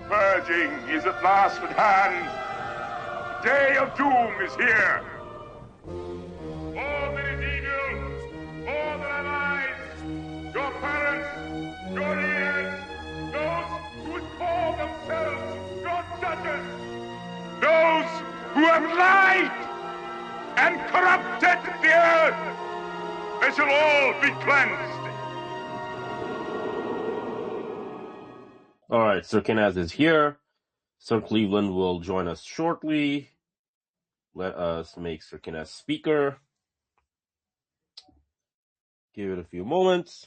purging is at last at hand. The day of doom is here. All that is evil, all that are lies, your parents, your ears, those who would call themselves your judges, those who have lied and corrupted the earth, they shall all be cleansed. All right, Sir Kenaz is here. Sir Cleveland will join us shortly. Let us make Sir Kenaz speaker. Give it a few moments.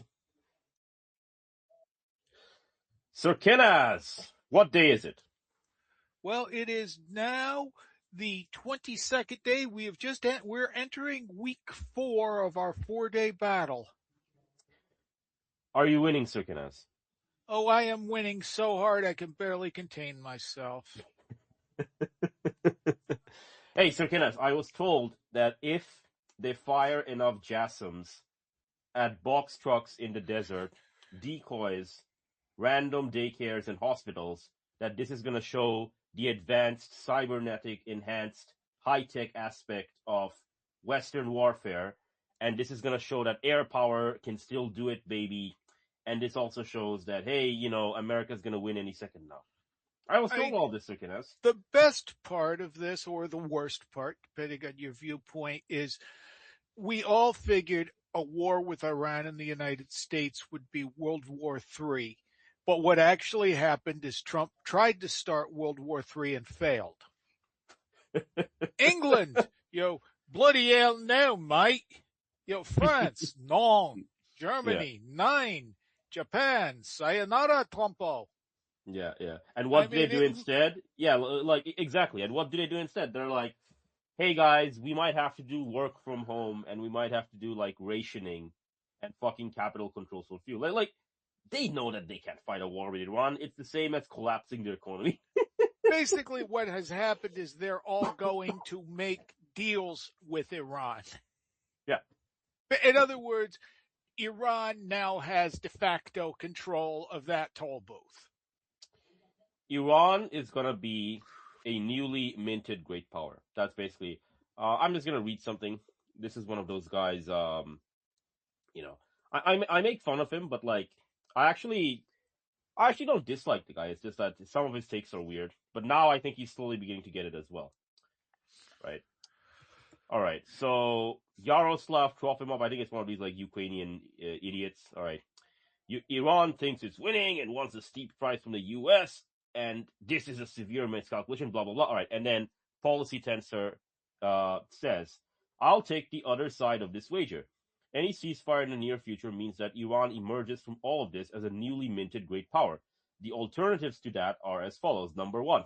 Sir Kenaz, what day is it? Well, it is now the 22nd day. We're entering week 4 of our 4-day battle. Are you winning, Sir Kenaz? Oh, I am winning so hard I can barely contain myself. Hey, Sir Kenaz, I was told that if they fire enough JASSMs at box trucks in the desert, decoys, random daycares, and hospitals, that this is going to show the advanced cybernetic enhanced high-tech aspect of Western warfare, and this is going to show that air power can still do it, baby. And this also shows that, hey, America's going to win any second now. I was told all this, Sir Kenaz. The best part of this, or the worst part, depending on your viewpoint, is we all figured a war with Iran and the United States would be World War III. But what actually happened is Trump tried to start World War III and failed. England, bloody hell no, mate. France, no. Germany, 9. Japan, sayonara, Trumpo. Yeah. And what did they do instead? Yeah, exactly. And what do they do instead? They're like, hey guys, we might have to do work from home, and we might have to do rationing and fucking capital controls for fuel. They know that they can't fight a war with Iran. It's the same as collapsing their economy. Basically, what has happened is they're all going to make deals with Iran. Yeah. In other words, Iran now has de facto control of that toll booth. Iran is going to be a newly minted great power. That's basically, I'm just going to read something. This is one of those guys, I make fun of him, but I actually don't dislike the guy. It's just that some of his takes are weird. But now I think he's slowly beginning to get it as well. Right? All right. So Yaroslav Trofimov, I think it's one of these Ukrainian idiots. All right. Iran thinks it's winning and wants a steep price from the U.S., and this is a severe miscalculation, blah, blah, blah. All right. And then Policy Tensor says, I'll take the other side of this wager. Any ceasefire in the near future means that Iran emerges from all of this as a newly minted great power. The alternatives to that are as follows. Number 1,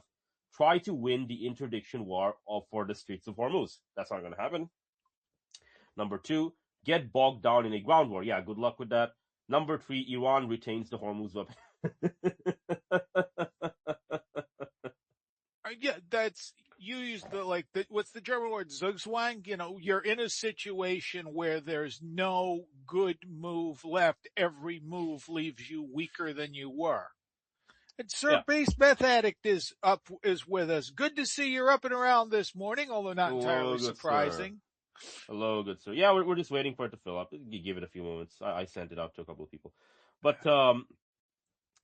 try to win the interdiction war for the Straits of Hormuz. That's not going to happen. Number 2, get bogged down in a ground war. Yeah, good luck with that. Number 3, Iran retains the Hormuz weapon. Yeah, you use what's the German word, Zugzwang? You're in a situation where there's no good move left. Every move leaves you weaker than you were. And Sir Base Meth Addict is with us. Good to see you're up and around this morning, although not entirely surprising. Sir. Hello, good sir. Yeah, we're just waiting for it to fill up. You give it a few moments. I sent it out to a couple of people. But, so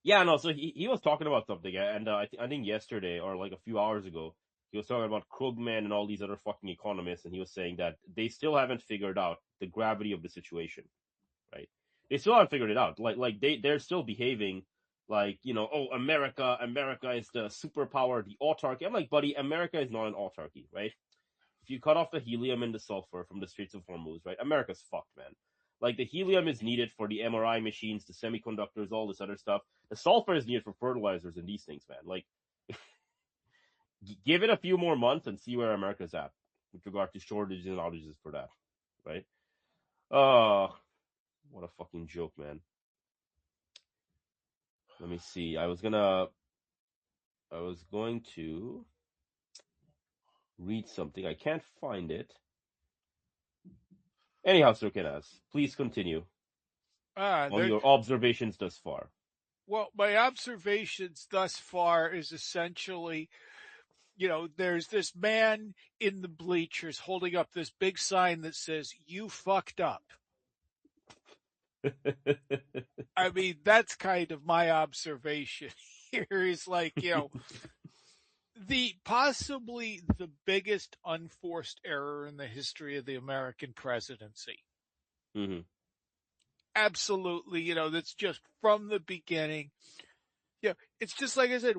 he was talking about something, and I think yesterday or a few hours ago, he was talking about Krugman and all these other fucking economists, and he was saying that they still haven't figured out the gravity of the situation, right? They still haven't figured it out. They're still behaving America is the superpower, the autarky. I'm like, buddy, America is not an autarky, right? If you cut off the helium and the sulfur from the Straits of Hormuz, right, America's fucked, man. The helium is needed for the MRI machines, the semiconductors, all this other stuff. The sulfur is needed for fertilizers and these things, man. Give it a few more months and see where America's at with regard to shortages and outages for that, right? What a fucking joke, man. Let me see. I was going to read something. I can't find it. Anyhow, Sir Kenaz, please continue on your observations thus far. Well, my observations thus far is essentially, there's this man in the bleachers holding up this big sign that says, "You fucked up." I mean, that's kind of my observation here is like, possibly the biggest unforced error in the history of the American presidency. Mm-hmm. Absolutely, that's just from the beginning. It's just like I said,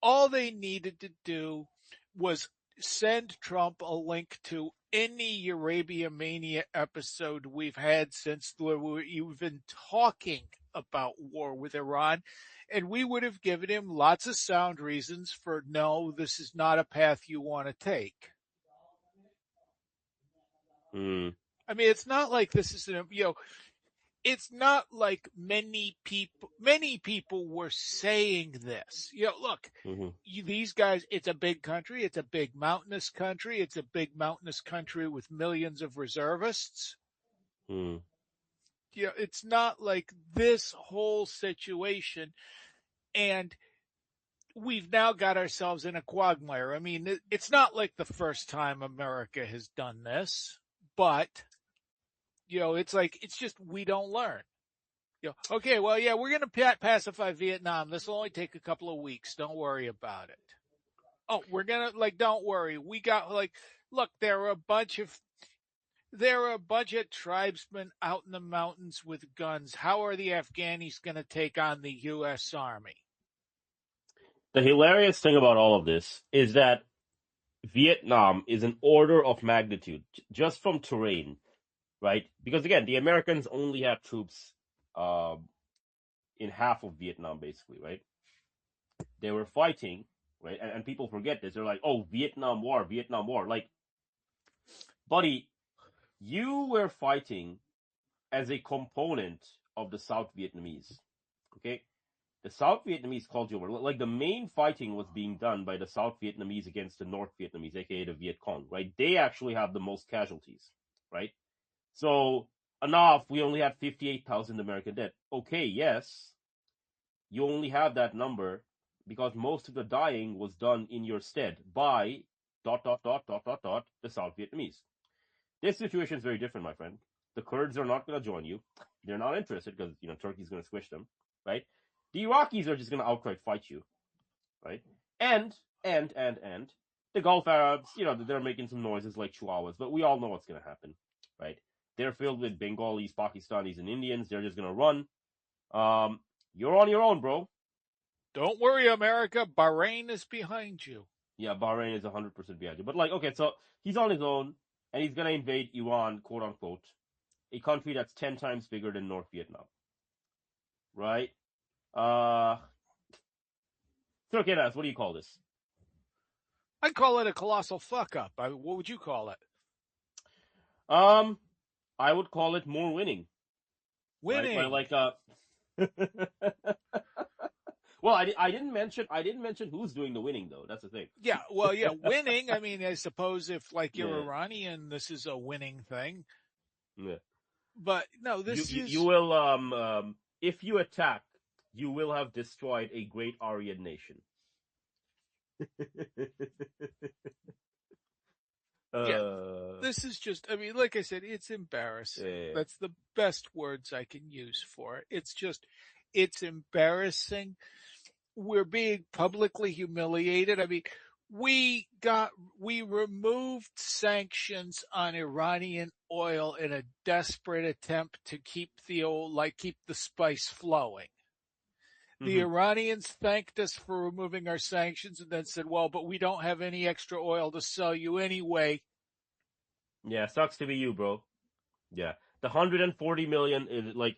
all they needed to do was send Trump a link to any Eurabiamania episode we've had since we've even talking about war with Iran. And we would have given him lots of sound reasons for no, this is not a path you want to take. Mm. I mean, it's not like this is it's not like many people were saying this. Look, Mm-hmm. these guys, it's a big country. It's a big mountainous country. It's a big mountainous country with millions of reservists. Mm. It's not like this whole situation. And we've now got ourselves in a quagmire. I mean, it's not like the first time America has done this, but, it's just we don't learn. Okay, well, yeah, we're going to pacify Vietnam. This will only take a couple of weeks. Don't worry about it. Oh, we're going to, don't worry. We got, look, there are a bunch of tribesmen out in the mountains with guns. How are the Afghanis going to take on the U.S. Army? The hilarious thing about all of this is that Vietnam is an order of magnitude just from terrain, right? Because again, the Americans only had troops in half of Vietnam, basically, right? They were fighting, right? And people forget this. They're like, "Oh, Vietnam War, Vietnam War." Like, buddy, you were fighting as a component of the South Vietnamese. Okay, the South Vietnamese called you over. Like the main fighting was being done by the South Vietnamese against the North Vietnamese, aka the Viet Cong, right? They actually have the most casualties, right? So enough, we only had 58,000 American dead. Okay, yes, you only have that number because most of the dying was done in your stead by ... the South Vietnamese. This situation is very different, my friend. The Kurds are not going to join you. They're not interested because, Turkey's going to squish them, right? The Iraqis are just going to outright fight you, right? And the Gulf Arabs, they're making some noises like chihuahuas, but we all know what's going to happen, right? They're filled with Bengalis, Pakistanis, and Indians. They're just going to run. You're on your own, bro. Don't worry, America. Bahrain is behind you. Yeah, Bahrain is 100% behind you. But okay, so he's on his own, and he's going to invade Iran, quote unquote, a country that's 10 times bigger than North Vietnam. Right? Turkenas, what do you call this? I'd call it a colossal fuck up. What would you call it? I would call it more winning. Winning. Right? Well, I didn't mention who's doing the winning though. That's the thing. Yeah, well, yeah, winning. I mean, I suppose if you're Iranian, this is a winning thing. Yeah. But no, this is. You will if you attack, you will have destroyed a great Aryan nation. This is just, I mean, like I said, it's embarrassing. Yeah. That's the best words I can use for it. It's embarrassing. We're being publicly humiliated. I mean, we removed sanctions on Iranian oil in a desperate attempt to keep the spice flowing. The Iranians thanked us for removing our sanctions and then said, well, but we don't have any extra oil to sell you anyway. Yeah, sucks to be you, bro. Yeah. The 140 million is like,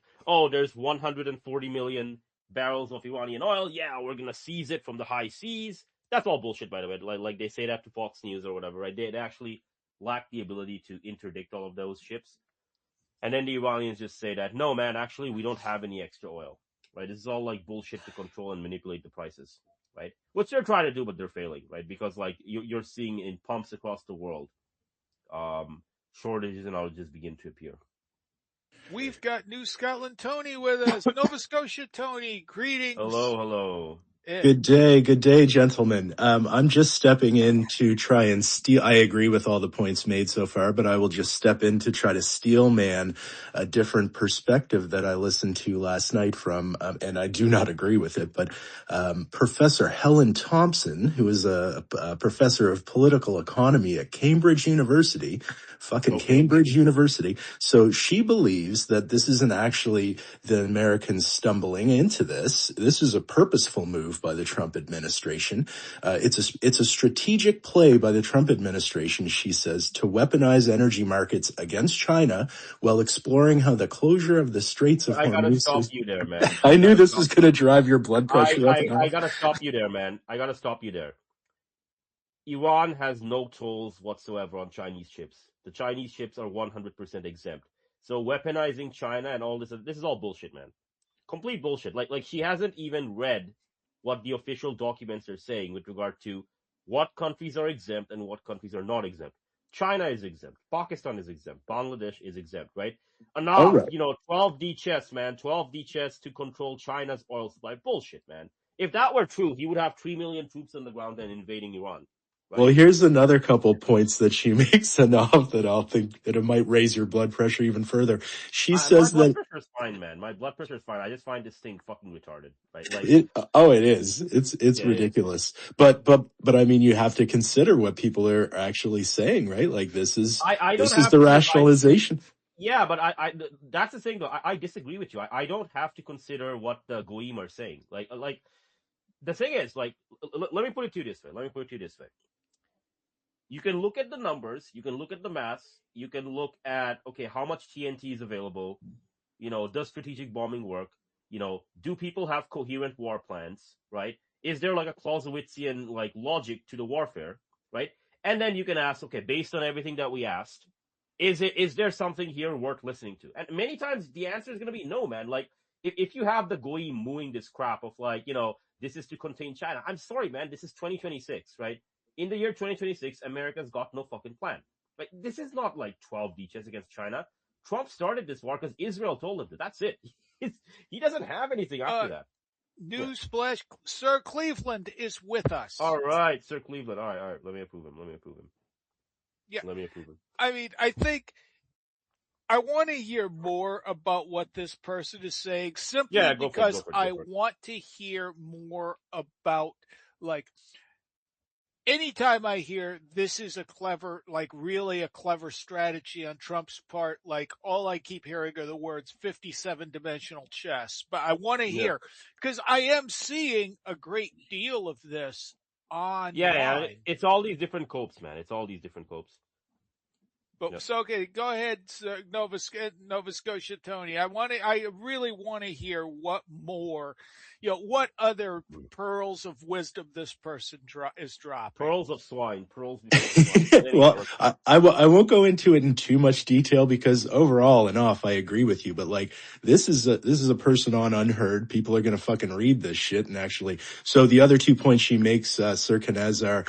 there's 140 million barrels of Iranian oil. Yeah, we're going to seize it from the high seas. That's all bullshit, by the way. Like they say that to Fox News or whatever, right? They actually lack the ability to interdict all of those ships. And then the Iranians just say that, no, man, actually, we don't have any extra oil. Right? This is all like bullshit to control and manipulate the prices, right? Which they're trying to do, but they're failing, right? Because like you're seeing in pumps across the world, shortages and outages begin to appear. We've got New Scotland Tony with us. Nova Scotia Tony, greetings. Hello. Good day, gentlemen. I'm just stepping in to try and steal. I agree with all the points made so far, but I will just step in to try to steel man a different perspective that I listened to last night from, and I do not agree with it, but Professor Helen Thompson, who is a professor of political economy at Cambridge University, Cambridge University. So she believes that this isn't actually the Americans stumbling into this. This is a purposeful move by the Trump administration. It's a strategic play by the Trump administration, she says, to weaponize energy markets against China while exploring how the closure of the Straits of Hormuz. I gotta stop you there, man. I knew this was going to drive your blood pressure up. I gotta stop you there, man. I gotta stop you there. Iran has no tolls whatsoever on Chinese chips. The Chinese chips are 100% exempt. So weaponizing China and all this is all bullshit, man. Complete bullshit. Like she hasn't even read what the official documents are saying with regard to what countries are exempt and what countries are not exempt. China is exempt. Pakistan is exempt. Bangladesh is exempt, right? Enough, right. 12D chess, man. 12D chess to control China's oil supply. Bullshit, man. If that were true, he would have 3 million troops on the ground and invading Iran. Right? Well, here's another couple points that she makes enough that I'll think that it might raise your blood pressure even further. She says my blood that pressure's fine, man. My blood pressure's fine. I just find this thing fucking retarded. Right? Like it is. It's ridiculous. But I mean, you have to consider what people are actually saying, right? Like this is the rationalization. Yeah, but I that's the thing though. I disagree with you. I don't have to consider what the goyim are saying. Like the thing is, like, let me put it to you this way. You can look at the numbers, you can look at the maths, you can look at, okay, how much TNT is available, does strategic bombing work, do people have coherent war plans, right? Is there like a Clausewitzian like logic to the warfare, right? And then you can ask, okay, based on everything that we asked, is there something here worth listening to? And many times the answer is going to be no, man. Like, if you have the goyim mooing this crap of like, this is to contain China, I'm sorry, man, this is 2026, right? In the year 2026, America's got no fucking plan. Like, this is not like 12 beaches against China. Trump started this war because Israel told him to. That's it. He doesn't have anything after that. Newsflash, Sir Cleveland is with us. All right, Sir Cleveland. All right. Let me approve him. Yeah. Let me approve him. I mean, I think I want to hear more about what this person is saying simply because I want to hear more about, like, anytime I hear this is a clever, like really a clever strategy on Trump's part, like all I keep hearing are the words 57-dimensional chess. But I want to hear, because I am seeing a great deal of this online. Yeah, it's all these different copes, man. It's all these different copes. But, So, okay, go ahead, Nova Scotia Tony. I really want to hear what more, what other pearls of wisdom this person is dropping. Pearls of swine. Well, I won't go into it in too much detail because overall enough, I agree with you. But like, this is a person on Unheard. People are going to fucking read this shit. And actually, so the other 2 points she makes, Sir Kanez, are,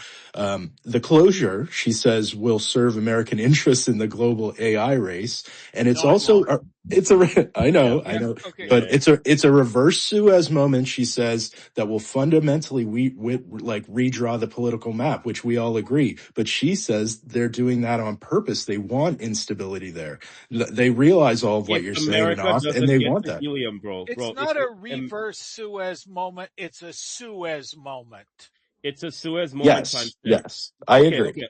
the closure, she says, will serve American interests in the global AI race. And it's I know, okay. But it's a reverse Suez moment, she says, that will fundamentally redraw the political map, which we all agree. But she says they're doing that on purpose. They want instability there. They realize all of what you're saying, and they want that. Helium, bro. It's not a reverse Suez moment. It's a Suez moment. It's a Suez moment. Yes, I agree. Okay.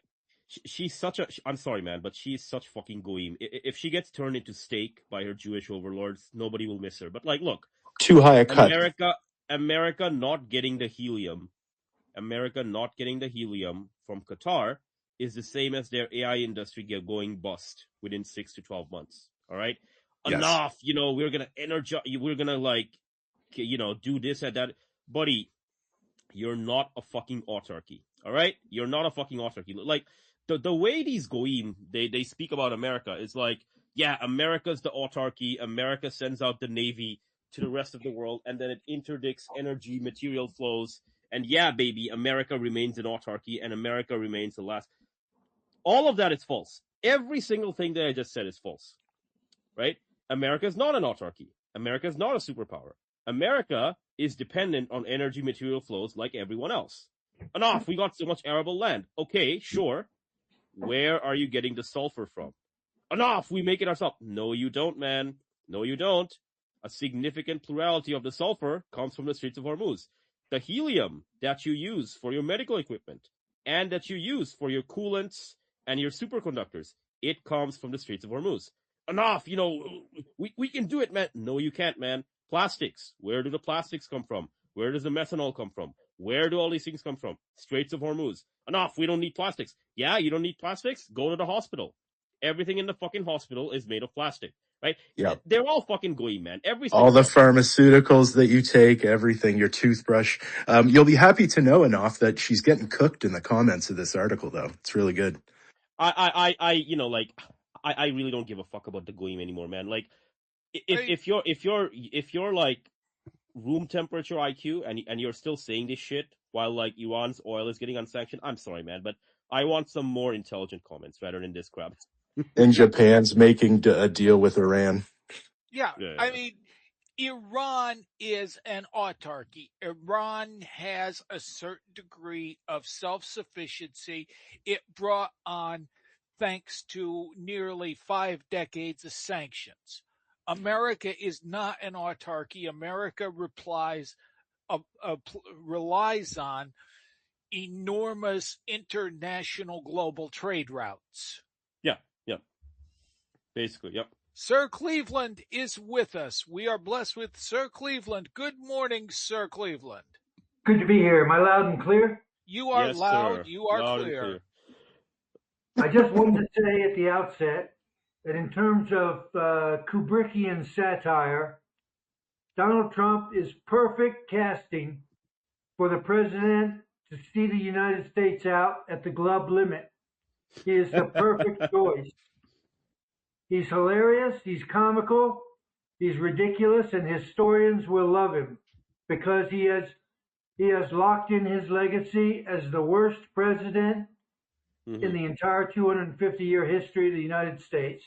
She's I'm sorry, man, but she's such fucking goyim. If she gets turned into steak by her Jewish overlords, nobody will miss her. But like, look, too high a cut. America not getting the helium from Qatar is the same as their AI industry going bust within 6 to 12 months. All right, enough. We're gonna energize. We're gonna do this and that, buddy. You're not a fucking autarky. All right, you're not a fucking autarky. Like. The way these goyim, they speak about America is like, yeah, America's the autarky. America sends out the Navy to the rest of the world, and then it interdicts energy, material flows. And yeah, baby, America remains an autarky, and America remains the last. All of that is false. Every single thing that I just said is false, right? America is not an autarky. America is not a superpower. America is dependent on energy material flows like everyone else. Enough, we got so much arable land. Okay, sure. Where are you getting the sulfur from? Enough, we make it ourselves. No, you don't, man. No, you don't. A significant plurality of the sulfur comes from the Straits of Hormuz. The helium that you use for your medical equipment and that you use for your coolants and your superconductors, it comes from the Straits of Hormuz. Enough, we can do it, man. No, you can't, man. Plastics. Where do the plastics come from? Where does the methanol come from? Where do all these things come from? Straits of Hormuz. Enough, we don't need plastics. Yeah, you don't need plastics? Go to the hospital. Everything in the fucking hospital is made of plastic, right? Yeah. They're all fucking goy, man. Every All single the one. pharmaceuticals that you take, everything, your toothbrush. You'll be happy to know, Enough, that she's getting cooked in the comments of this article, though. It's really good. I really don't give a fuck about the goyim anymore, man. Like, if you're like room temperature IQ and you're still saying this shit while like Iran's oil is getting unsanctioned, I'm sorry, man, but I want some more intelligent comments rather than this crap. And Japan's making a deal with Iran. Yeah, Yeah. I mean, Iran is an autarky. Iran has a certain degree of self-sufficiency. It brought on thanks to nearly 5 decades of sanctions. America is not an autarky. America relies on enormous international global trade routes. Yeah. Basically, yep. Sir Cleveland is with us. We are blessed with Sir Cleveland. Good morning, Sir Cleveland. Good to be here. Am I loud and clear? You are Yes, loud. sir. You are Loud and clear. I just wanted to say at the outset that in terms of Kubrickian satire, Donald Trump is perfect casting for the president to see the United States out at the glove limit. He is the perfect choice. He's hilarious, he's comical, he's ridiculous, and historians will love him because he has locked in his legacy as the worst president in the entire 250-year history of the United States.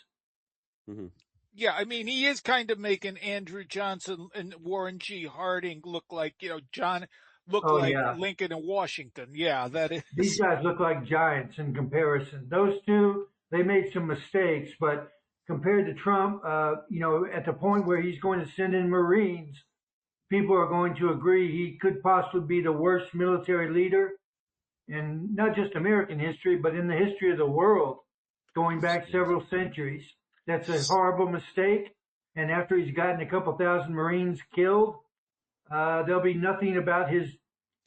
Mm-hmm. Yeah, I mean, he is kind of making Andrew Johnson and Warren G. Harding look like, Lincoln and Washington. Yeah, that is. These guys look like giants in comparison. Those two, they made some mistakes, but compared to Trump, at the point where he's going to send in Marines, people are going to agree he could possibly be the worst military leader in not just American history, but in the history of the world, going back several centuries. That's a horrible mistake. And after he's gotten a couple thousand Marines killed, there'll be nothing about his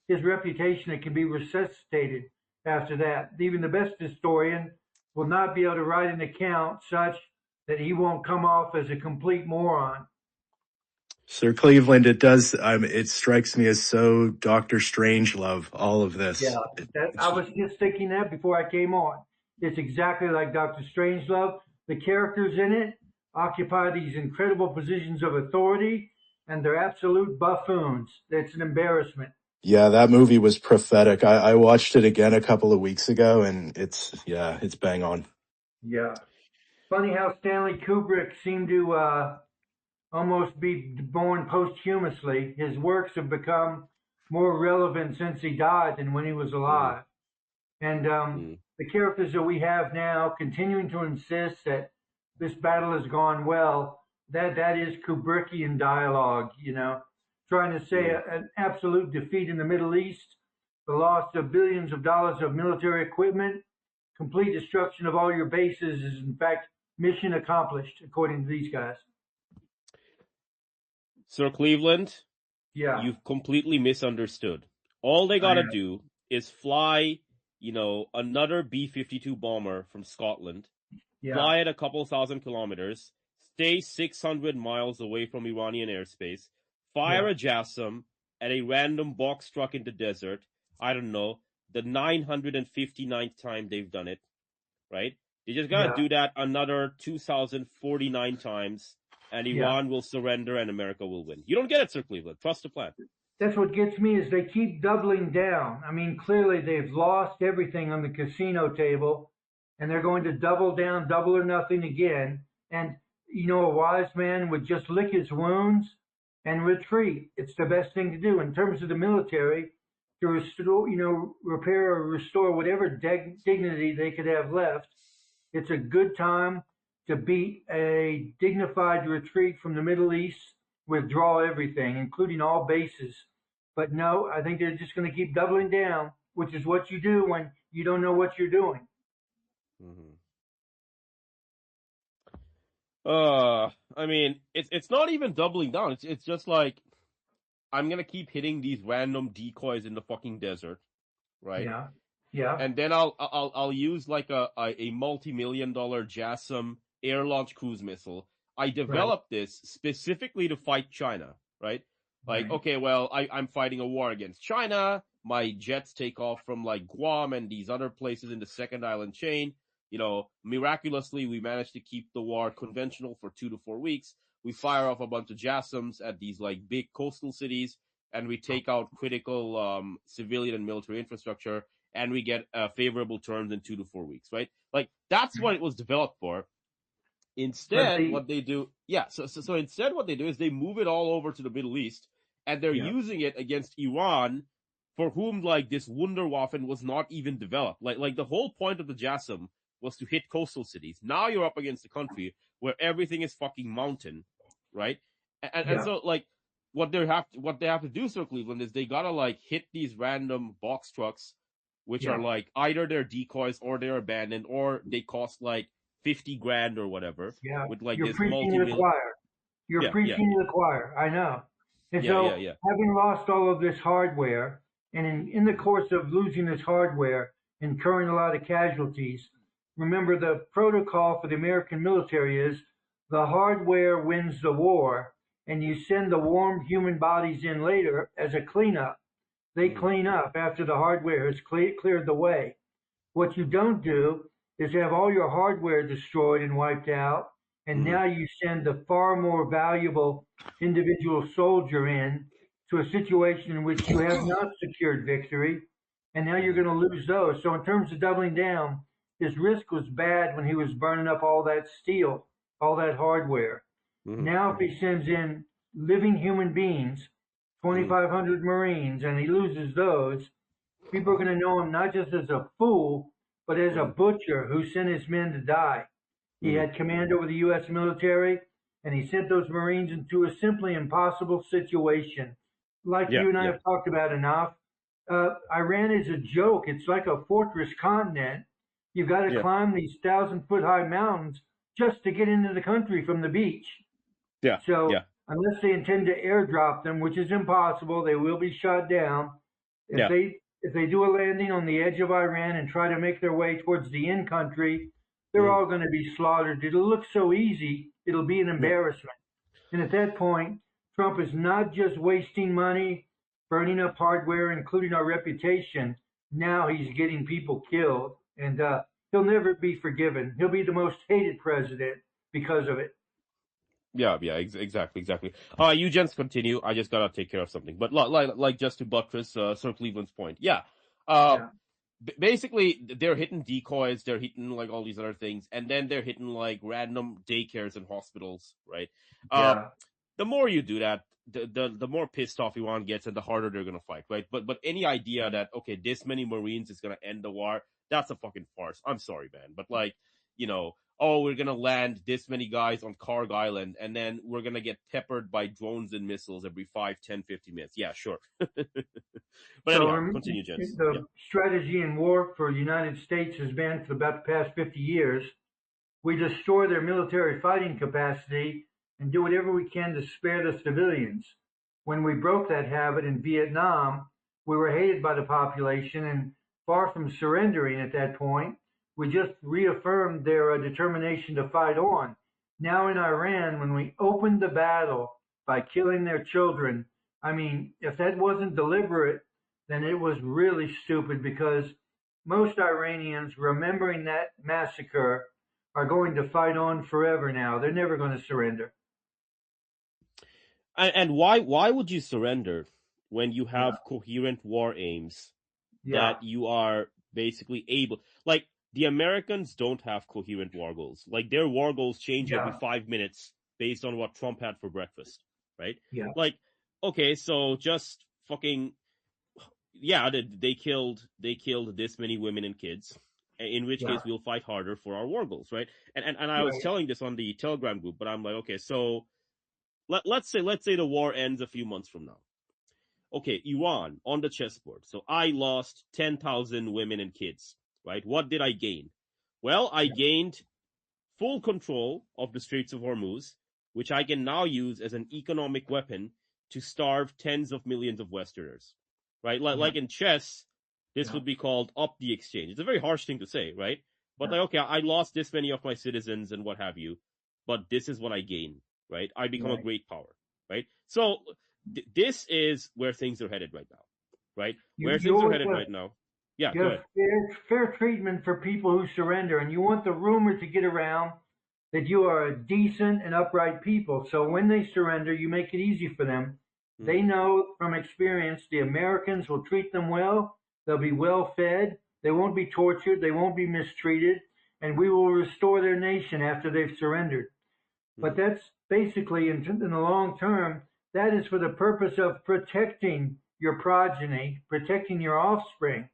reputation that can be resuscitated after that. Even the best historian will not be able to write an account such that he won't come off as a complete moron. Sir Cleveland, it strikes me as so Dr. Strangelove, all of this. Yeah, I was just thinking that before I came on. It's exactly like Dr. Strangelove. The characters in it occupy these incredible positions of authority, and they're absolute buffoons. It's an embarrassment. Yeah, that movie was prophetic. I watched it again a couple of weeks ago, and it's bang on. Yeah. Funny how Stanley Kubrick seemed to almost be born posthumously. His works have become more relevant since he died than when he was alive. And the characters that we have now continuing to insist that this battle has gone well, that is Kubrickian dialogue, trying to say an absolute defeat in the Middle East, the loss of billions of dollars of military equipment, complete destruction of all your bases is in fact mission accomplished, according to these guys. Sir Cleveland, Yeah. you've completely misunderstood. All they gotta do is fly, another B-52 bomber from Scotland, fly at a couple thousand kilometers, stay 600 miles away from Iranian airspace, fire a JASSM at a random box truck in the desert, I don't know, the 959th time they've done it, right? They just gotta do that another 2,049 times, and Iran will surrender and America will win. You don't get it, Sir Cleveland. Trust the plan. That's what gets me is they keep doubling down. I mean, clearly they've lost everything on the casino table, and they're going to double down, double or nothing again. And, a wise man would just lick his wounds and retreat. It's the best thing to do in terms of the military to restore, repair or restore whatever dignity they could have left. It's a good time to beat a dignified retreat from the Middle East, withdraw everything, including all bases. But no, I think they're just going to keep doubling down, which is what you do when you don't know what you're doing. Mm-hmm. I mean, it's not even doubling down. It's just like, I'm gonna keep hitting these random decoys in the fucking desert, right? Yeah, yeah, And then I'll use like a multi-million-dollar JASSM air-launched cruise missile. I developed this specifically to fight China, right? Like, right. okay, well, I'm fighting a war against China. My jets take off from like Guam and these other places in the second island chain. Miraculously, we managed to keep the war conventional for 2 to 4 weeks. We fire off a bunch of JASSMs at these like big coastal cities, and we take out critical civilian and military infrastructure, and we get favorable terms in 2 to 4 weeks, right? Like, that's what it was developed for. Instead, what they do, so instead what they do is they move it all over to the Middle East, and they're using it against Iran, for whom, like, this Wunderwaffen was not even developed. Like the whole point of the JASSM was to hit coastal cities. Now you're up against a country where everything is fucking mountain, right? And so, like, what they have to do, Sir Cleveland, is they gotta, like, hit these random box trucks, which are, like, either they're decoys or they're abandoned, or they cost, like, 50 grand or whatever. Yeah, with like you're this preaching to the choir. You're preaching to the choir. I know. And so, having lost all of this hardware, and in the course of losing this hardware, incurring a lot of casualties, remember the protocol for the American military is the hardware wins the war, and you send the warm human bodies in later as a cleanup. They clean up after the hardware has cleared the way. What you don't do is have all your hardware destroyed and wiped out, and now you send the far more valuable individual soldier in to a situation in which you have not secured victory, and now you're going to lose those. So in terms of doubling down, his risk was bad when he was burning up all that steel, all that hardware. Now if he sends in living human beings, 2,500 Marines, and he loses those, people are going to know him not just as a fool, but as a butcher who sent his men to die. He had command over the U.S. military, and he sent those Marines into a simply impossible situation. Like you and I have talked about enough, Iran is a joke. It's like a fortress continent. You've got to climb these 1,000-foot high mountains just to get into the country from the beach. Unless they intend to airdrop them, which is impossible, they will be shot down. If they do a landing on the edge of Iran and try to make their way towards the in-country, they're all going to be slaughtered. It'll look so easy, it'll be an embarrassment. And at that point, Trump is not just wasting money, burning up hardware, including our reputation. Now he's getting people killed, and he'll never be forgiven. He'll be the most hated president because of it. Exactly. You gents continue. I just gotta take care of something. But like just to buttress Sir Cleveland's point. Basically, they're hitting decoys, they're hitting like all these other things, and then they're hitting like random daycares and hospitals, right? The more you do that, the more pissed off Iran gets, and the harder they're gonna fight, right? But any idea that this many Marines is gonna end the war, that's a fucking farce. I'm sorry, man, but like, we're going to land this many guys on Karg Island, and then we're going to get peppered by drones and missiles every 5, 10, 15 minutes. Yeah, sure. But anyhow, continue, gents. The strategy in war for the United States has been for about the past 50 years, we destroy their military fighting capacity and do whatever we can to spare the civilians. When we broke that habit in Vietnam, we were hated by the population, and far from surrendering at that point, we just reaffirmed their determination to fight on. Now in Iran, when we opened the battle by killing their children, I mean, if that wasn't deliberate, then it was really stupid, because most Iranians, remembering that massacre, are going to fight on forever now. They're never going to surrender. And why would you surrender when you have coherent war aims that you are basically able, like, the Americans don't have coherent war goals. Like, their war goals change every Yeah. 5 minutes based on what Trump had for breakfast, right? Yeah. Like, okay, so just fucking, yeah, they killed this many women and kids. In which Yeah. case, we'll fight harder for our war goals, right? And I was Right. telling this on the Telegram group, but I'm like, okay, so let's say the war ends a few months from now. Okay, Iran on the chessboard. So I lost 10,000 women and kids, right? What did I gain? Well, I gained full control of the Straits of Hormuz, which I can now use as an economic weapon to starve tens of millions of Westerners, right? Like, Yeah. like in chess, this Yeah. would be called up the exchange. It's a very harsh thing to say, right? But Yeah. like, okay, I lost this many of my citizens and what have you, but this is what I gain, right? I become a Right. great power, right? So this is where things are headed right now, right? Where You things are always headed right now. Yeah, you go have ahead. fair treatment for people who surrender, and you want the rumor to get around that you are a decent and upright people. So when they surrender, you make it easy for them. Hmm. They know from experience the Americans will treat them well. They'll be well fed. They won't be tortured. They won't be mistreated. And we will restore their nation after they've surrendered. But Hmm. that's basically, in the long term, that is for the purpose of protecting your progeny, protecting your offspring.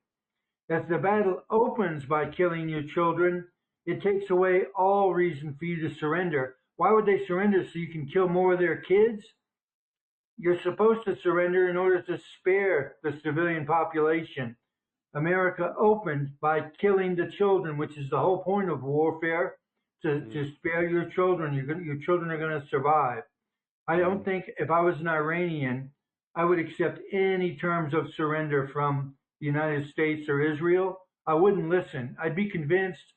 As the battle opens by killing your children, it takes away all reason for you to surrender. Why would they surrender? So you can kill more of their kids? You're supposed to surrender in order to spare the civilian population. America opened by killing the children, which is the whole point of warfare, Hmm. to spare your children. Your children are going to survive. I Hmm. don't think if I was an Iranian, I would accept any terms of surrender from the United States or Israel. I wouldn't listen. I'd be convinced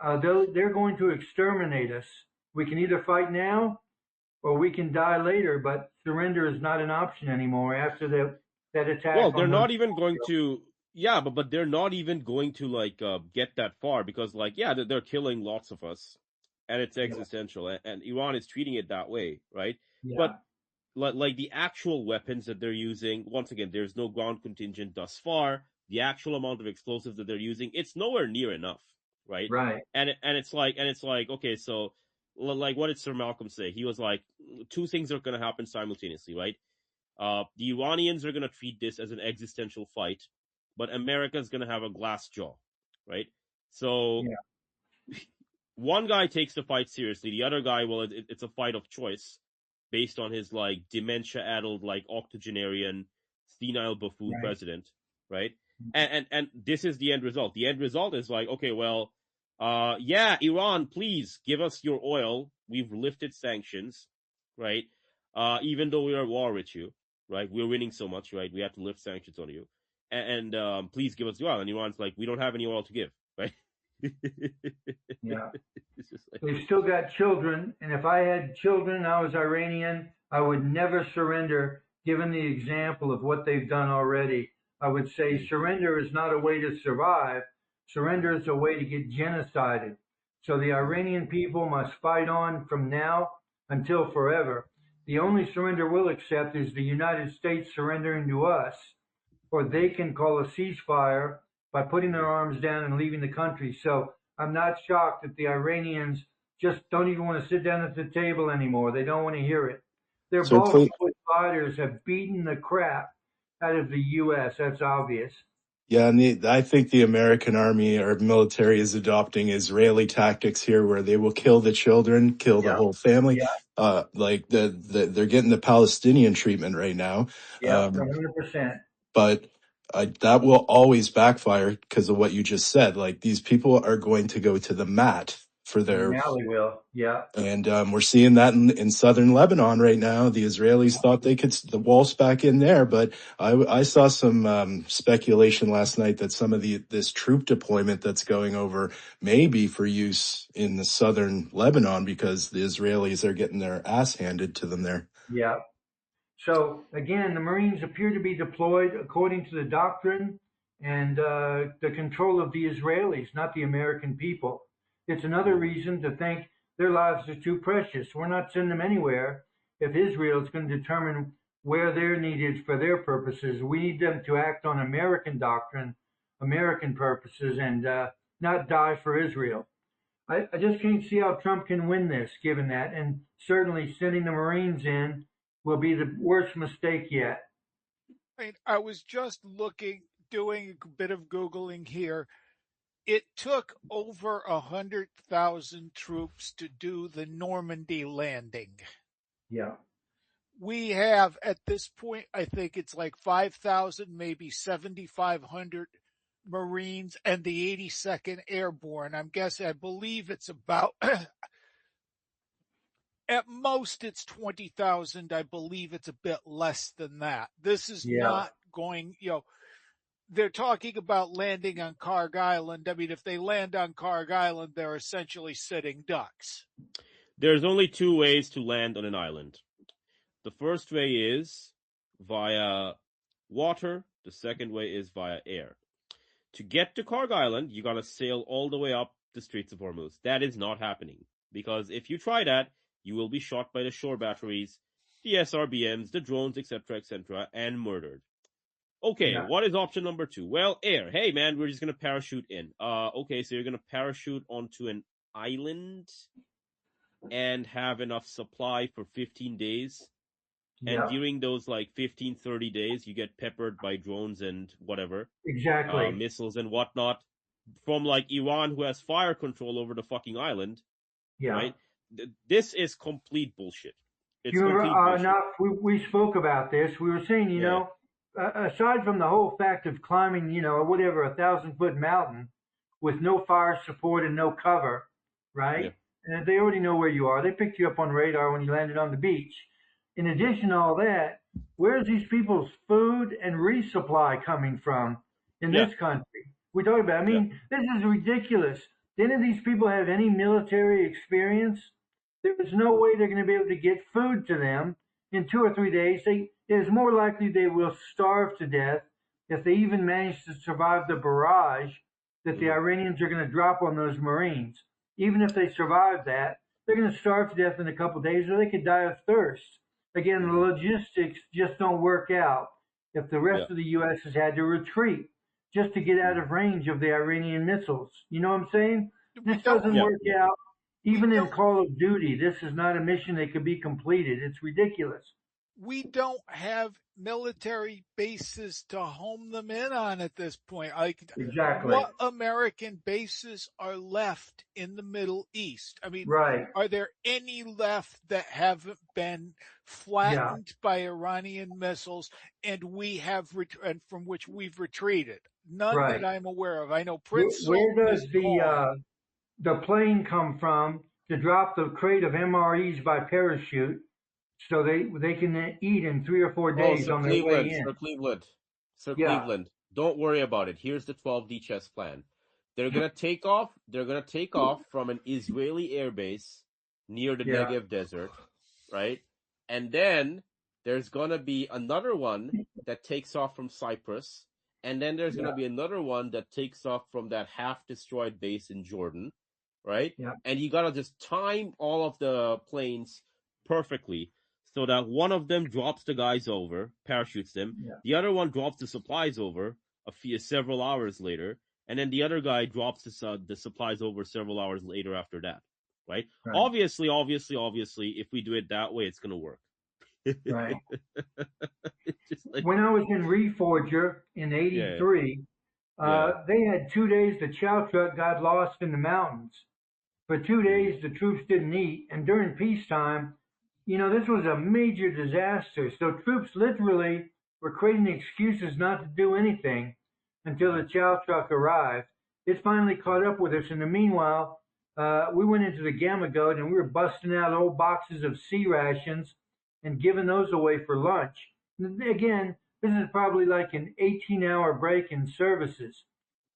they're going to exterminate us. We can either fight now or we can die later, but surrender is not an option anymore after that Well, attack they're on those. not even going to. Yeah, but they're not even going to like get that far because like yeah, they're killing lots of us, and it's Yeah, existential, and Iran is treating it that way, right? But yeah, like the actual weapons that they're using, once again, there's no ground contingent thus far. The actual amount of explosives that they're using, it's nowhere near enough, right? right. And it's like okay, so like what did Sir Malcolm say? He was like two things are going to happen simultaneously, right? The Iranians are going to treat this as an existential fight, but America's going to have a glass jaw, right? So Yeah, one guy takes the fight seriously. The other guy, well, it's a fight of choice based on his like dementia-addled, like octogenarian, senile buffoon right. president, right? And this is the end result. The end result is like, okay, well, yeah, Iran, please give us your oil. We've lifted sanctions, right? Even though we're at war with you, right? We're winning so much, right? We have to lift sanctions on you, and please give us the oil. And Iran's like, we don't have any oil to give, right? Yeah. It's just like, They've still got children, and if I had children and I was Iranian, I would never surrender, given the example of what they've done already. I would say surrender is not a way to survive. Surrender is a way to get genocided. So the Iranian people must fight on from now until forever. The only surrender we'll accept is the United States surrendering to us, or they can call a ceasefire by putting their arms down and leaving the country. So I'm not shocked that the Iranians just don't even want to sit down at the table anymore. They don't want to hear it. Their So, bulk Cle- foot fighters have beaten the crap out of the U.S. That's obvious. yeah, and I think the American army or military is adopting Israeli tactics here, where they will kill the children, kill the Yeah, whole family. yeah, Like they're getting the Palestinian treatment right now. yeah, Um, 100%. but that will always backfire because of what you just said. Like these people are going to go to the mat for their, Now they will. Yeah, and we're seeing that in southern Lebanon right now. The Israelis thought they could the waltz back in there, but I saw some speculation last night that some of this troop deployment that's going over may be for use in the southern Lebanon because the Israelis are getting their ass handed to them there. yeah. So again, the Marines appear to be deployed according to the doctrine and the control of the Israelis, not the American people. It's another mm, reason to think their lives are too precious. We're not sending them anywhere if Israel is going to determine where they're needed for their purposes. We need them to act on American doctrine, American purposes, and not die for Israel. I just can't see how Trump can win this, given that, and certainly sending the Marines in will be the worst mistake yet. I was just doing a bit of Googling here. It took over 100,000 troops to do the Normandy landing. Yeah. We have, at this point, I think it's like 5,000, maybe 7,500 Marines and the 82nd Airborne. I believe it's about, at most it's 20,000. I believe it's a bit less than that. This is Yeah. not going, they're talking about landing on Karg Island. I mean, if they land on Karg Island, they're essentially sitting ducks. There's only two ways to land on an island. The first way is via water. The second way is via air. To get to Karg Island, you gotta sail all the way up the Straits of Hormuz. That is not happening. Because if you try that, you will be shot by the shore batteries, the SRBMs, the drones, etc., and murdered. Okay, Yeah. what is option number 2? Well, air. Hey, man, we're just gonna parachute in. Okay, so you're gonna parachute onto an island and have enough supply for 15 days. And Yeah. during those, 15, 30 days, you get peppered by drones and whatever. Exactly. Missiles and whatnot. From, Iran, who has fire control over the fucking island. Yeah. Right? This is complete bullshit. It's You remember, complete bullshit. now we spoke about this. We were saying, you know, aside from the whole fact of climbing, whatever, 1,000-foot mountain with no fire support and no cover, right? Yeah. And they already know where you are. They picked you up on radar when you landed on the beach. In addition to all that, where's these people's food and resupply coming from in this country? We talk about, this is ridiculous. Didn't these people have any military experience? There's no way they're going to be able to get food to them in 2 or 3 days. It is more likely they will starve to death if they even manage to survive the barrage that the Iranians are going to drop on those Marines. Even if they survive that, they're going to starve to death in a couple of days, or they could die of thirst. Again, the logistics just don't work out if the rest of the U.S. has had to retreat just to get out of range of the Iranian missiles. You know what I'm saying? This doesn't work out. Even in Call of Duty, this is not a mission that could be completed. It's ridiculous. We don't have military bases to home them in on at this point. Exactly. What American bases are left in the Middle East? I mean, right. Are there any left that haven't been flattened by Iranian missiles and and from which we've retreated? None that I'm aware of. I know Prince Where Sultan does is gone. the plane come from to drop the crate of MREs by parachute so they can eat in 3 or 4 days on their way in? Sir Cleveland, don't worry about it. Here's the 12D chess plan. They're gonna take off. They're gonna take off from an Israeli airbase near the Negev desert, right? And then there's gonna be another one that takes off from Cyprus, and then there's gonna be another one that takes off from that half-destroyed base in Jordan, right? Yeah. And you gotta just time all of the planes perfectly so that one of them drops the guys over, parachutes them. Yeah. The other one drops the supplies over several hours later, and then the other guy drops the supplies over several hours later after that, right? Obviously, if we do it that way, it's gonna work. Right. When I was in Reforger in '83, they had 2 days. The chow truck got lost in the mountains. For 2 days, the troops didn't eat, and during peacetime, this was a major disaster. So troops literally were creating excuses not to do anything until the chow truck arrived. It finally caught up with us. In the meanwhile, we went into the Gamma Goat and we were busting out old boxes of sea rations and giving those away for lunch. Again, this is probably like an 18-hour break in services.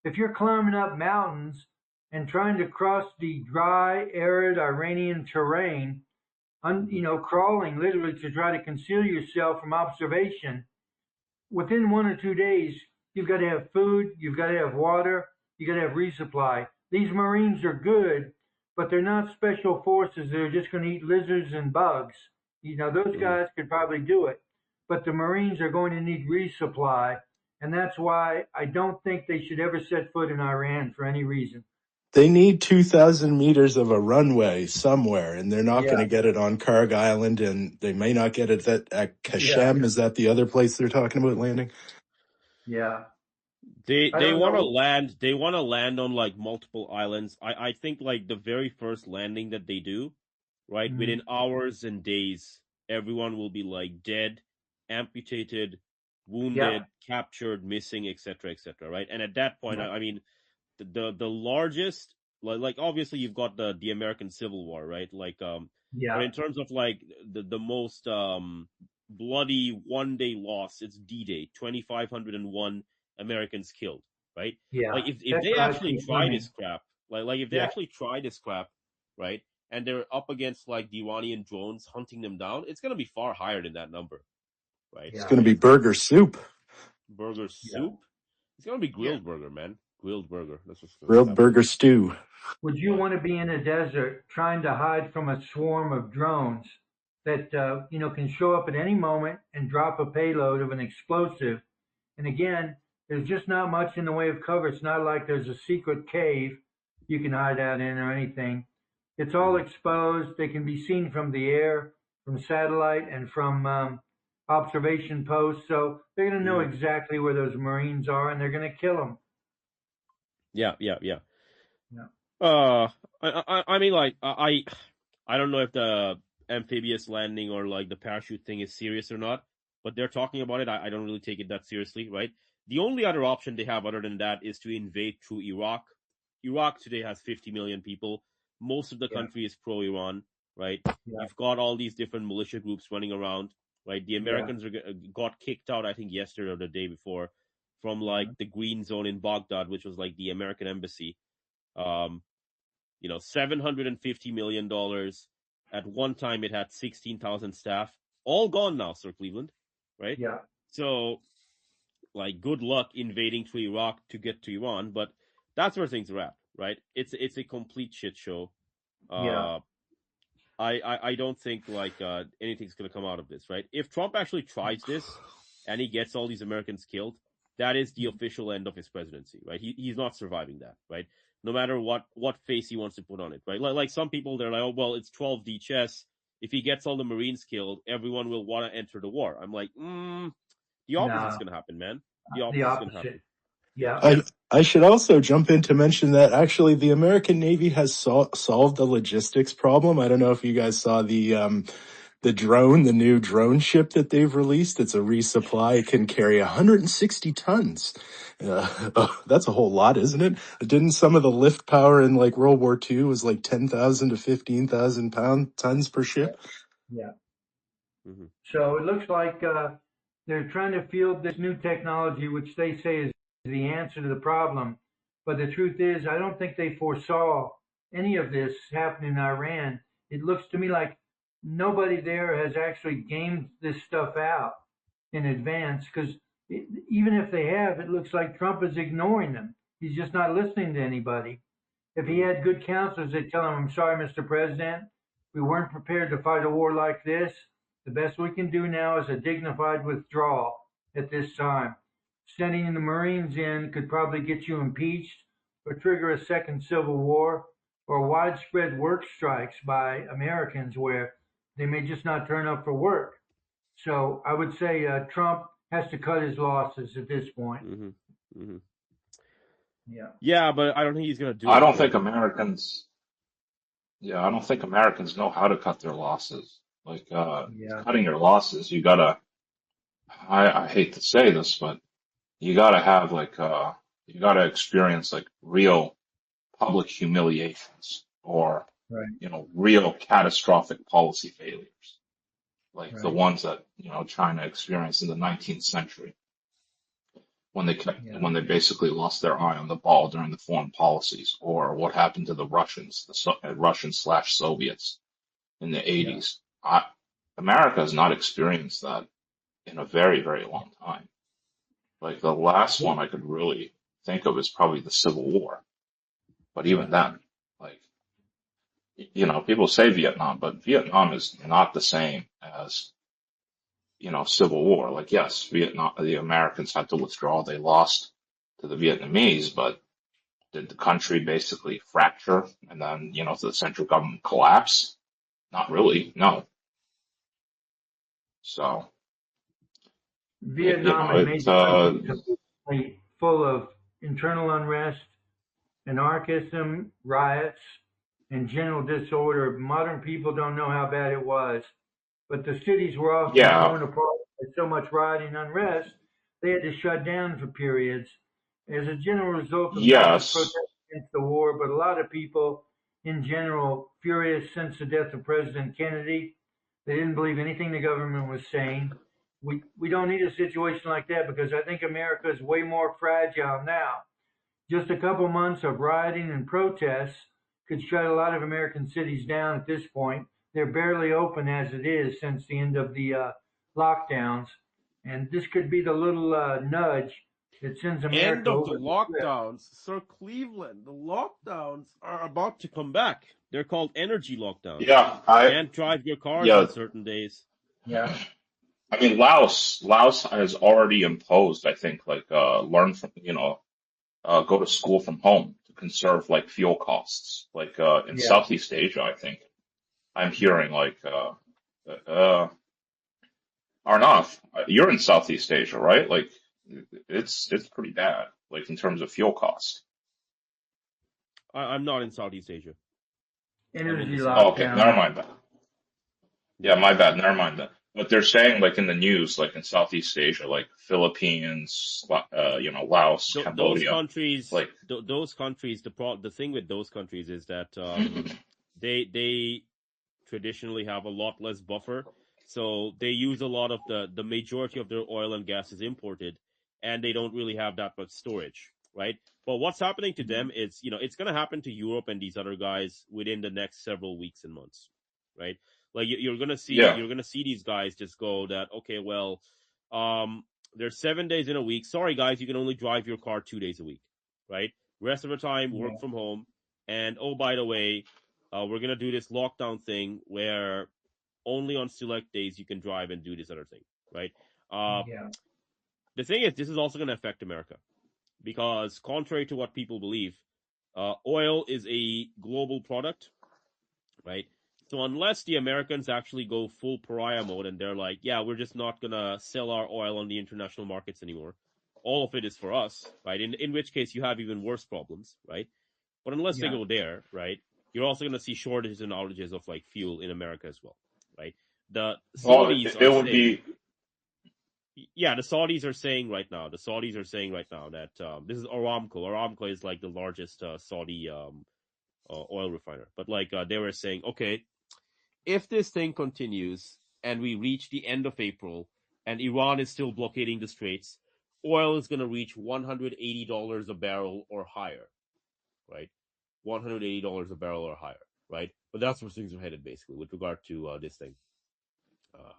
If you're climbing up mountains and trying to cross the dry, arid Iranian terrain, crawling literally to try to conceal yourself from observation, within 1 or 2 days, you've got to have food, you've got to have water, you've got to have resupply. These Marines are good, but they're not special forces. They're just going to eat lizards and bugs. Those guys could probably do it. But the Marines are going to need resupply, and that's why I don't think they should ever set foot in Iran for any reason. They need 2,000 meters of a runway somewhere, and they're not going to Yeah, get it on Karg Island, and they may not get it at yeah, Kashem. Is that the other place they're talking about landing? yeah. I They don't want to know. land. They want to land on like multiple islands. I think like the very first landing that they do, right? Mhm. Within hours and days, everyone will be like dead, amputated, Yeah, wounded, captured, missing, etc., right? And at that point, yeah, I mean, the largest, like obviously you've got the American Civil War, right? But yeah, in terms of like the most bloody 1 day loss, it's D-Day, 2,501 Americans killed, right? yeah. Like if That's they what I actually see try coming. this crap, like if they Yeah, actually try this crap, right? And they're up against like the Iranian drones hunting them down, it's gonna be far higher than that number, right? It's yeah, going to be Because burger soup, burger yeah. soup, it's gonna be Yeah. grilled burger, man. Grilled burger. That's what's gonna grilled happen. burger stew. Would you Yeah. want to be in a desert trying to hide from a swarm of drones that can show up at any moment and drop a payload of an explosive? And again, there's just not much in the way of cover. It's not like there's a secret cave you can hide out in or anything. It's all Hmm. exposed. They can be seen from the air, from satellite, and from observation posts. So they're going to know Hmm. exactly where those Marines are, and they're going to kill them. Yeah, yeah, yeah. Yeah, I mean, like, I don't know if the amphibious landing or like the parachute thing is serious or not, but they're talking about it. I don't really take it that seriously, right? The only other option they have other than that is to invade through Iraq. Iraq today has 50 million people. Most of the yeah, country is pro-Iran, right? yeah, You've got all these different militia groups running around, right? The yeah. Americans got kicked out, I think, yesterday or the day before from like Mhm. the green zone in Baghdad, which was like the American embassy. Um, $750 million. At one time, it had 16,000 staff. All gone now, Sir Cleveland, right? Yeah, So, like, good luck invading to Iraq to get to Iran, but that's where things are at, right? It's a complete shit show. yeah, Uh, I don't think like anything's gonna come out of this, right? If Trump actually tries this and he gets all these Americans killed, that is the official end of his presidency, right? He's not surviving that, right? No matter what face he wants to put on it, right? Like some people, they're like, oh well, it's 12D chess. If he gets all the Marines killed, everyone will want to enter the war. I'm like, the opposite's no, gonna happen, man. The the opposite's gonna opposite. happen. Yeah, Yeah. I should also jump in to mention that actually the American Navy has solved the logistics problem. I don't know if you guys saw the new drone ship that they've released. It's a resupply. It can carry 160 tons. That's a whole lot, isn't it? Didn't some of the lift power in like World War II was like 10,000 to 15,000 tons per ship? yeah. Hmm. So it looks like they're trying to field this new technology, which they say is the answer to the problem. But the truth is, I don't think they foresaw any of this happening in Iran. It looks to me like nobody there has actually gamed this stuff out in advance because even if they have, it looks like Trump is ignoring them. He's just not listening to anybody. If he Hmm. had good counselors, they'd tell him, I'm sorry, Mr. President, we weren't prepared to fight a war like this. The best we can do now is a dignified withdrawal at this time. Sending the Marines in could probably get you impeached or trigger a second civil war or widespread work strikes by Americans where they may just not turn up for work. So I would say Trump has to cut his losses at this point. Hmm. Hmm. Yeah. Yeah, but I don't think he's gonna do I it, don't right? think Americans, yeah, I don't think Americans know how to cut their losses. Like, Yeah. cutting your losses, you gotta, I hate to say this, but you gotta have like, you gotta experience like real public humiliations or, Right. real catastrophic policy failures, like the Right. ones that, China experienced in the 19th century Yeah. when they basically lost their eye on the ball during the foreign policies, or what happened to the Russians, Russian/Soviets in the Yeah. 80s. America has not experienced that in a very, very long time. Like the last one I could really think of is probably the Civil War. But Yeah. even then, like, people say Vietnam, but Vietnam is not the same as, Civil War. Like, yes, Vietnam, the Americans had to withdraw. They lost to the Vietnamese, but did the country basically fracture and then, the central government collapse? Not really, no. So, Vietnam had made it's, the country completely full of internal unrest, anarchism, riots, and general disorder. Modern people don't know how bad it was, but the cities were often yeah, torn apart by so much rioting and unrest, they had to shut down for periods as a general result of not just yes, protests against the war, but a lot of people in general furious since the death of President Kennedy. They didn't believe anything the government was saying. We don't need a situation like that because I think America is way more fragile now. Just a couple months of rioting and protests could shut a lot of American cities down at this point. They're barely open as it is since the end of the lockdowns. And this could be the little nudge that sends End America of the over the cliff. lockdowns, Sir Cleveland. The lockdowns are about to come back. They're called energy lockdowns. yeah, Can't drive your cars yeah, on certain days. Yeah, I mean, Laos has already imposed, I think, like, learn from, go to school from home to conserve like fuel costs. Like, in yeah. Southeast Asia, I think I'm hearing like, uh, Arnav, you're in Southeast Asia, right? Like, it's pretty bad, like in terms of fuel costs. I'm not in Southeast Asia. I'm in Energy the Oh, South. okay, never lockdown. mind that. Yeah, my bad, never mind that. But they're saying like in the news, like in Southeast Asia, like Philippines, Laos, Those Cambodia, countries, like, those countries. The thing with those countries is that they traditionally have a lot less buffer, so they use a lot of the majority of their oil and gas is imported, and they don't really have that much storage, right? But what's happening to them is, it's going to happen to Europe and these other guys within the next several weeks and months, right? Like you're going to see yeah, these guys just go that, okay, well, there's 7 days in a week. Sorry guys, you can only drive your car 2 days a week, right? Rest of the time work Yeah, from home. And oh, by the way, we're gonna do this lockdown thing where only on select days you can drive and do this other thing, right? Uh, yeah, the thing is, this is also gonna affect America because, contrary to what people believe, oil is a global product, right? So unless the Americans actually go full pariah mode and they're like, yeah, we're just not gonna sell our oil on the international markets anymore, all of it is for us, right? In which case you have even worse problems, right? But unless they yeah. go there, right, you're also going to see shortages and outages of like fuel in America as well, right? The well, Saudis it are would saying, be, yeah, the Saudis are saying right now, that this is Aramco. Aramco is like the largest Saudi oil refiner, but like they were saying, okay, if this thing continues and we reach the end of April and Iran is still blockading the straits, oil is going to reach $180 a barrel or higher, right? $180 a barrel or higher, right? But that's where things are headed, basically, with regard to this thing. Uh,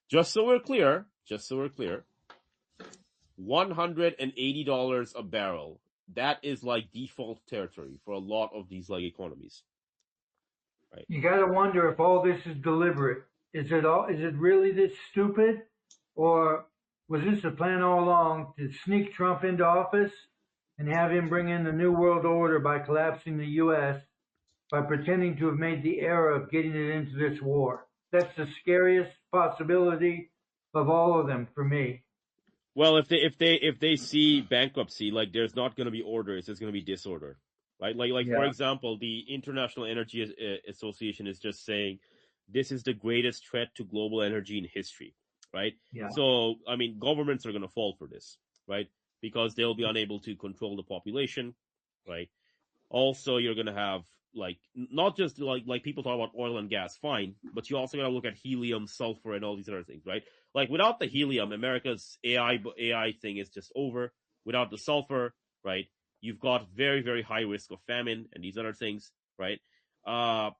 just so we're clear, $180 a barrel. That is like default territory for a lot of these like economies, right? You got to wonder if all this is deliberate. Is it really this stupid, or was this a plan all along to sneak Trump into office and have him bring in the new world order by collapsing the U.S. by pretending to have made the error of getting it into this war? That's the scariest possibility of all of them for me. Well, if they see bankruptcy, like there's not going to be order, it's just going to be disorder, right? Like for Yeah, example, the International Energy Association is just saying this is the greatest threat to global energy in history, right? yeah, So I mean, governments are going to fall for this, right? Because they'll be unable to control the population, right? Also, you're going to have like not just like people talk about oil and gas, fine, but you also got to look at helium, sulfur, and all these other things, right? Like without the helium, America's AI thing is just over. Without the sulfur, right, you've got very very high risk of famine and these other things, right? Uh,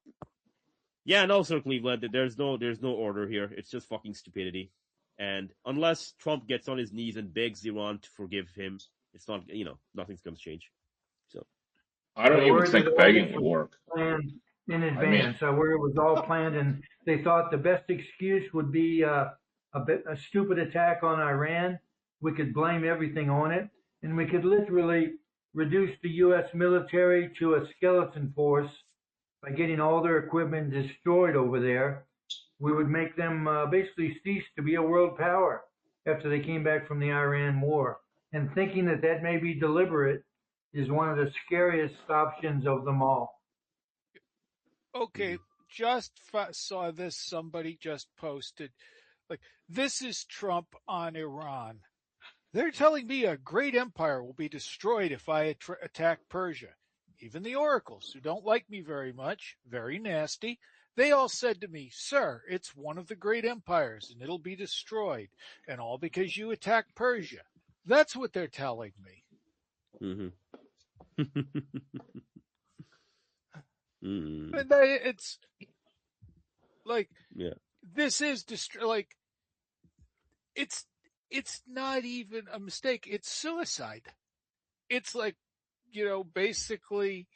yeah, no, Sir Cleveland, there's no order here. It's just fucking stupidity. And unless Trump gets on his knees and begs Iran to forgive him, it's not nothing's going to change. So I I don't even worry that think all this begging would was work. planned in I mean, advance. I worry it was all planned, and they thought the best excuse would be a stupid attack on Iran. We could blame everything on it, and we could literally reduce the U.S. military to a skeleton force by getting all their equipment destroyed over there. We would make them basically cease to be a world power after they came back from the Iran war. And thinking that that may be deliberate is one of the scariest options of them all. Okay, just saw this. Somebody just posted, like, this is Trump on Iran. They're telling me a great empire will be destroyed if I attack Persia. Even the oracles, who don't like me very much, very nasty, they all said to me, sir, it's one of the great empires and it'll be destroyed. And all because you attacked Persia. That's what they're telling me. And it's like, this is like, it's not even a mistake. It's suicide. It's like, basically,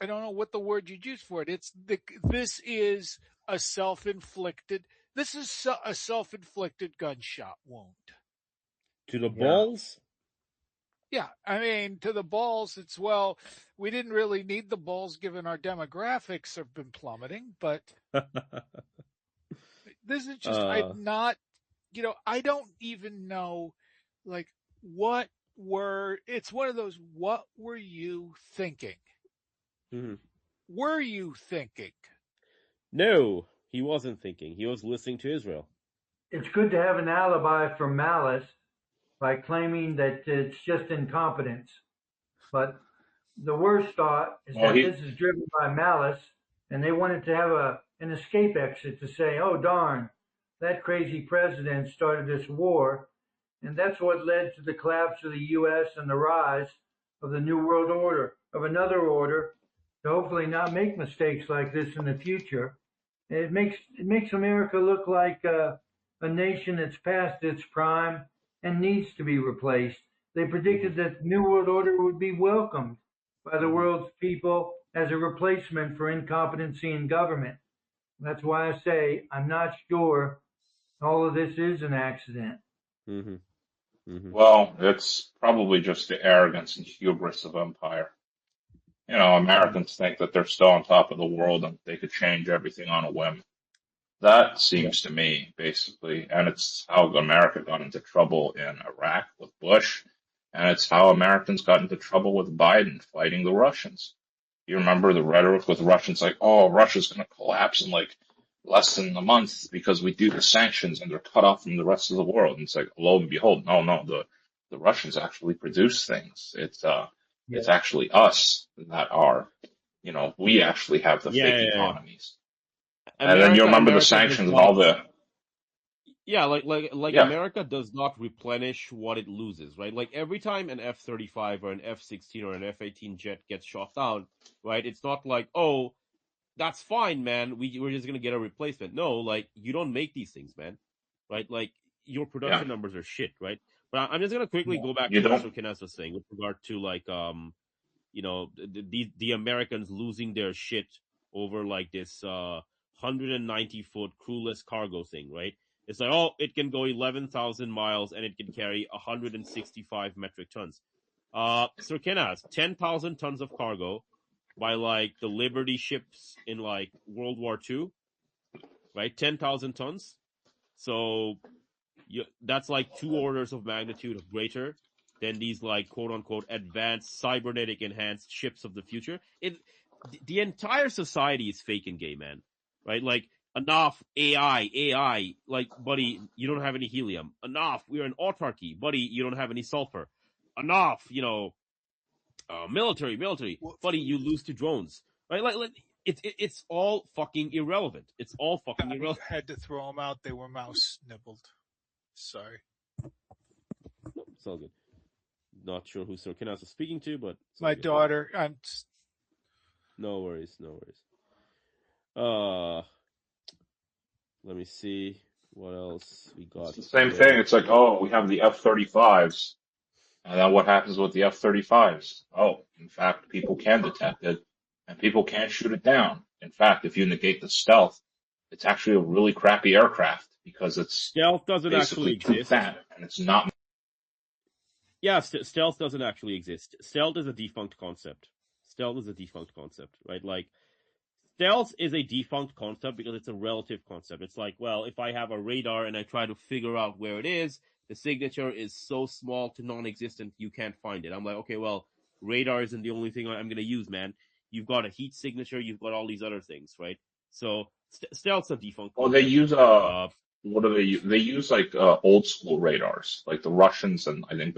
I don't know what the word you'd use for it. This is a self-inflicted gunshot wound. To the balls? Yeah, I mean, to the balls, it's, well, we didn't really need the balls given our demographics have been plummeting, but this is just, I'm not, I don't even know, like, it's one of those, what were you thinking? Were you thinking? No, he wasn't thinking. He was listening to Israel. It's good to have an alibi for malice by claiming that it's just incompetence. But the worst thought is that this is driven by malice, and they wanted to have an escape exit to say, oh, darn, that crazy president started this war, and that's what led to the collapse of the U.S. and the rise of the New World Order, of another order, to hopefully not make mistakes like this in the future. It makes America look like a nation that's past its prime and needs to be replaced. They predicted that the New World Order would be welcomed by the world's people as a replacement for incompetency in government. That's why I say I'm not sure all of this is an accident. Well, it's probably just the arrogance and hubris of empire. Americans think that they're still on top of the world and they could change everything on a whim. That seems to me, basically, and it's how America got into trouble in Iraq with Bush, and it's how Americans got into trouble with Biden fighting the Russians. You remember the rhetoric with Russians like, oh, Russia's going to collapse in like less than a month because we do the sanctions and they're cut off from the rest of the world. And it's like, lo and behold, no, the Russians actually produce things. It's actually us that are, we actually have the fake economies. And then you remember the sanctions and all the. Yeah, like America does not replenish what it loses, right? Like every time an F-35 or an F-16 or an F-18 jet gets shot down, right? It's not like, oh, that's fine, man. We're just gonna get a replacement. No, like you don't make these things, man, right? Like your production numbers are shit, right? But I'm just gonna quickly go back to what Mr. Kenneth was saying with regard to like the Americans losing their shit over like this 190-foot crewless cargo thing, right? It's like, oh, it can go 11,000 miles and it can carry 165 metric tons. Sir Kenneth, 10,000 tons of cargo by like the Liberty ships in like World War II, right? 10,000 tons. So that's like 2 orders of magnitude greater than these like quote unquote advanced cybernetic enhanced ships of the future. The entire society is fake and gay, man, right? Like enough AI, like buddy, you don't have any helium. Enough, we're an autarky, buddy, you don't have any sulfur. Enough, military, buddy, you lose to drones, right? Like it's all fucking irrelevant. It's all fucking irrelevant. I had to throw them out. They were mouse nibbled. Sorry. No, it's all good. Not sure who Sir Kenneth was speaking to, but my daughter. No worries. Let me see what else we got. It's the same thing. It's like, oh, we have the F-35s. And then what happens with the F-35s? Oh, in fact, people can detect it and people can't shoot it down. In fact, if you negate the stealth, it's actually a really crappy aircraft because it's stealth doesn't actually too exist. fat and it's not. Yeah, stealth doesn't actually exist. Stealth is a defunct concept. Right? Like, stealth is a defunct concept because it's a relative concept. It's like, well, if I have a radar and I try to figure out where it is, the signature is so small to non-existent you can't find it. I'm like, okay, well, radar isn't the only thing I'm going to use, man. You've got a heat signature, you've got all these other things, right? So stealth's a defunct Well, they concept. use what do they use? They use like old school radars, like the Russians and I think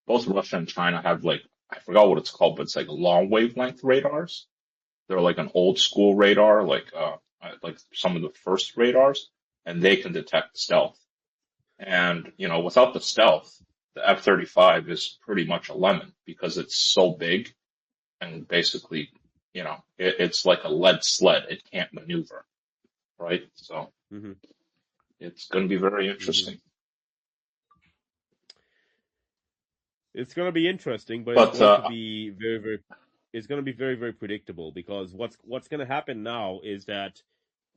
both Russia and China have like I forgot what it's called, but it's like long wavelength radars. They're like an old school radar, like some of the first radars, and they can detect stealth. And without the stealth, the F-35 is pretty much a lemon because it's so big and basically, it's like a lead sled. It can't maneuver, right? So Mm-hmm. it's going to be very interesting. It's going to be interesting, but But it's going to be very, very. It's going to be very, very predictable because what's going to happen now is that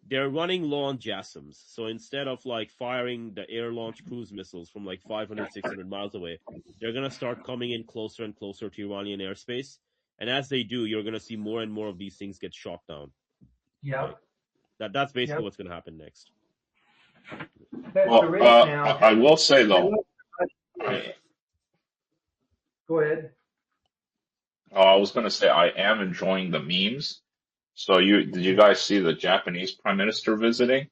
they're running low on JASSMs. So instead of like firing the air launch cruise missiles from like 500, 600 miles away, they're going to start coming in closer and closer to Iranian airspace. And as they do, you're going to see more and more of these things get shot down. Yeah. Right? That's basically what's going to happen next. That's the rate now. I will say though. Go ahead. I was going to say I am enjoying the memes. So did you guys see the Japanese Prime Minister visiting?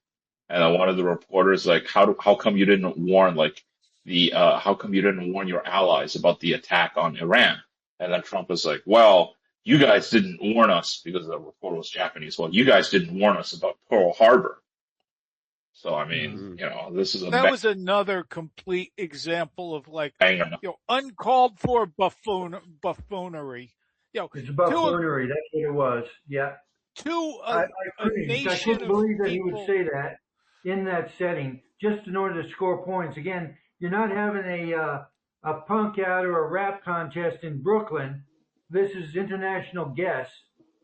And then one of the reporters like, how come you didn't warn how come you didn't warn your allies about the attack on Iran? And then Trump was like, well, you guys didn't warn us because the reporter was Japanese. Well, you guys didn't warn us about Pearl Harbor. So I mean, this is that was another complete example of like uncalled for buffoonery. It's buffoonery. That's what it was. Yeah. A nation I couldn't believe that he would people. say that in that setting, just in order to score points. Again, you're not having a punk out or a rap contest in Brooklyn. This is international guests,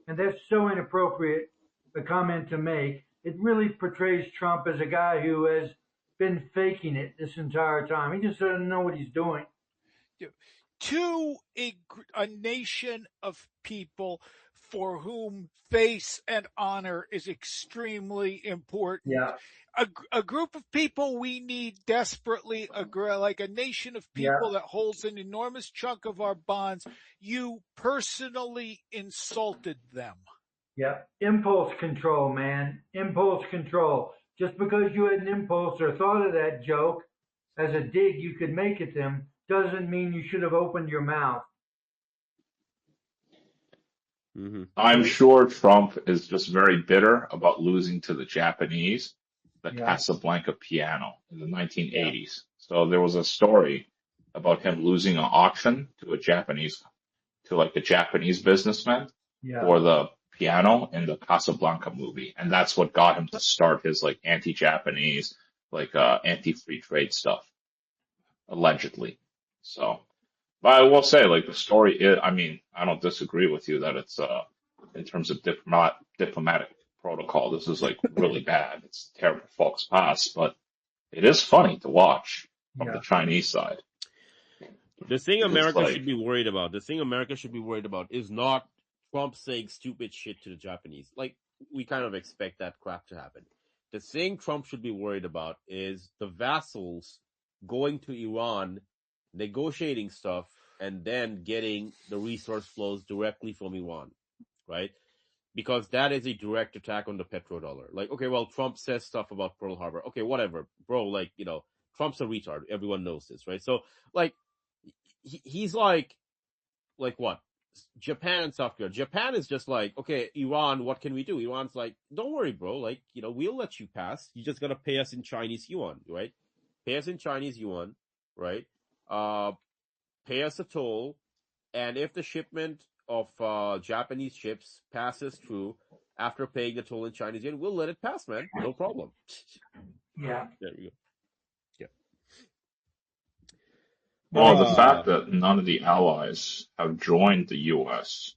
and that's so inappropriate a comment to make. It really portrays Trump as a guy who has been faking it this entire time. He just doesn't know what he's doing. To a nation of people for whom face and honor is extremely important. Yeah. A group of people we need desperately, like a nation of people that holds an enormous chunk of our bonds. You personally insulted them. Yeah. Impulse control, man. Impulse control. Just because you had an impulse or thought of that joke as a dig you could make at them doesn't mean you should have opened your mouth. Mm-hmm. I'm sure Trump is just very bitter about losing to the Japanese, the Casablanca piano in the 1980s. Yeah. So there was a story about him losing an auction to a Japanese businessman for the piano in the Casablanca movie. And that's what got him to start his like anti-Japanese, anti-free trade stuff, allegedly. So, but I will say, like, the story is, I mean, I don't disagree with you that it's, in terms of diplomatic protocol, this is like really bad. It's terrible folks past, but it is funny to watch from the Chinese side. The thing America should be worried about is not Trump saying stupid shit to the Japanese. Like, we kind of expect that crap to happen. The thing Trump should be worried about is the vassals going to Iran, negotiating stuff, and then getting the resource flows directly from Iran, right? Because that is a direct attack on the petrodollar. Like, okay, well, Trump says stuff about Pearl Harbor. Okay, whatever. Bro, like, Trump's a retard. Everyone knows this, right? So, like, he's like what? Japan and South Korea. Japan is just like, okay, Iran, what can we do? Iran's like, don't worry, bro. Like, we'll let you pass. You just gotta pay us in Chinese yuan, right? Pay us in Chinese yuan, right? Pay us a toll, and if the shipment of Japanese ships passes through after paying the toll in Chinese yuan, we'll let it pass, man. No problem. Yeah. There we go. Yeah. Well, the fact that none of the allies have joined the U.S.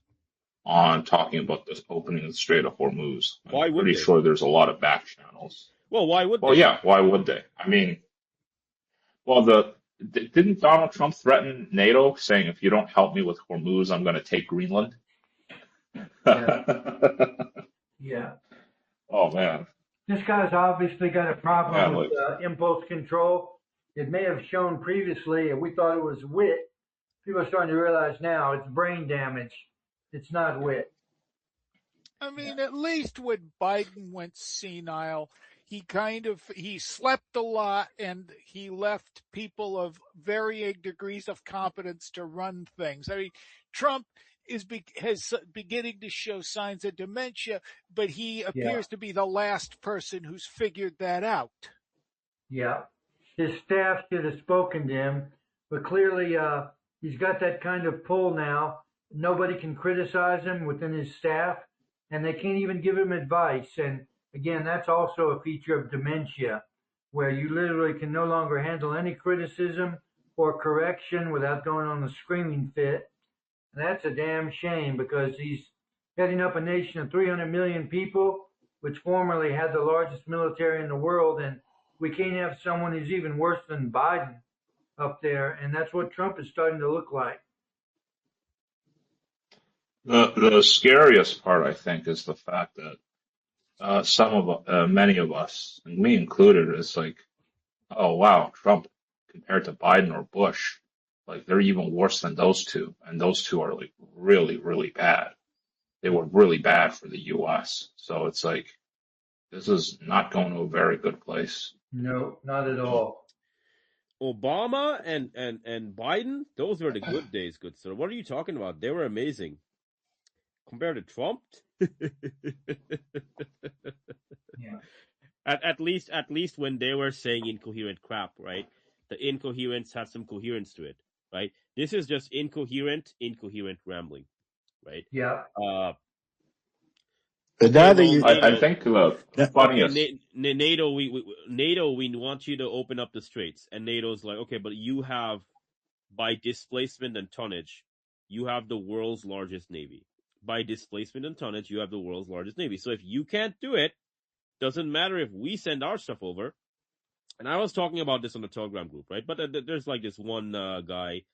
on talking about this opening the Strait of Hormuz, I'm pretty sure there's a lot of back channels. Well, why would they? Well, yeah, why would they? I mean, well, Didn't Donald Trump threaten NATO, saying if you don't help me with Hormuz, I'm going to take Greenland? Yeah, yeah. Oh man, This guy's obviously got a problem man, with like impulse control. It may have shown previously, and we thought it was wit. People are starting to realize now it's brain damage. It's not wit. I Yeah, mean, at least when Biden went senile, he slept a lot and he left people of varying degrees of competence to run things. I mean, Trump has beginning to show signs of dementia, but he yeah, appears to be the last person who's figured that out. yeah. His staff should have spoken to him, but clearly he's got that kind of pull now. Nobody can criticize him within his staff, and they can't even give him advice. And again, that's also a feature of dementia, where you literally can no longer handle any criticism or correction without going on a screaming fit. And that's a damn shame because he's heading up a nation of 300 million people, which formerly had the largest military in the world. And we can't have someone who's even worse than Biden up there. And that's what Trump is starting to look like. the scariest part, I think, is the fact that many of us, and me included, is like, oh wow, Trump compared to Biden or Bush, like they're even worse than those two, and those two are like really, really bad. They were really bad for the U.S. So it's like this is not going to a very good place. No, not at all. Obama and Biden, those were the good days, good sir. What are you talking about? They were amazing compared to Trump. Yeah. At least when they were saying incoherent crap, right? The incoherence had some coherence to it, right? This is just incoherent rambling, right? Yeah. But Okay, now that well, you, I NATO. think the yeah, Okay, funniest. NATO. NATO. We want you to open up the straits, and NATO's like, okay, but you have, by displacement and tonnage, you have the world's largest navy. By displacement and tonnage, you have the world's largest navy. So if you can't do it, doesn't matter if we send our stuff over. And I was talking about this on the Telegram group, right? But there's like this one guy,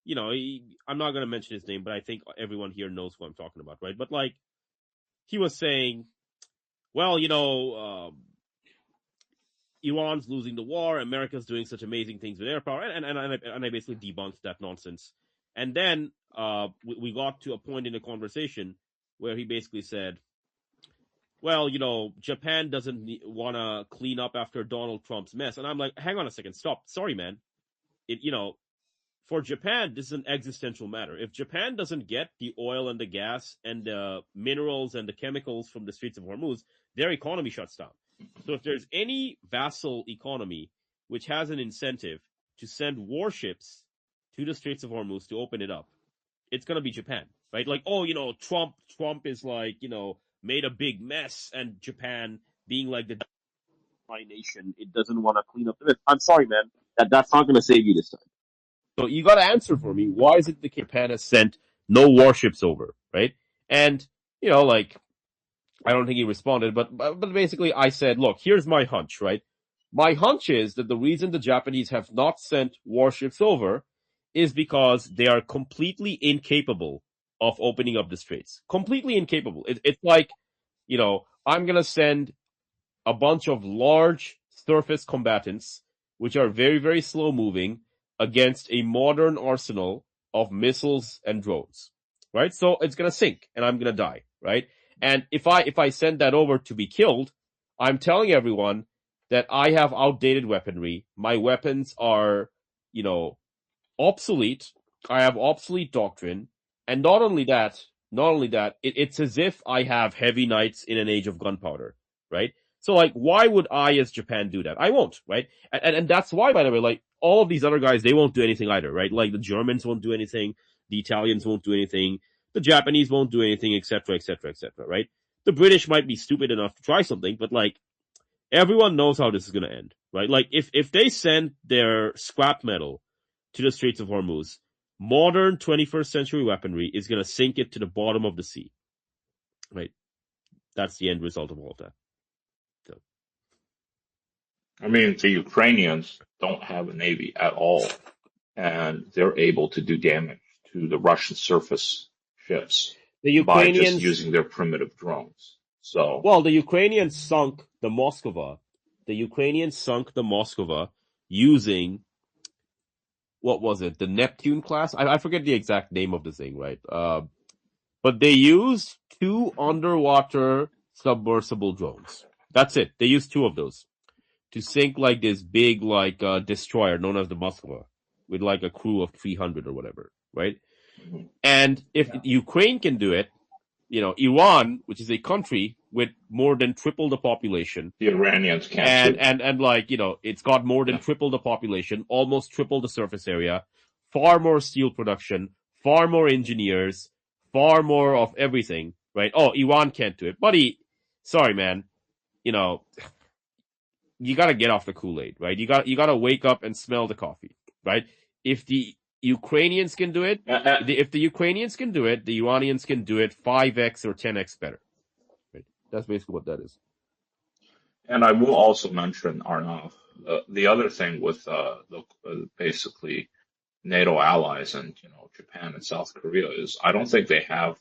I'm not going to mention his name, but I think everyone here knows who I'm talking about, right? But like, he was saying, well, Iran's losing the war, America's doing such amazing things with air power, and I basically debunked that nonsense. And then we got to a point in the conversation where he basically said, well, Japan doesn't want to clean up after Donald Trump's mess. And I'm like, hang on a second, stop. Sorry, man. For Japan, this is an existential matter. If Japan doesn't get the oil and the gas and the minerals and the chemicals from the Straits of Hormuz, their economy shuts down. So if there's any vassal economy which has an incentive to send warships to the Straits of Hormuz to open it up, it's going to be Japan, right? Like, oh, Trump is like, made a big mess, and Japan being like the nation, it doesn't want to clean up the mess. I'm sorry, man. That's not going to save you this time. So you got to answer for me. Why is it that Japan has sent no warships over, right? And like, I don't think he responded, but basically I said, look, here's my hunch, right? My hunch is that the reason the Japanese have not sent warships over is because they are completely incapable of opening up the straits. Completely incapable. It's like, I'm gonna send a bunch of large surface combatants, which are very, very slow moving, against a modern arsenal of missiles and drones, right? So it's gonna sink, and I'm gonna die, right? And if I send that over to be killed, I'm telling everyone that I have outdated weaponry. My weapons are, obsolete. I have obsolete doctrine, and not only that, it's as if I have heavy knights in an age of gunpowder, right? So like, why would I, as Japan, do that? I won't, right? And that's why, by the way, like all of these other guys, they won't do anything either, right? Like the Germans won't do anything, the Italians won't do anything, the Japanese won't do anything, etc., etc., etc., right? The British might be stupid enough to try something, but like everyone knows how this is going to end, right? Like if they send their scrap metal to the Straits of Hormuz, modern 21st century weaponry is going to sink it to the bottom of the sea, right? That's the end result of all of that. So. I mean, the Ukrainians don't have a navy at all. and they're able to do damage to the Russian surface ships The by just Ukrainians, using their primitive drones. So, well, the Ukrainians sunk the Moskva. The Ukrainians sunk the Moskva using, what was it? The Neptune class? I forget the exact name of the thing, right? But they used 2 underwater submersible drones. That's it. They used 2 of those to sink like this big destroyer known as the Moskva with like a crew of 300 or whatever, right? mhm. And if Ukraine can do it, Iran, which is a country with more than triple the population, The Iranians can't do. and it's got more than triple the population, almost triple the surface area, far more steel production, far more engineers, far more of everything, right? Oh, Iran can't do it. Buddy, sorry, man. You gotta get off the Kool-Aid, right? You gotta wake up and smell the coffee, right? If the Ukrainians can do it, if the Ukrainians can do it, the Iranians can do it 5x or 10x better. Right? That's basically what that is. And I will also mention, Arnav, the other thing with basically NATO allies and Japan and South Korea is I don't think they have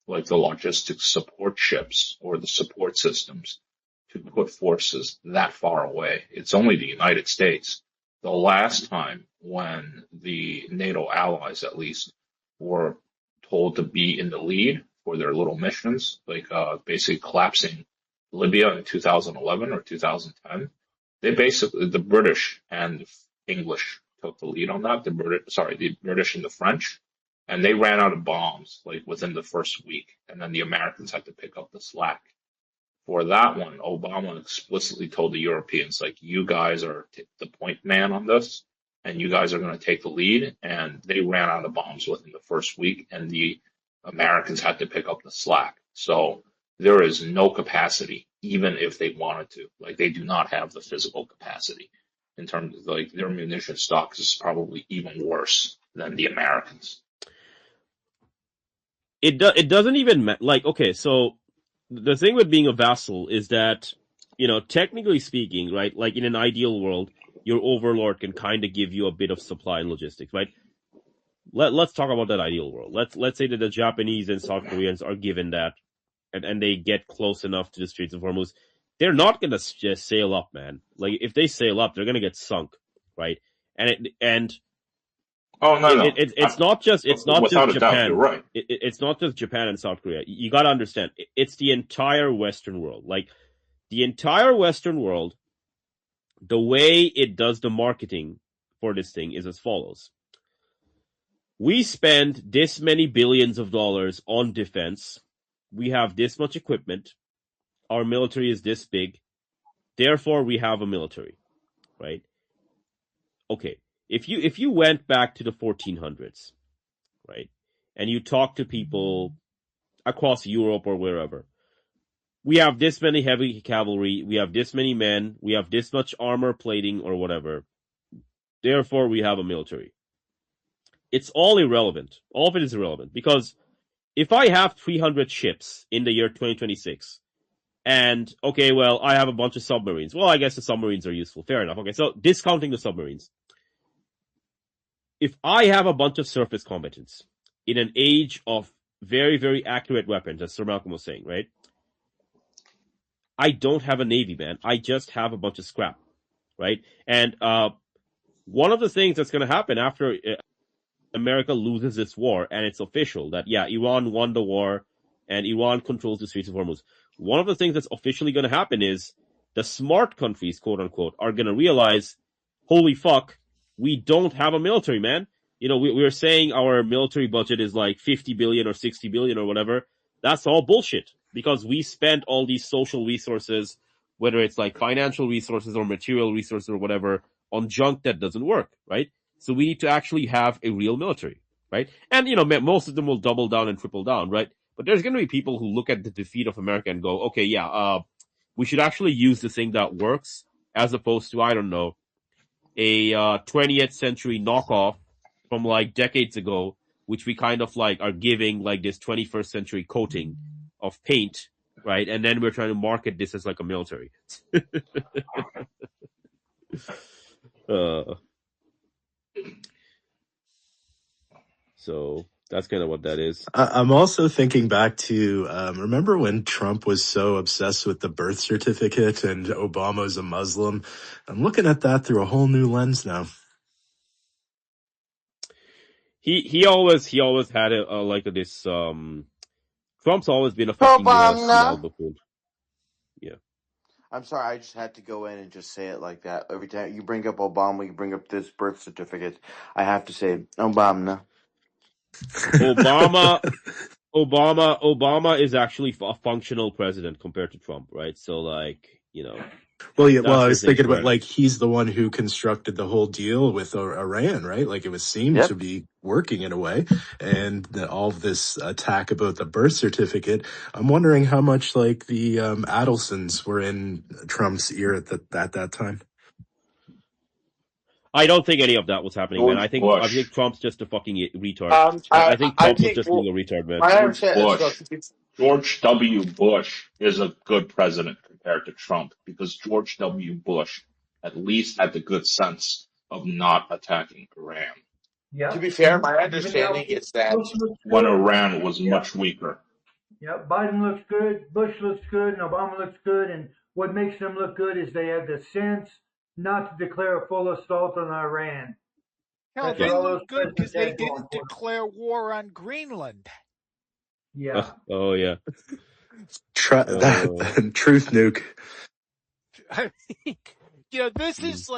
like the logistics support ships or the support systems to put forces that far away. It's only the United States. The last time when the NATO allies, at least, were told to be in the lead for their little missions, like basically collapsing Libya in 2011 or 2010, the British and English took the lead on that. The British and the French, and they ran out of bombs like within the first week, and then the Americans had to pick up the slack. For that one, Obama explicitly told the Europeans, like, you guys are the point man on this, and you guys are going to take the lead. And they ran out of bombs within the first week, and the Americans had to pick up the slack. So there is no capacity, even if they wanted to. Like, they do not have the physical capacity. In terms of, like, their munition stocks is probably even worse than the Americans. It doesn't even okay, so the thing with being a vassal is that, technically speaking, right, like in an ideal world, your overlord can kind of give you a bit of supply and logistics, right? Let's talk about that ideal world. Let's say that the Japanese and South Koreans are given that, and they get close enough to the Straits of Hormuz. They're not gonna just sail up, man. Like, if they sail up, they're gonna get sunk, right? Oh, no. It's not just Without a doubt, you're Japan. right. It's not just Japan and South Korea. You got to understand, it's the entire Western world. Like, the entire Western world, the way it does the marketing for this thing is as follows. We spend this many billions of dollars on defense. We have this much equipment. Our military is this big. Therefore, we have a military, right? Okay. If you went back to the 1400s, right, and you talk to people across Europe or wherever, we have this many heavy cavalry, we have this many men, we have this much armor plating or whatever, therefore we have a military. It's all irrelevant. All of it is irrelevant, because if I have 300 ships in the year 2026, and, okay, well, I have a bunch of submarines. Well, I guess the submarines are useful. Fair enough. Okay, so discounting the submarines. If I have a bunch of surface combatants in an age of very, very accurate weapons, as Sir Malcolm was saying, right? I don't have a navy, man. I just have a bunch of scrap, right? And one of the things that's going to happen after America loses this war, and it's official that, yeah, Iran won the war, and Iran controls the Straits of Hormuz. One of the things that's officially going to happen is the smart countries, quote unquote, are going to realize, holy fuck, we don't have a military, man. We're saying our military budget is like 50 billion or 60 billion or whatever. That's all bullshit, because we spent all these social resources, whether it's like financial resources or material resources or whatever, on junk that doesn't work, right? So we need to actually have a real military, right? And, most of them will double down and triple down, right? But there's going to be people who look at the defeat of America and go, okay, yeah, we should actually use the thing that works, as opposed to, I don't know, a 20th century knockoff from like decades ago, which we kind of like are giving like this 21st century coating of paint, right? And then we're trying to market this as like a military. So that's kind of what that is. I'm also thinking back to remember when Trump was so obsessed with the birth certificate and Obama's a Muslim? I'm looking at that through a whole new lens now. He always had this Trump's always been a fucking senile Obama. buffoon. Yeah. I'm sorry, I just had to go in and just say it like that. Every time you bring up Obama, you bring up this birth certificate, I have to say Obama. Obama is actually a functional president compared to Trump, right? So Well, yeah, well, that's I the was thing thinking about where he's the one who constructed the whole deal with Iran, right? Like it seemed to Yep. be working in a way, and all of this attack about the birth certificate. I'm wondering how much the Adelsons were in Trump's ear at that time. I don't think any of that was happening, man. I George think Bush. Trump's just a fucking retard. I think I Trump was think just being a retard, man. my George understanding. So Bush. George W. Bush is a good president compared to Trump because George W. Bush at least had the good sense of not attacking Iran Yeah. to be fair, my Even though understanding is that Bush looks when good. Iran was Yeah. much weaker. Yeah. Biden looks good. Bush looks good. And Obama looks good. And what makes them look good is they have the sense not to declare a full assault on Iran. Hell, That's they what all look those good because presidents they had going didn't for them. declare war on Greenland. Yeah. Oh yeah. That truth nuke. I mean, this is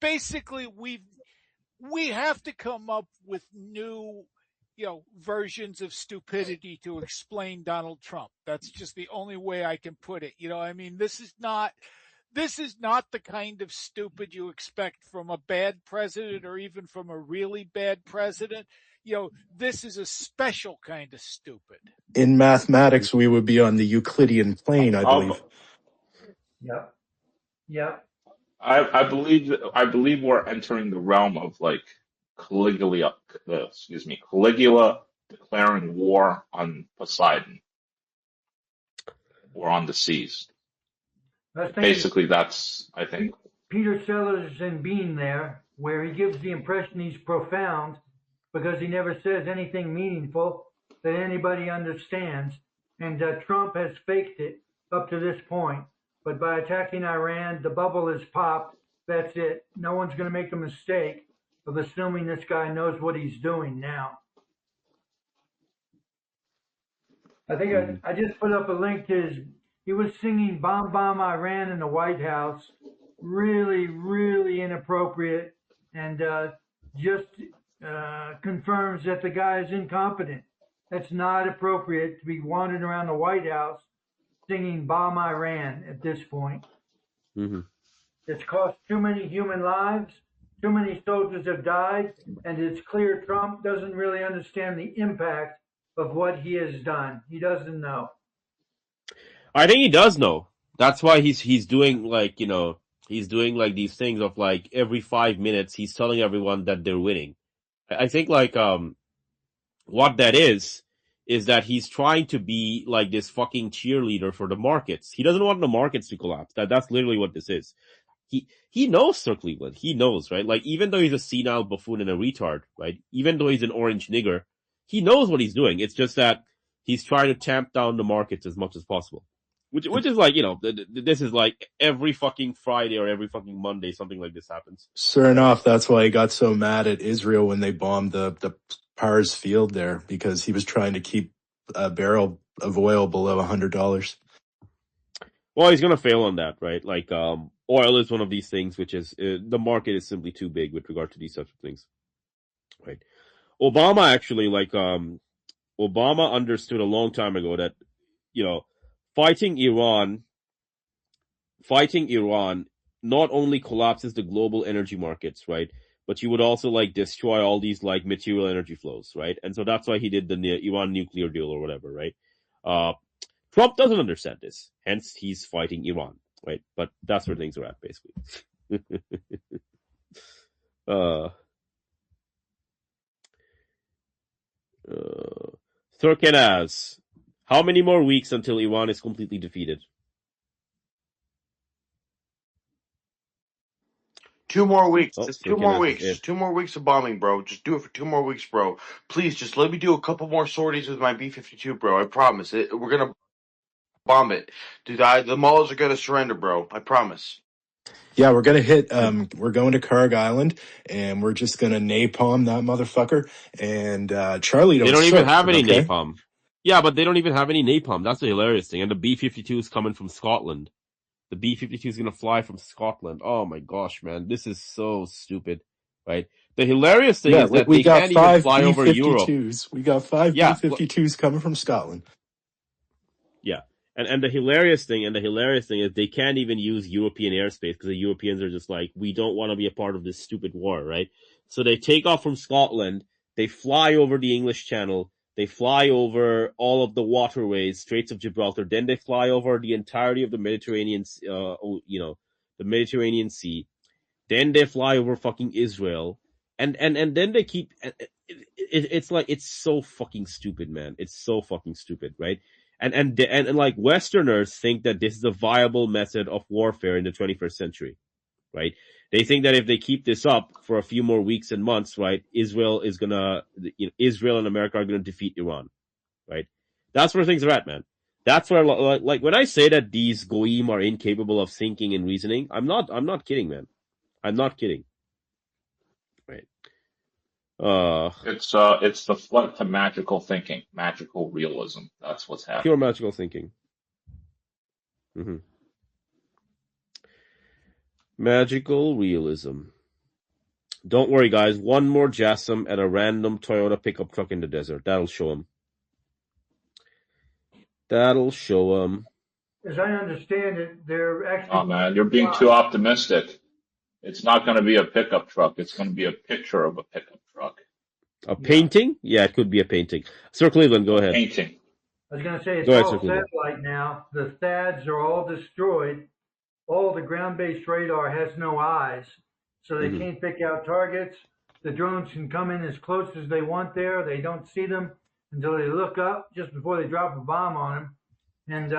basically we have to come up with new, versions of stupidity to explain Donald Trump. That's just the only way I can put it. I mean, this is not the kind of stupid you expect from a bad president or even from a really bad president. This is a special kind of stupid. In mathematics, we would be on the Euclidean plane, I Um, believe. Yep. Yep. I believe we're entering the realm of Caligula, Caligula declaring war on Poseidon or on the seas. I was thinking Basically, that's I think. Peter Sellers in Bean there, where he gives the impression he's profound because he never says anything meaningful that anybody understands. And Trump has faked it up to this point. But by attacking Iran, the bubble is popped. That's it. No one's going to make a mistake of assuming this guy knows what he's doing now. I think I just put up a link to he was singing Bomb Bomb Iran in the White House. Really, really inappropriate, and just confirms that the guy is incompetent. That's not appropriate to be wandering around the White House singing Bomb Iran at this point. Mm-hmm. It's cost too many human lives. Too many soldiers have died, and it's clear Trump doesn't really understand the impact of what he has done. He doesn't know. I think he does know. That's why he's doing he's doing these things of every 5 minutes he's telling everyone that they're winning. I think what that is that he's trying to be this fucking cheerleader for the markets. He doesn't want the markets to collapse. That's literally what this is. He knows Sir Cleveland. He knows, right? Even though he's a senile buffoon and a retard, right? Even though he's an orange nigger, he knows what he's doing. It's just that he's trying to tamp down the markets as much as possible. Which is this is every fucking Friday or every fucking Monday something like this happens. Sure enough, that's why he got so mad at Israel when they bombed the Pars field there, because he was trying to keep a barrel of oil below $100. Well, he's gonna fail on that, right? Oil is one of these things which is the market is simply too big with regard to these types of things, right? Obama actually Obama understood a long time ago that fighting Iran not only collapses the global energy markets, right? But you would also destroy all these material energy flows, right? And so that's why he did the Iran nuclear deal or whatever, right? Trump doesn't understand this, hence he's fighting Iran, right? But that's where things are at, basically. Turkenaz, how many more weeks until Iran is completely defeated? 2 more weeks. Oh, Just so 2 more Kenneth is weeks. it. Just 2 more weeks of bombing, bro. Just do it for 2 more weeks, bro. Please, just let me do a couple more sorties with my B-52, bro. I promise. We're gonna bomb it, dude. The malls are gonna surrender, bro. I promise. Yeah, we're gonna hit. We're going to Karg Island, and we're just gonna napalm that motherfucker. And Charlie, They don't don't even sweat, have any okay? napalm. Yeah, but they don't even have any napalm. That's the hilarious thing. And the B-52 is coming from Scotland. The B-52 is gonna fly from Scotland. Oh my gosh, man, this is so stupid, right? The hilarious thing Yeah, is that we they got can't even 5 fly over Europe. B-52s. We got 5 Yeah, B-52s coming from Scotland. yeah. And the hilarious thing is they can't even use European airspace because the Europeans are just like, we don't want to be a part of this stupid war, right? So they take off from Scotland, they fly over the English Channel, they fly over all of the waterways, Straits of Gibraltar, then they fly over the entirety of the Mediterranean, the Mediterranean Sea. Then they fly over fucking Israel, and then they keep. It's like it's so fucking stupid, man. It's so fucking stupid, right? And like Westerners think that this is a viable method of warfare in the 21st century, right? They think that if they keep this up for a few more weeks and months, right, Israel and America are gonna defeat Iran, right? That's where things are at, man. That's where, like when I say that these goyim are incapable of thinking and reasoning, I'm not kidding, man. I'm not kidding. Right. It's the flood to magical thinking, magical realism. That's what's Pure happening. magical thinking. Mm-hmm. Magical realism. Don't worry, guys. One more JASSM and a random Toyota pickup truck in the desert. That'll show him. That'll show him. As I understand it, they're actually. Oh man, you're being too optimistic. It's not going to be a pickup truck. It's going to be a picture of a pickup truck. A painting? Yeah, it could be a painting. Sir Cleveland, go ahead. Painting. I was going to say it's Go ahead, all Sir Cleveland. satellite now. The THAADs are all destroyed. All the ground-based radar has no eyes, so they can't pick out targets. The drones can come in as close as they want there. They don't see them until they look up just before they drop a bomb on them. And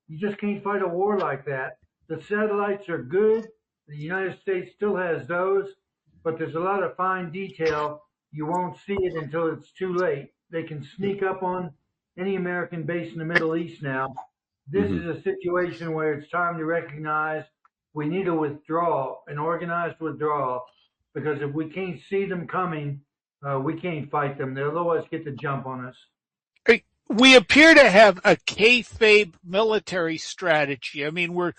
you just can't fight a war like that. The satellites are good. The United States still has those, but there's a lot of fine detail. You won't see it until it's too late. They can sneak up on any American base in the Middle East now. This is a situation where it's time to recognize we need a withdrawal, an organized withdrawal, because if we can't see them coming, we can't fight them. They'll always get the jump on us. We appear to have a kayfabe military strategy. I mean,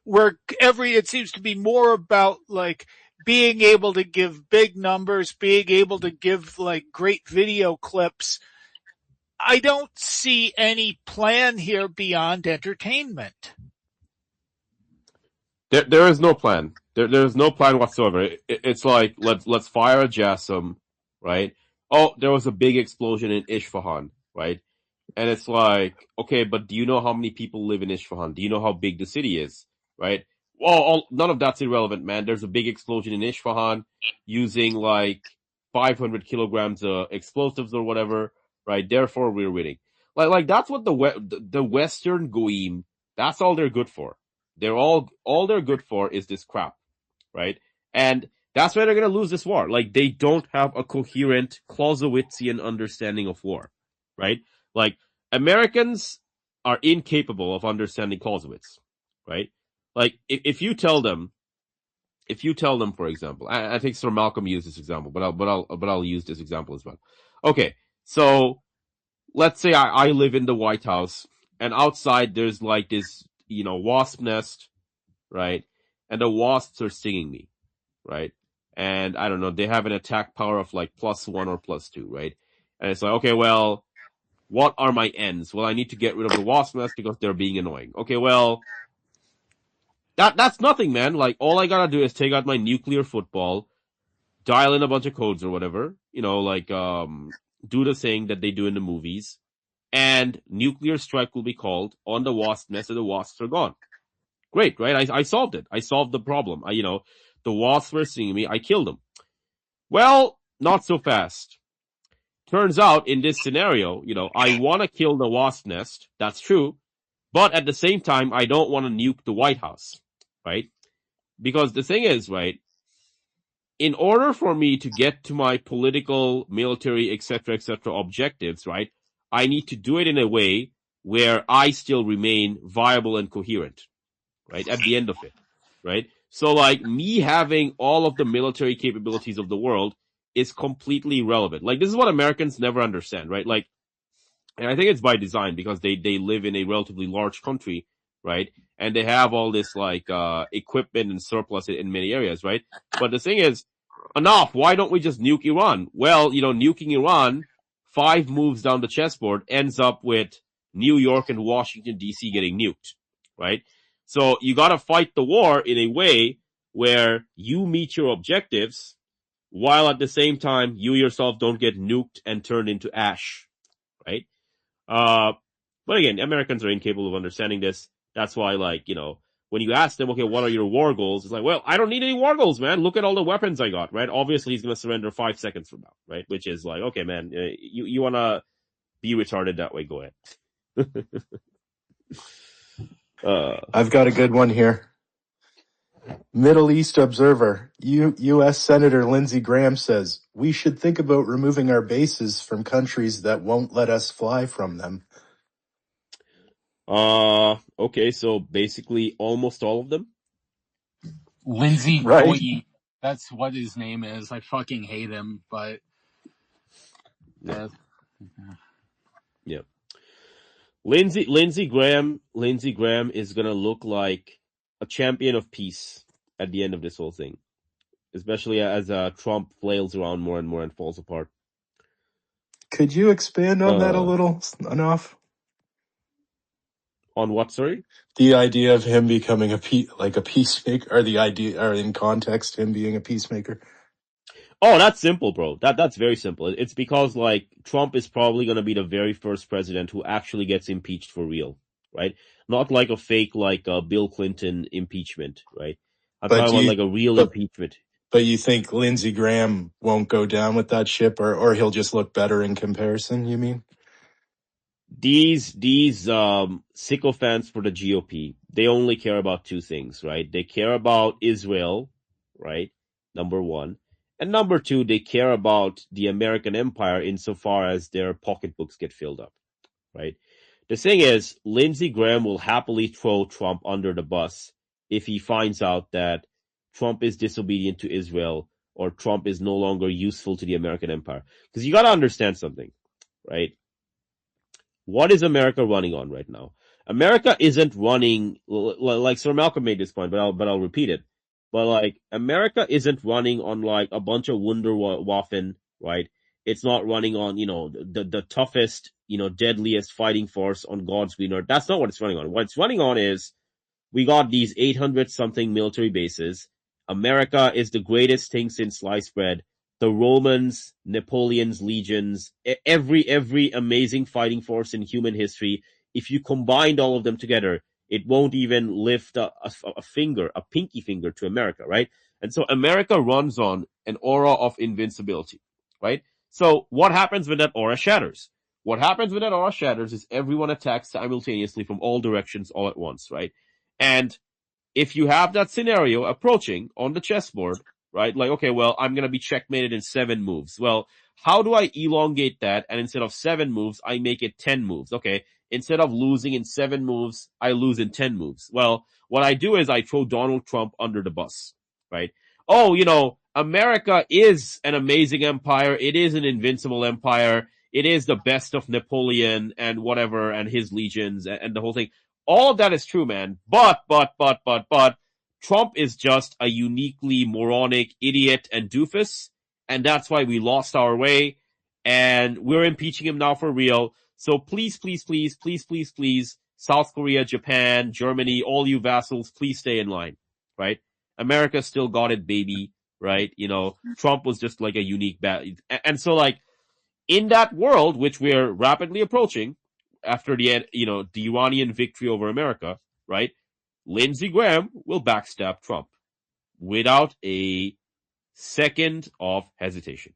it seems to be more about like being able to give big numbers, being able to give like great video clips. I don't see any plan here beyond entertainment. There is no plan. There's no plan whatsoever. It's like let's fire a JASSM, right? Oh, there was a big explosion in Isfahan, right? And it's like, okay, but do you know how many people live in Isfahan? Do you know how big the city is, right? Well, none of that's irrelevant, man. There's a big explosion in Isfahan using like 500 kilograms of explosives or whatever, right? Therefore, we're winning. Like that's what the Western goyim. That's all they're good for. All they're good for is this crap, right? And that's why they're gonna lose this war. Like they don't have a coherent Clausewitzian understanding of war, right? Like Americans are incapable of understanding Clausewitz, right? Like if you tell them, for example, I think Sir Malcolm used this example, but I'll use this example as well. Okay, so let's say I live in the White House, and outside there's like this, wasp nest, right? And the wasps are stinging me, right? And I don't know, they have an attack power of like +1 or +2, right? And it's like, okay, well, what are my ends? Well, I need to get rid of the wasp nest because they're being annoying. Okay, well, that's nothing, man. Like, all I gotta do is take out my nuclear football, dial in a bunch of codes or whatever, do the thing that they do in the movies, and nuclear strike will be called on the wasp nest and the wasps are gone. Great, right? I solved it. I solved the problem. The wasps were seeing me. I killed them. Well, not so fast. Turns out in this scenario, I want to kill the wasp nest. That's true. But at the same time, I don't want to nuke the White House, right? Because the thing is, right, in order for me to get to my political, military, etc., objectives, right, I need to do it in a way where I still remain viable and coherent, right, at the end of it, right? So, like, me having all of the military capabilities of the world is completely irrelevant. Like, this is what Americans never understand, right? Like, and I think it's by design because they live in a relatively large country, right? And they have all this, like, equipment and surplus in many areas, right? But the thing is, enough, why don't we just nuke Iran? Well, nuking Iran, 5 moves down the chessboard ends up with New York and Washington, D.C. getting nuked, right? So you gotta fight the war in a way where you meet your objectives, while at the same time, you yourself don't get nuked and turned into ash, right? But again, Americans are incapable of understanding this. That's why, like, when you ask them, okay, what are your war goals? It's like, well, I don't need any war goals, man. Look at all the weapons I got, right? Obviously, he's going to surrender 5 seconds from now, right? Which is like, okay, man, you want to be retarded that way, go ahead. I've got a good one here. Middle East Observer. U.S. Senator Lindsey Graham says, we should think about removing our bases from countries that won't let us fly from them. Okay, so basically almost all of them? Lindsey Right. Goy, that's what his name is. I fucking hate him, but Yeah. Lindsey Graham is gonna look like a champion of peace at the end of this whole thing, especially as Trump flails around more and more and falls apart. Could you expand on that a little, enough? On what, sorry? The idea of him becoming a peacemaker, or the idea, or in context, him being a peacemaker. Oh, that's simple, bro. That's very simple. It's because, like, Trump is probably going to be the very first president who actually gets impeached for real, right? Not like a fake, like, Bill Clinton impeachment, right? I'm talking about, like, a real impeachment. But you think Lindsey Graham won't go down with that ship, or he'll just look better in comparison, you mean? These sycophants for the GOP, they only care about 2 things, right? They care about Israel, right? Number 1. And number 2, they care about the American empire insofar as their pocketbooks get filled up, right? The thing is, Lindsey Graham will happily throw Trump under the bus if he finds out that Trump is disobedient to Israel or Trump is no longer useful to the American empire. Because you got to understand something, right? What is America running on right now? America isn't running, like Sir Malcolm made this point, but I'll repeat it. But, like, America isn't running on, like, a bunch of Wunderwaffen, right? It's not running on, the toughest, deadliest fighting force on God's green earth. That's not what it's running on. What it's running on is, we got these 800 something military bases. America is the greatest thing since sliced bread. The Romans, Napoleon's legions, every amazing fighting force in human history, if you combined all of them together, it won't even lift a finger, a pinky finger to America, right? And so America runs on an aura of invincibility, right? So what happens when that aura shatters? What happens when that aura shatters is everyone attacks simultaneously from all directions all at once, right? And if you have that scenario approaching on the chessboard, right? Like, okay, well, I'm going to be checkmated in 7 moves. Well, how do I elongate that? And instead of 7 moves, I make it 10 moves. Okay. Instead of losing in 7 moves, I lose in 10 moves. Well, what I do is I throw Donald Trump under the bus, right? Oh, America is an amazing empire. It is an invincible empire. It is the best of Napoleon and whatever and his legions and the whole thing. All of that is true, man. But, Trump is just a uniquely moronic idiot and doofus, and that's why we lost our way, and we're impeaching him now for real. So please, South Korea, Japan, Germany, all you vassals, please stay in line, right? America still got it, baby, right? Trump was just like a unique and so, like, in that world, which we're rapidly approaching, after the Iranian victory over America, right? Lindsey Graham will backstab Trump without a second of hesitation.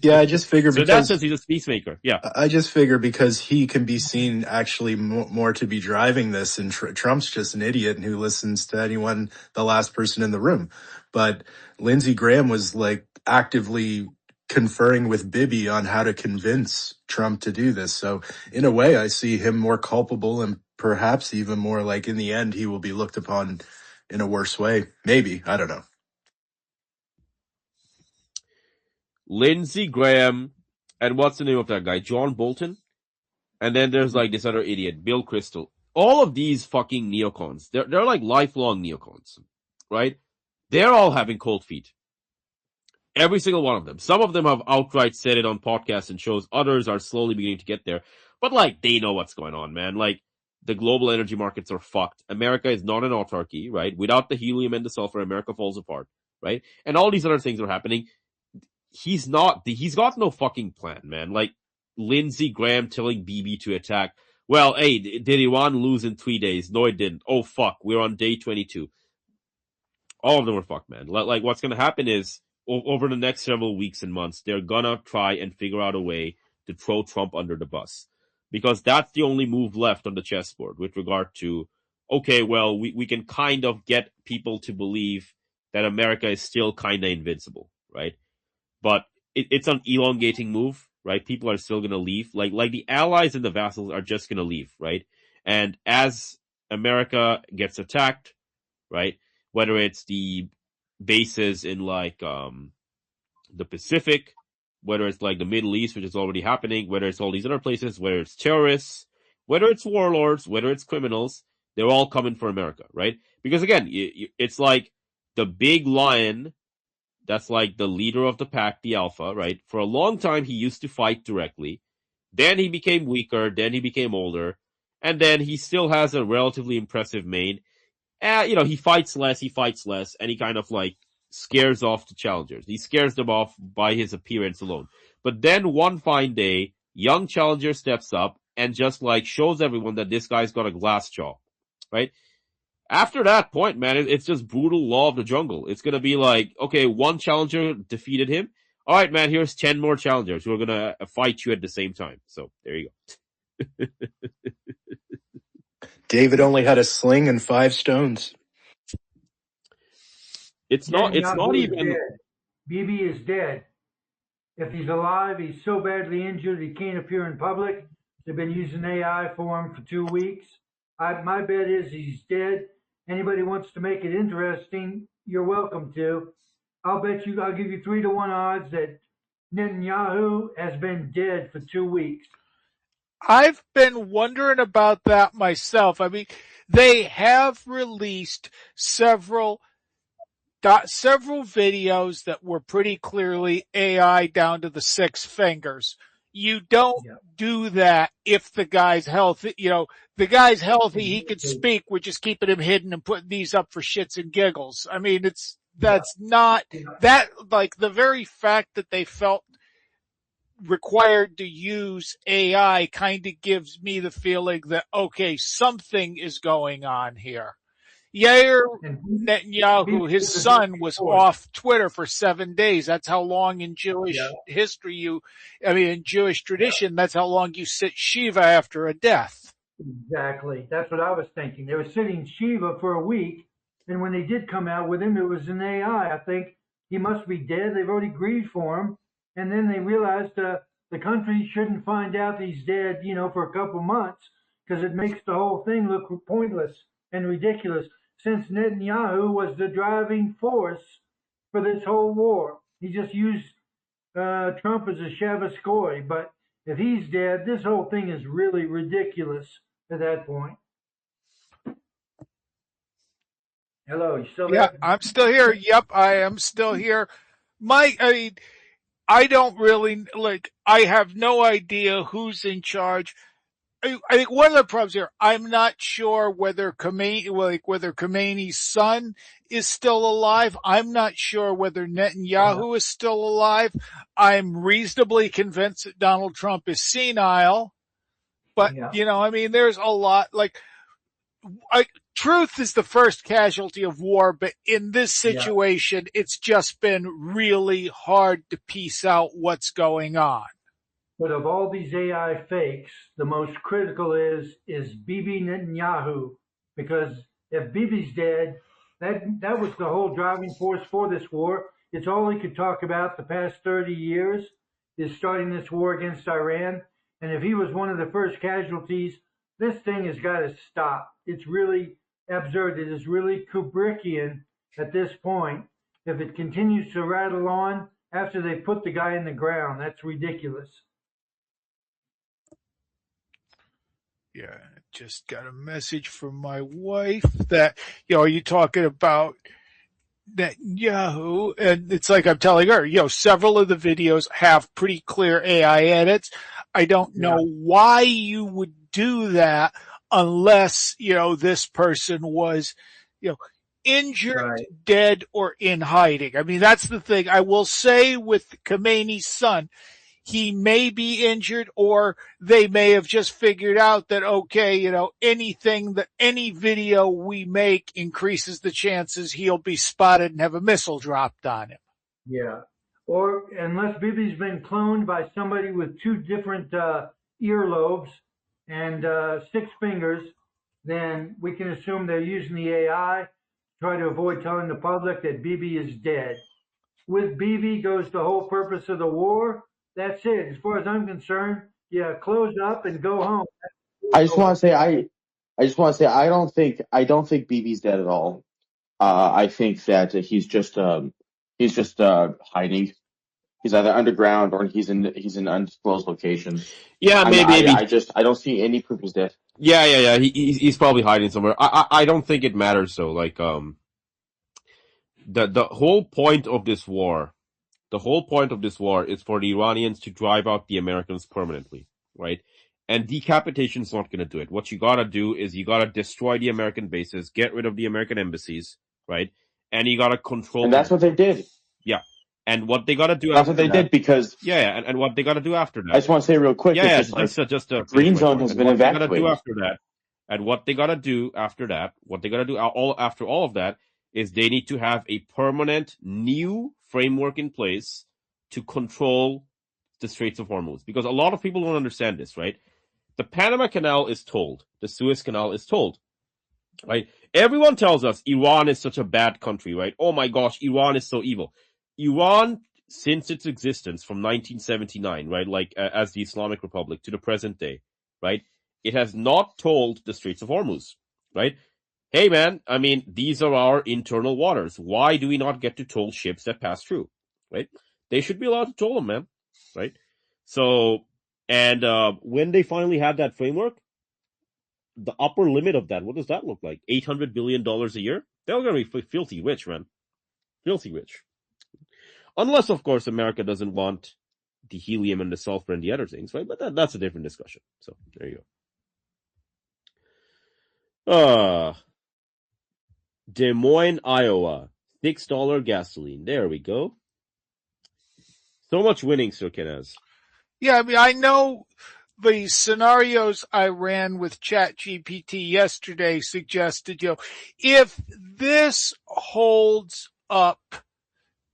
Yeah, I just figure So in that because sense, he's a peacemaker. Yeah. I just figure because he can be seen actually more to be driving this, and Trump's just an idiot who listens to anyone, the last person in the room. But Lindsey Graham was like actively conferring with Bibi on how to convince Trump to do this. So in a way, I see him more culpable, and perhaps even more like in the end, he will be looked upon in a worse way. Maybe, I don't know. Lindsey Graham, and what's the name of that guy? John Bolton? And then there's like this other idiot, Bill Kristol. All of these fucking neocons, they're like lifelong neocons, right? They're all having cold feet. Every single one of them. Some of them have outright said it on podcasts and shows. Others are slowly beginning to get there. But like, they know what's going on, man. Like, the global energy markets are fucked. America is not an autarky, right? Without the helium and the sulfur, America falls apart, right? And all these other things are happening. He's got no fucking plan, man. Like, Lindsey Graham telling Bibi to attack. Well, hey, did Iran lose in 3 days? No, it didn't. Oh, fuck. We're on day 22. All of them are fucked, man. Like, what's gonna happen is, over the next several weeks and months, they're gonna try and figure out a way to throw Trump under the bus. Because that's the only move left on the chessboard with regard to, okay, well, we can kind of get people to believe that America is still kind of invincible, right? But it's an elongating move, right? People are still going to leave. Like the allies and the vassals are just going to leave, right? And as America gets attacked, right? Whether it's the bases in like the Pacific, whether it's like the Middle East, which is already happening, whether it's all these other places, whether it's terrorists, whether it's warlords, whether it's criminals, they're all coming for America, right? Because again, it's like the big lion that's like the leader of the pack, the alpha, right? For a long time, he used to fight directly. Then he became weaker. Then he became older. And then he still has a relatively impressive mane. He fights less, and he kind of like scares off the challengers. He scares them off by his appearance alone. But then one fine day, young challenger steps up and just like shows everyone that this guy's got a glass jaw, right? After that point, man, it's just brutal law of the jungle. It's gonna be like, okay, one challenger defeated him. All right, man, here's 10 more challengers who are gonna fight you at the same time. So there you go. David only had a sling and 5 stones. It's not even. Dead. Bibi is dead. If he's alive, he's so badly injured he can't appear in public. They've been using AI for him for 2 weeks. My bet is he's dead. Anybody wants to make it interesting, you're welcome to. I'll give you 3-1 odds that Netanyahu has been dead for 2 weeks. I've been wondering about that myself. I mean, they have released several videos that were pretty clearly AI down to the 6 fingers. You don't do that if the guy's healthy. The guy's healthy, he could speak. We're just keeping him hidden and putting these up for shits and giggles. I mean, not that, like, the very fact that they felt required to use AI kind of gives me the feeling that, okay, something is going on here. Yair Netanyahu, his son, was off Twitter for 7 days. That's how long in Jewish history in Jewish tradition, that's how long you sit Shiva after a death. Exactly. That's what I was thinking. They were sitting Shiva for a week, and when they did come out with him, it was an AI. I think he must be dead. They've already grieved for him, and then they realized the country shouldn't find out he's dead, for a couple months, because it makes the whole thing look pointless and ridiculous, since Netanyahu was the driving force for this whole war. He just used Trump as a Shavascoy, but if he's dead, this whole thing is really ridiculous at that point. Hello, you still there? Yeah, I'm still here. Yep, I am still here. I don't really, I have no idea who's in charge. I think one of the problems here, I'm not sure whether Khomeini's son is still alive. I'm not sure whether Netanyahu is still alive. I'm reasonably convinced that Donald Trump is senile. But, there's a lot, truth is the first casualty of war, but in this situation, it's just been really hard to piece out what's going on. But of all these AI fakes, the most critical is Bibi Netanyahu, because if Bibi's dead, that was the whole driving force for this war. It's all he could talk about the past 30 years is starting this war against Iran. And if he was one of the first casualties, this thing has got to stop. It's really absurd. It is really Kubrickian at this point. If it continues to rattle on after they put the guy in the ground, that's ridiculous. Yeah, just got a message from my wife that, are you talking about Netanyahu? And it's like I'm telling her, several of the videos have pretty clear AI edits. I don't know why you would do that unless, this person was, injured, dead, or in hiding. I mean, that's the thing. I will say with Khomeini's son, he may be injured, or they may have just figured out that, okay, any video we make increases the chances he'll be spotted and have a missile dropped on him. Yeah. Or unless Bibi's been cloned by somebody with two different earlobes and 6 fingers, then we can assume they're using the AI to try to avoid telling the public that Bibi is dead. With Bibi goes the whole purpose of the war. That's it. As far as I'm concerned, close up and go home. I just want to say I don't think BB's dead at all. I think that he's just hiding. He's either underground or he's in undisclosed locations. Yeah, maybe. I don't see any proof he's dead. Yeah. He's probably hiding somewhere. I don't think it matters though. Like the whole point of this war. The whole point of this war is for the Iranians to drive out the Americans permanently, right? And decapitation is not going to do it. What you got to do is you got to destroy the American bases, get rid of the American embassies, right? And you got to control. And that's what they did. Yeah. And what they got to do. That's what they did because. Yeah. And what they got to do after that. I just want to say real quick. Yeah. Just a green zone has been evacuated. What they got to do after that. And what they got to do after that. What they got to do after all of that is they need to have a permanent new framework in place to control the Straits of Hormuz. Because a lot of people don't understand this, right? The Panama Canal is told. The Suez Canal is told, right? Everyone tells us Iran is such a bad country, right? Oh my gosh, Iran is so evil. Iran, since its existence from 1979, right, like as the Islamic Republic to the present day, right, it has not told the Straits of Hormuz, right? Hey man, I mean, these are our internal waters. Why do we not get to toll ships that pass through, right? They should be allowed to toll them, man, right? So, and when they finally had that framework, the upper limit of that, what does that look like? $800 billion a year? They're going to be filthy rich, man. Filthy rich. Unless, of course, America doesn't want the helium and the sulfur and the other things, right? But that's a different discussion. So, there you go. Des Moines, Iowa. $6 gasoline. There we go. So much winning, Sir Kenaz. Yeah, I mean, I know the scenarios I ran with ChatGPT yesterday suggested, if this holds up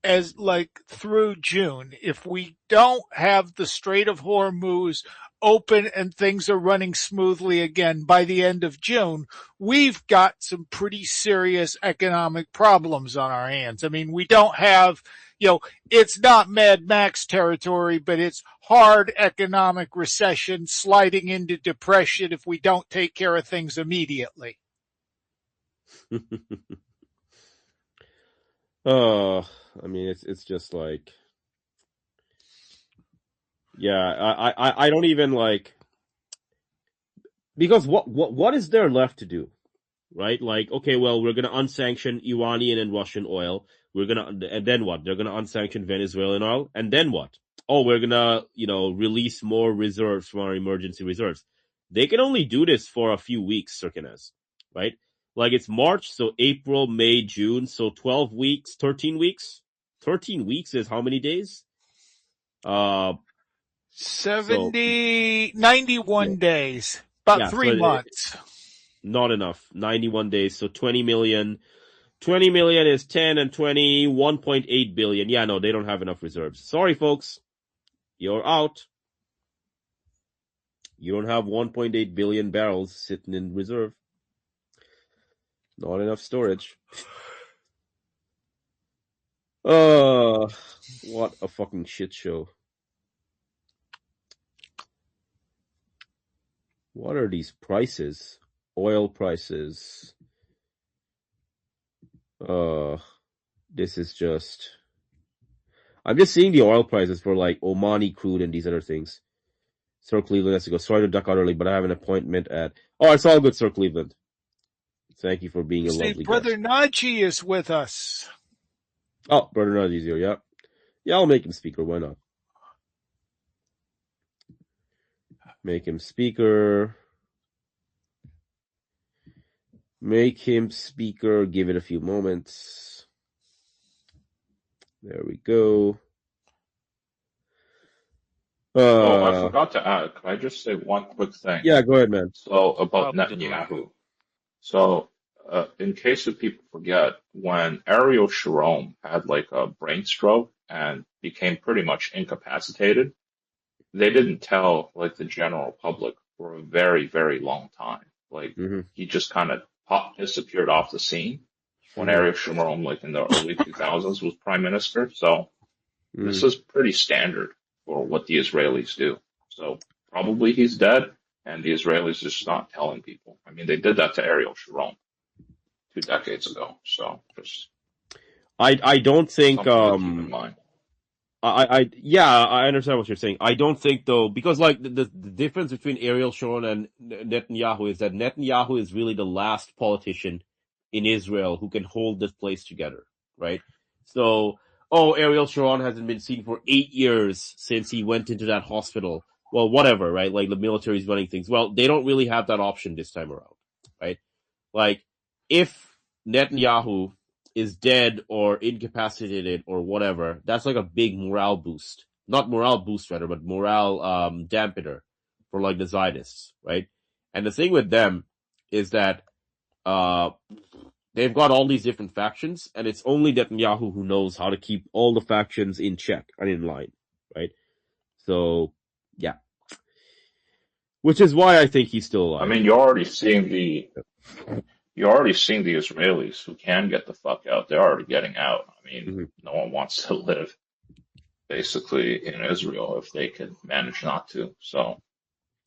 as like through June, if we don't have the Strait of Hormuz open and things are running smoothly again by the end of June, we've got some pretty serious economic problems on our hands. I mean, we don't have, it's not Mad Max territory, but it's hard economic recession sliding into depression if we don't take care of things immediately. I mean, it's just like, yeah, I don't even like, because what is there left to do, right? Like, okay, well, we're gonna unsanction Iranian and Russian oil. And then what? They're gonna unsanction Venezuelan oil, and then what? Oh, we're gonna, release more reserves from our emergency reserves. They can only do this for a few weeks, Sir Kenaz, right? Like, it's March, so April, May, June, so 12 weeks, 13 weeks. 13 weeks is how many days? 91 days. About 3 months. Not enough. 91 days, so 20 million. 20 million is 10 and 20, 1.8 billion. Yeah, no, they don't have enough reserves. Sorry, folks. You're out. You don't have 1.8 billion barrels sitting in reserve. Not enough storage. What a fucking shit show. What are these prices? Oil prices. This is just... I'm just seeing the oil prices for like Omani crude and these other things. Sir Cleveland has to go. Sorry to duck out early, but I have an appointment at... Oh, it's all good, Sir Cleveland. Thank you for being a lovely Brother guest. Najee is with us. Oh, Brother Najee's here, yeah. Yeah, I'll make him speaker. Why not? Make him speaker. Make him speaker. Give it a few moments. There we go. Oh, I forgot to add. Can I just say one quick thing? Yeah, go ahead, man. So about Probably didn't. Netanyahu. So, in case if people forget, when Ariel Sharon had like a brain stroke and became pretty much incapacitated, they didn't tell like the general public for a very, very long time. Like he just kind of disappeared off the scene when Ariel Sharon, like in the early 2000s, was prime minister. So this is pretty standard for what the Israelis do. So probably he's dead, and the Israelis just not telling people. I mean, they did that to Ariel Sharon 2 decades ago. So just I don't think something to keep in mind. I understand what you're saying. I don't think though, because like the difference between Ariel Sharon and Netanyahu is that Netanyahu is really the last politician in Israel who can hold this place together, right? So, Ariel Sharon hasn't been seen for 8 years since he went into that hospital. Well, whatever, right? Like the military's running things. Well, they don't really have that option this time around, right? Like, if Netanyahu is dead or incapacitated or whatever, that's like a big morale boost. Not morale boost, rather, but morale dampener for like the Zionists, right? And the thing with them is that they've got all these different factions, and it's only Netanyahu who knows how to keep all the factions in check and in line, right? So, yeah. Which is why I think he's still alive. I mean, you're already seeing the Israelis who can get the fuck out. They're already getting out. I mean, no one wants to live basically in Israel if they could manage not to. So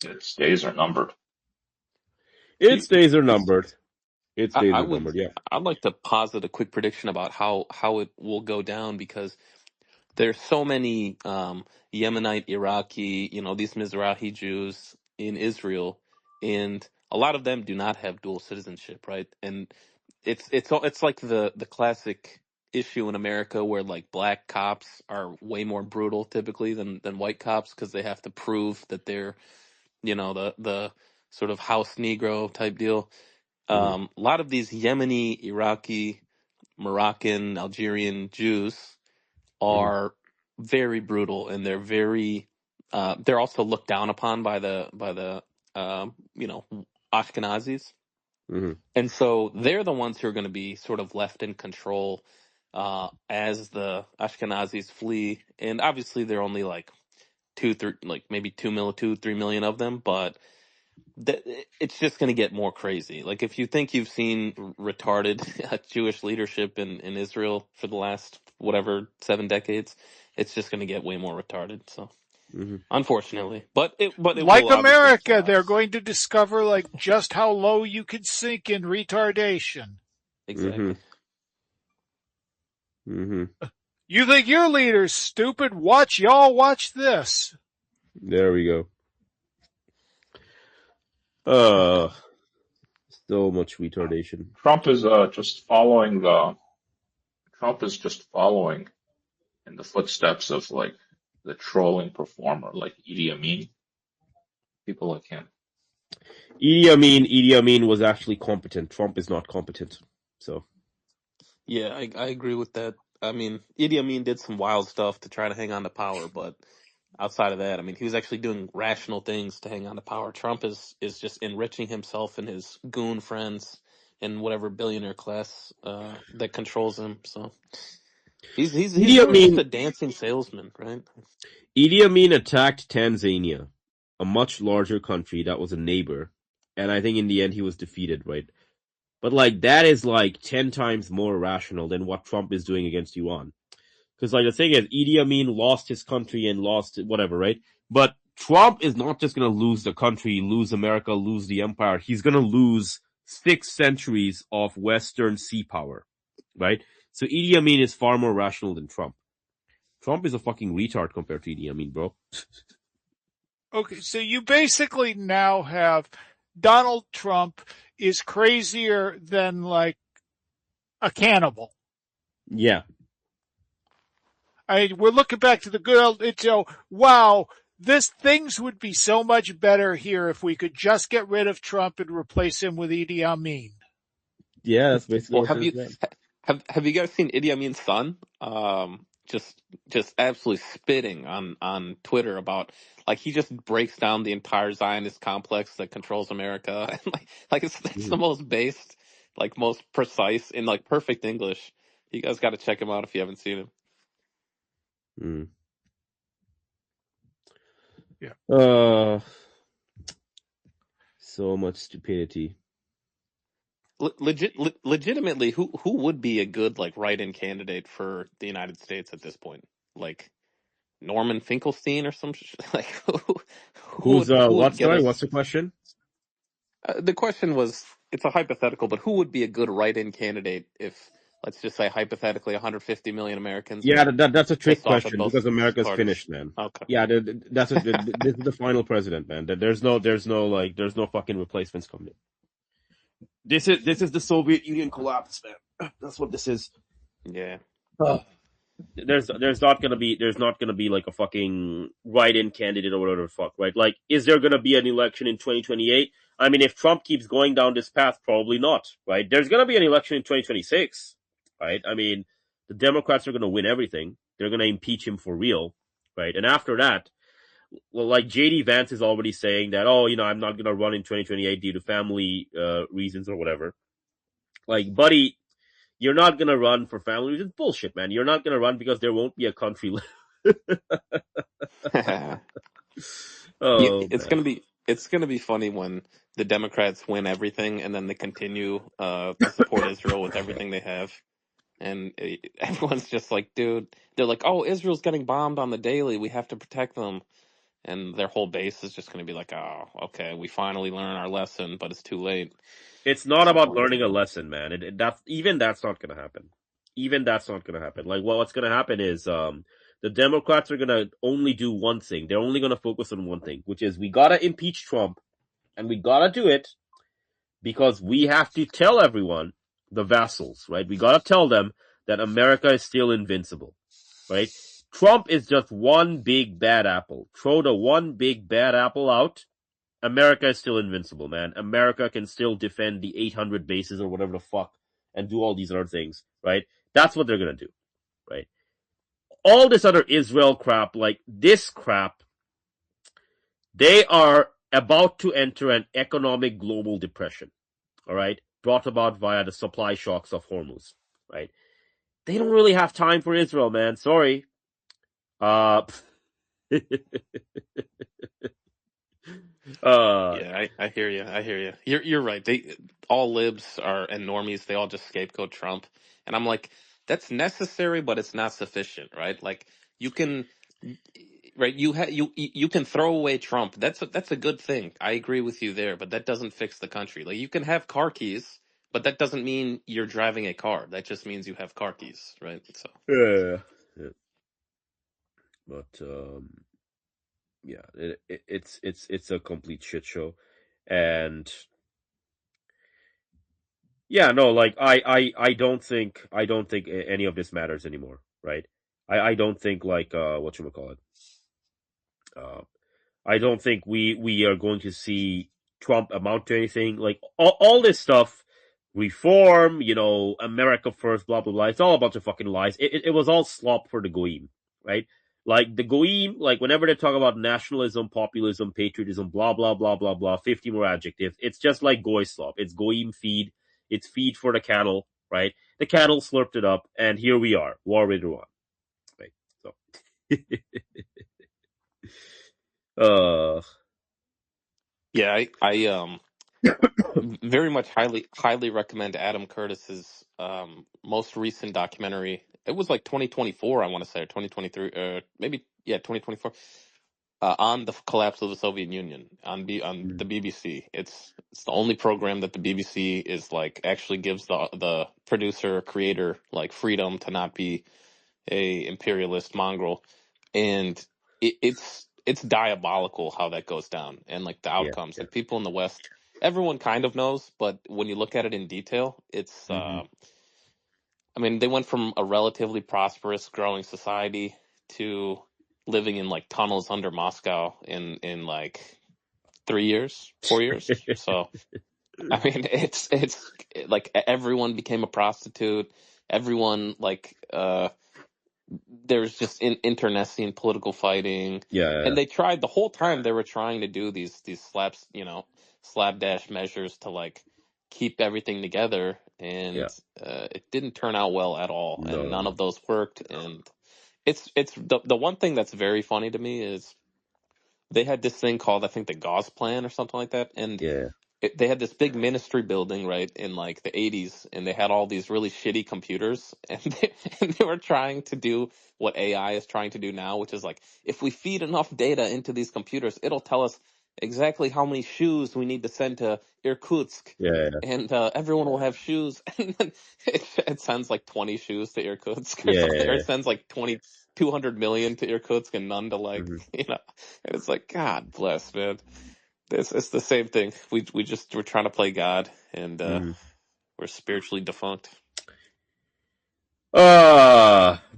its days are numbered. Its days are numbered. Its days are numbered, yeah. I'd like to posit a quick prediction about how it will go down, because there's so many Yemenite, Iraqi, these Mizrahi Jews in Israel, and a lot of them do not have dual citizenship, right? And it's like the classic issue in America where like black cops are way more brutal typically than white cops, because they have to prove that they're the sort of house Negro type deal. A lot of these Yemeni, Iraqi, Moroccan, Algerian Jews are very brutal, and they're very they're also looked down upon by the Ashkenazis. And so they're the ones who are going to be sort of left in control as the Ashkenazis flee. And obviously they're only like 3 million of them, but it's just going to get more crazy. Like, if you think you've seen retarded Jewish leadership in Israel for the last 7 decades, it's just going to get way more retarded. So, unfortunately, but it like will America, they're going to discover like just how low you could sink in retardation. Exactly. You think your leader's stupid? Watch this. There we go. So much retardation. Trump is just following in the footsteps of like the trolling performer like Idi Amin. People like him. Idi Amin was actually competent. Trump is not competent. So yeah, I agree with that. I mean, Idi Amin did some wild stuff to try to hang on to power, but outside of that, I mean, he was actually doing rational things to hang on to power. Trump is just enriching himself and his goon friends and whatever billionaire class that controls him. So he's Idi really just Amin, a dancing salesman, right? Idi Amin attacked Tanzania, a much larger country that was a neighbor, and I think in the end he was defeated, right? But like that is like 10 times more rational than what Trump is doing against Iran. Because like the thing is, Idi Amin lost his country and lost whatever, right? But Trump is not just going to lose the country, lose America, lose the empire. He's going to lose 6 centuries of Western sea power, right? So Idi Amin is far more rational than Trump. Trump is a fucking retard compared to Idi Amin, bro. Okay, so you basically now have Donald Trump is crazier than like a cannibal. Yeah. We're looking back to the good old, wow, things would be so much better here if we could just get rid of Trump and replace him with Idi Amin. Yeah, that's basically Well, what it is. have you guys seen Idi Amin's son? Just absolutely spitting on Twitter about, like, he just breaks down the entire Zionist complex that controls America, and like it's the most based, like most precise in like perfect English. You guys got to check him out if you haven't seen him. Mm. Yeah. So much stupidity. Legitimately, who would be a good like write-in candidate for the United States at this point? Like Norman Finkelstein or some like who would What, get sorry, us? what's the question? The question was, it's a hypothetical, but who would be a good write-in candidate if, let's just say, hypothetically, 150 million Americans Yeah, are that's a trick pissed off at question both because America's parties? finished, man. Okay. Yeah, this is the final president, man. There's no fucking replacements coming. This is the Soviet Union collapse, man. That's what this is. Yeah. There's not gonna be like a fucking write-in candidate or whatever the fuck, right? Like, is there gonna be an election in 2028? I mean, if Trump keeps going down this path, probably not, right? There's gonna be an election in 2026, right? I mean, the Democrats are gonna win everything. They're gonna impeach him for real, right? And after that, well, like JD Vance is already saying that, oh, I'm not gonna run in 2028 due to family reasons or whatever. Like, buddy, you're not gonna run for family reasons. Bullshit, man. You're not gonna run because there won't be a country left. Yeah, Oh man. it's gonna be funny when the Democrats win everything and then they continue to support Israel with everything they have. And everyone's just like, dude, they're like, oh, Israel's getting bombed on the daily. We have to protect them. And their whole base is just going to be like, oh, okay, we finally learn our lesson, but it's too late. It's not So, about learning a lesson, man. That's not gonna happen. Even that's not gonna happen. Like, what's gonna happen is the Democrats are gonna only do one thing. They're only gonna focus on one thing, which is we gotta impeach Trump, and we gotta do it because we have to tell everyone, the vassals, right? We gotta tell them that America is still invincible, right? Trump is just one big bad apple. Throw the one big bad apple out. America is still invincible, man. America can still defend the 800 bases or whatever the fuck and do all these other things, right? That's what they're gonna do, right? All this other Israel crap, like this crap, they are about to enter an economic global depression, all right? Brought about via the supply shocks of Hormuz, right? They don't really have time for Israel, man. Sorry. yeah, I hear you. I hear you. You're right. They all libs are and normies. They all just scapegoat Trump, and I'm like, that's necessary, but it's not sufficient, right? Like you can, right? You can throw away Trump. That's a good thing. I agree with you there, but that doesn't fix the country. Like you can have car keys, but that doesn't mean you're driving a car. That just means you have car keys, right? So yeah. But yeah, it's a complete shit show, and yeah, no, like I don't think any of this matters anymore, right? I don't think like whatchamacallit. I don't think we are going to see Trump amount to anything. Like all this stuff, reform, America first, blah blah blah. It's all a bunch of fucking lies. It was all slop for the goyim, right? Like the goyim, like whenever they talk about nationalism, populism, patriotism, blah blah blah blah blah, 50 more adjectives. It's just like goy slop. It's goyim feed. It's feed for the cattle, right? The cattle slurped it up, and here we are, war with Iran, right? So, Yeah, I very much highly recommend Adam Curtis's most recent documentary. It was like 2024, I want to say, or 2023, maybe, yeah, 2024, on the collapse of the Soviet Union on the BBC. It's the only program that the BBC is like actually gives the producer creator like freedom to not be a imperialist mongrel, and it's diabolical how that goes down and like the yeah, outcomes. yeah. Like people in the West, everyone kind of knows, but when you look at it in detail, it's Mm-hmm. I mean, they went from a relatively prosperous, growing society to living in like tunnels under Moscow in like 3 years, 4 years. So I mean, it's like everyone became a prostitute. Everyone like there's just internecine political fighting, Yeah, and they tried the whole time. They were trying to do these slaps, slapdash measures to like keep everything together, yeah. and it didn't turn out well at all, No, and no, none no. of those worked. And it's the one thing that's very funny to me is they had this thing called, I think, the Gauss plan or something like that, and Yeah, they had this big ministry building right in like the 80s, and they had all these really shitty computers, and and they were trying to do what AI is trying to do now, which is like, if we feed enough data into these computers, it'll tell us exactly how many shoes we need to send to Irkutsk, yeah, and everyone will have shoes. And then it sends like 20 shoes to Irkutsk or yeah, something, or yeah. it sends like 200 million to Irkutsk and none to like, Mm-hmm. and it's like, God bless, man. It's the same thing. We're trying to play God, and Mm-hmm. we're spiritually defunct.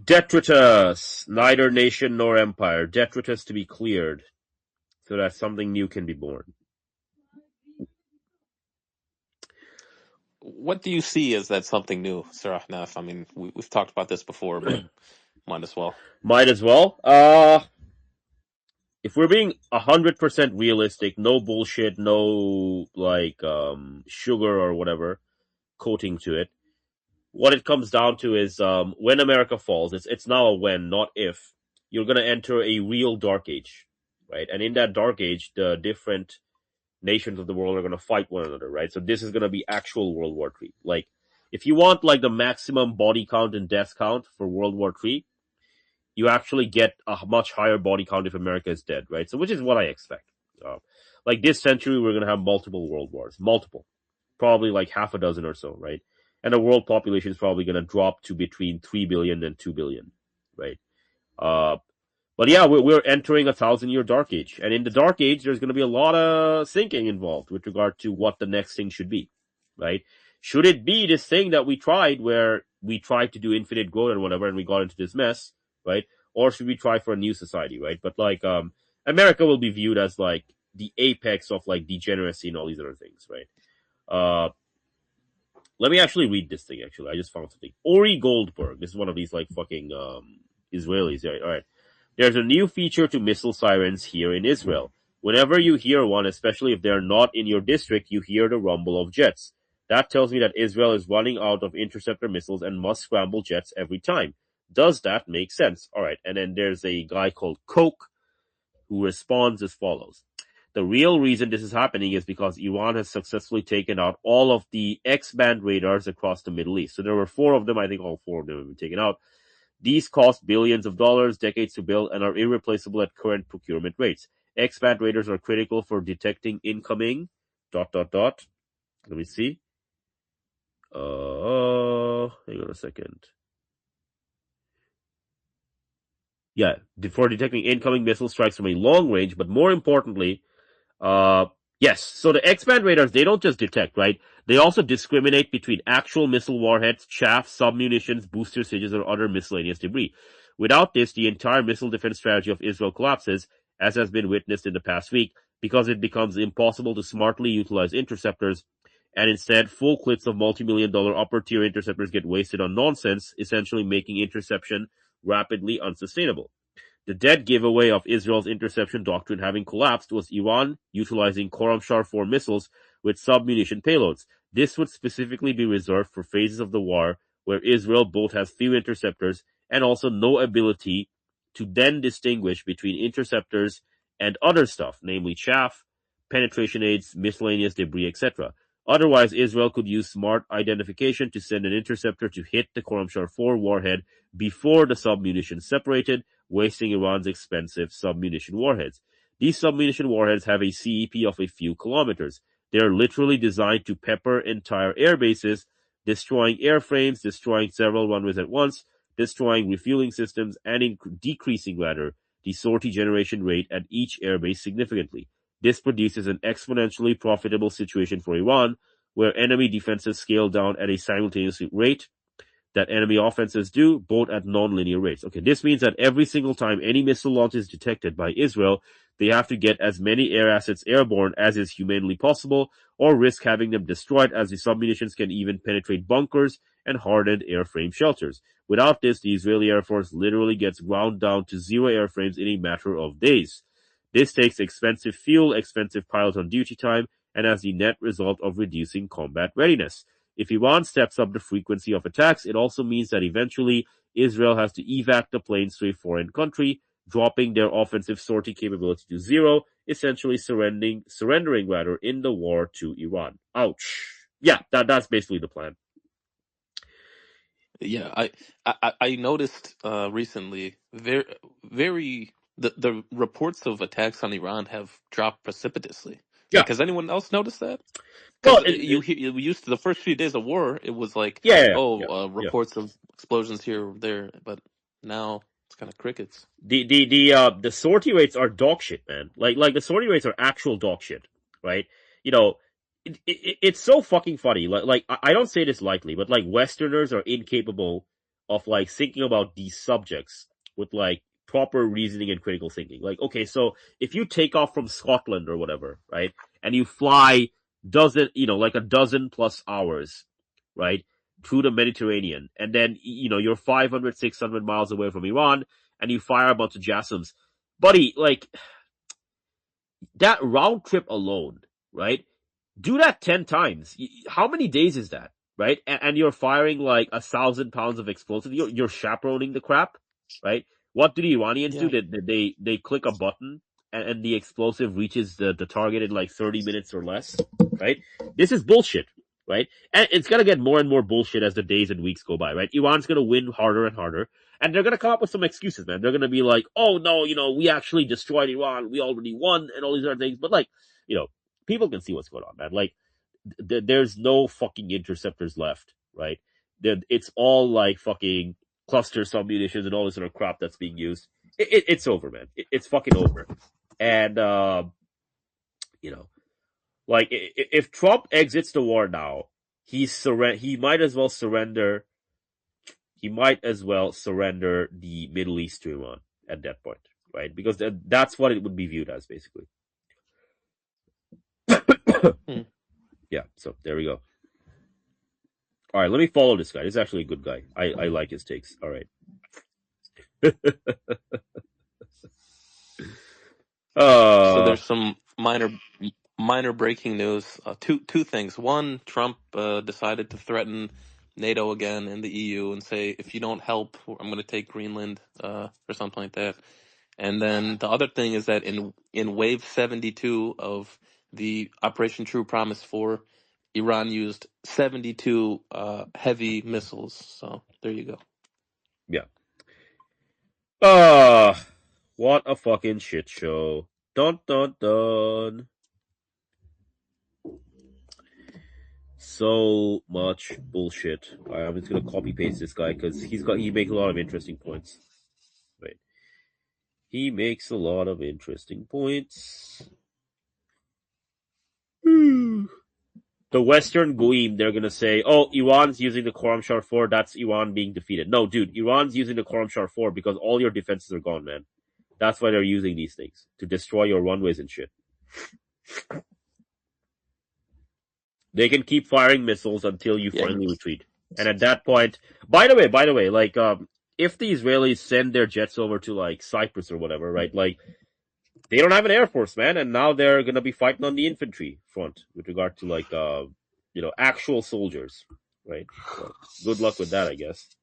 Detritus, neither nation nor empire. Detritus to be cleared, so that something new can be born. What do you see as that something new, Sir Ahnaf? I mean, we've talked about this before, but might as well. Might as well. If we're being 100% realistic, no bullshit, no like sugar or whatever coating to it. What it comes down to is when America falls, it's now a when, not if. You're gonna enter a real dark age, right? And in that dark age, the different nations of the world are gonna fight one another, right? So this is gonna be actual World War III. Like, if you want like the maximum body count and death count for World War III, you actually get a much higher body count if America is dead, right? So, which is what I expect. Like this century, we're going to have multiple world wars, multiple, probably like half a dozen or so, right? And the world population is probably going to drop to between 3 billion and 2 billion, right? Uh, but yeah, we're entering a 1,000-year dark age. And in the dark age, there's going to be a lot of thinking involved with regard to what the next thing should be, right? Should it be this thing that we tried where we tried to do infinite growth and whatever, and we got into this mess, right? Or should we try for a new society, right? But like, America will be viewed as like the apex of like degeneracy and all these other things, right? Uh, let me actually read this thing. Actually, I just found something. Ori Goldberg. This is one of these like fucking Israelis. Right? All right. There's a new feature to missile sirens here in Israel. Whenever you hear one, especially if they're not in your district, you hear the rumble of jets. That tells me that Israel is running out of interceptor missiles and must scramble jets every time. Does that make sense? All right. And then there's a guy called Coke who responds as follows. The real reason this is happening is because Iran has successfully taken out all of the X-band radars across the Middle East. So there were 4 of them. I think all 4 of them have been taken out. These cost billions of dollars, decades to build, and are irreplaceable at current procurement rates. X-band radars are critical for detecting incoming ... Let me see. Hang on a second. Yeah, for detecting incoming missile strikes from a long range, but more importantly, yes. So the X-band radars, they don't just detect, right? They also discriminate between actual missile warheads, chaff, submunitions, booster stages, or other miscellaneous debris. Without this, the entire missile defense strategy of Israel collapses, as has been witnessed in the past week, because it becomes impossible to smartly utilize interceptors, and instead, full clips of multi-million-dollar upper-tier interceptors get wasted on nonsense, essentially making interception rapidly unsustainable. The dead giveaway of Israel's interception doctrine having collapsed was Iran utilizing Khorramshahr 4 missiles with sub-munition payloads. This would specifically be reserved for phases of the war where Israel both has few interceptors and also no ability to then distinguish between interceptors and other stuff, namely chaff, penetration aids, miscellaneous debris, etc. Otherwise, Israel could use smart identification to send an interceptor to hit the Khorramshahr 4 warhead before the sub-munitions separated, wasting Iran's expensive sub-munition warheads. These sub-munition warheads have a CEP of a few kilometers. They are literally designed to pepper entire air bases, destroying airframes, destroying several runways at once, destroying refueling systems, and decreasing rather the sortie generation rate at each airbase significantly. This produces an exponentially profitable situation for Iran, where enemy defenses scale down at a simultaneous rate that enemy offenses do, both at non-linear rates. Okay, this means that every single time any missile launch is detected by Israel, they have to get as many air assets airborne as is humanly possible, or risk having them destroyed, as the submunitions can even penetrate bunkers and hardened airframe shelters. Without this, the Israeli Air Force literally gets ground down to zero airframes in a matter of days. This takes expensive fuel, expensive pilots on duty time, and has the net result of reducing combat readiness. If Iran steps up the frequency of attacks, it also means that eventually Israel has to evac the planes to a foreign country, dropping their offensive sortie capability to zero, essentially surrendering rather in the war to Iran. Ouch. Yeah, that's basically the plan. Yeah, I noticed recently the reports of attacks on Iran have dropped precipitously. Yeah. Like, has anyone else noticed that? Well, Because we used to, the first few days of war, it was like, yeah. reports of explosions here or there, but now it's kind of crickets. The sortie rates are dog shit, man. Like the sortie rates are actual dog shit, right? You know, it's so fucking funny. Like I don't say this lightly, but like Westerners are incapable of like thinking about these subjects with like proper reasoning and critical thinking. Like, okay, so if you take off from Scotland or whatever, right, and you fly like a dozen plus hours, right, through the Mediterranean, and then you're 500, 600 miles away from Iran, and you fire a bunch of JASSMs, buddy, like that round trip alone, right? Do that 10 times. How many days is that, right? And you're firing like 1,000 pounds of explosive. You're chaperoning the crap, right? What do the Iranians do? They click a button and the explosive reaches the target in like 30 minutes or less, right? This is bullshit, right? And it's gonna get more and more bullshit as the days and weeks go by, right? Iran's gonna win harder and harder, and they're gonna come up with some excuses, man. They're gonna be like, oh no, we actually destroyed Iran, we already won, and all these other things. But like, people can see what's going on, man. Like, there's no fucking interceptors left, right? It's all like fucking cluster submunitions and all this other crap that's being used. It's over, man. It's fucking over. And like if Trump exits the war now, he might as well surrender. He might as well surrender the Middle East to Iran at that point, right? Because that's what it would be viewed as, basically. Yeah, so there we go. All right, let me follow this guy. He's actually a good guy. I like his takes. All right. So there's some minor breaking news. Two things. One, Trump decided to threaten NATO again and the EU and say, if you don't help, I'm going to take Greenland or something like that. And then the other thing is that in wave 72 of the Operation True Promise 4, Iran used 72 heavy missiles. So there you go. Yeah. What a fucking shit show. Dun dun dun. So much bullshit. I'm just gonna copy paste this guy because he makes a lot of interesting points. Right. He makes a lot of interesting points. The Western Goyim, they're gonna say, oh, Iran's using the Khorramshahr 4, that's Iran being defeated. No, dude, Iran's using the Khorramshahr 4 because all your defenses are gone, man. That's why they're using these things, to destroy your runways and shit. They can keep firing missiles until you finally retreat. And at that point, by the way, like, if the Israelis send their jets over to like Cyprus or whatever, right? Like they don't have an air force, man, and now they're gonna be fighting on the infantry front with regard to like actual soldiers, right? So good luck with that, I guess.